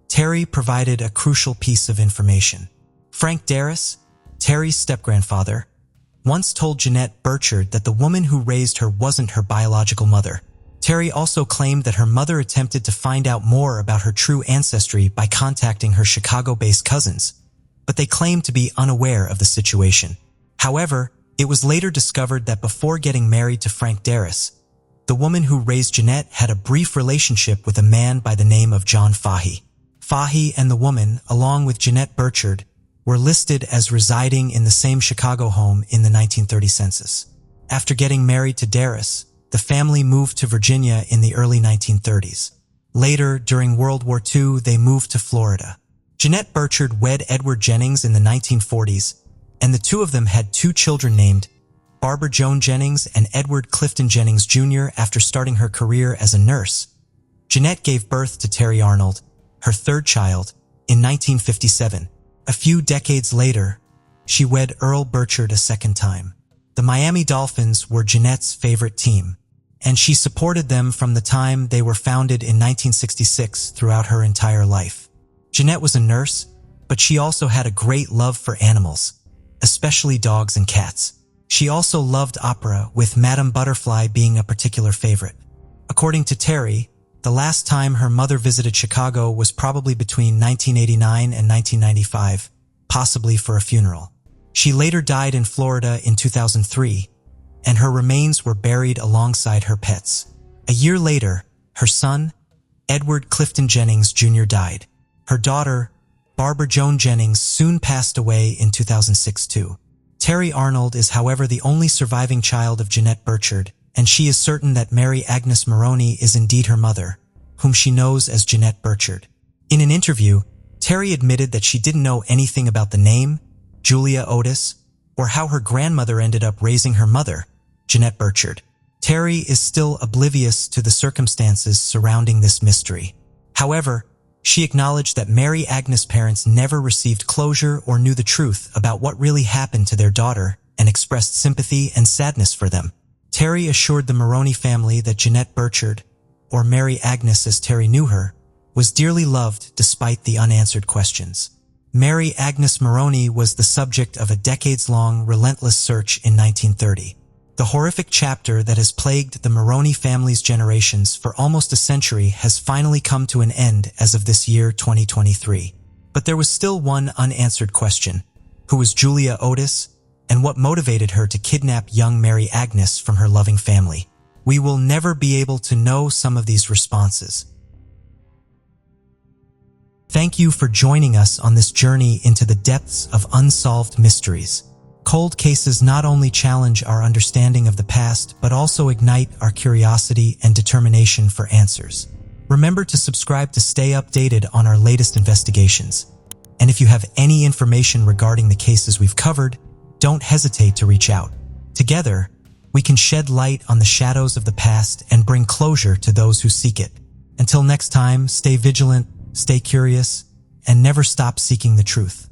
Terry provided a crucial piece of information. Frank Darris, Terry's step-grandfather, once told Jeanette Burchard that the woman who raised her wasn't her biological mother. Terry also claimed that her mother attempted to find out more about her true ancestry by contacting her Chicago-based cousins, but they claimed to be unaware of the situation. However, it was later discovered that before getting married to Frank Darris, the woman who raised Jeanette had a brief relationship with a man by the name of John Fahey. Fahey and the woman, along with Jeanette Burchard, were listed as residing in the same Chicago home in the 1930 census. After getting married to Darris, the family moved to Virginia in the early 1930s. Later, during World War II, they moved to Florida. Jeanette Burchard wed Edward Jennings in the 1940s, and the two of them had two children named Barbara Joan Jennings and Edward Clifton Jennings Jr. After starting her career as a nurse, Jeanette gave birth to Terry Arnold, her third child, in 1957. A few decades later, she wed Earl Burchard a second time. The Miami Dolphins were Jeanette's favorite team, and she supported them from the time they were founded in 1966 throughout her entire life. Jeanette was a nurse, but she also had a great love for animals, especially dogs and cats. She also loved opera, with Madame Butterfly being a particular favorite. According to Terry, the last time her mother visited Chicago was probably between 1989 and 1995, possibly for a funeral. She later died in Florida in 2003, and her remains were buried alongside her pets. A year later, her son, Edward Clifton Jennings Jr. died. Her daughter, Barbara Joan Jennings, soon passed away in 2006 too. Terry Arnold is, however, the only surviving child of Jeanette Burchard, and she is certain that Mary Agnes Moron is indeed her mother, whom she knows as Jeanette Burchard. In an interview, Terry admitted that she didn't know anything about the name, Julia Otis, or how her grandmother ended up raising her mother, Jeanette Burchard. Terry is still oblivious to the circumstances surrounding this mystery. However, she acknowledged that Mary Agnes' parents never received closure or knew the truth about what really happened to their daughter and expressed sympathy and sadness for them. Terry assured the Moron family that Jeanette Burchard, or Mary Agnes as Terry knew her, was dearly loved despite the unanswered questions. Mary Agnes Moron was the subject of a decades-long, relentless search in 1930. The horrific chapter that has plagued the Moron family's generations for almost a century has finally come to an end as of this year 2023. But there was still one unanswered question: who was Julia Otis, and what motivated her to kidnap young Mary Agnes from her loving family? We will never be able to know some of these responses. Thank you for joining us on this journey into the depths of unsolved mysteries. Cold cases not only challenge our understanding of the past, but also ignite our curiosity and determination for answers. Remember to subscribe to stay updated on our latest investigations. And if you have any information regarding the cases we've covered, don't hesitate to reach out. Together, we can shed light on the shadows of the past and bring closure to those who seek it. Until next time, stay vigilant, stay curious, and never stop seeking the truth.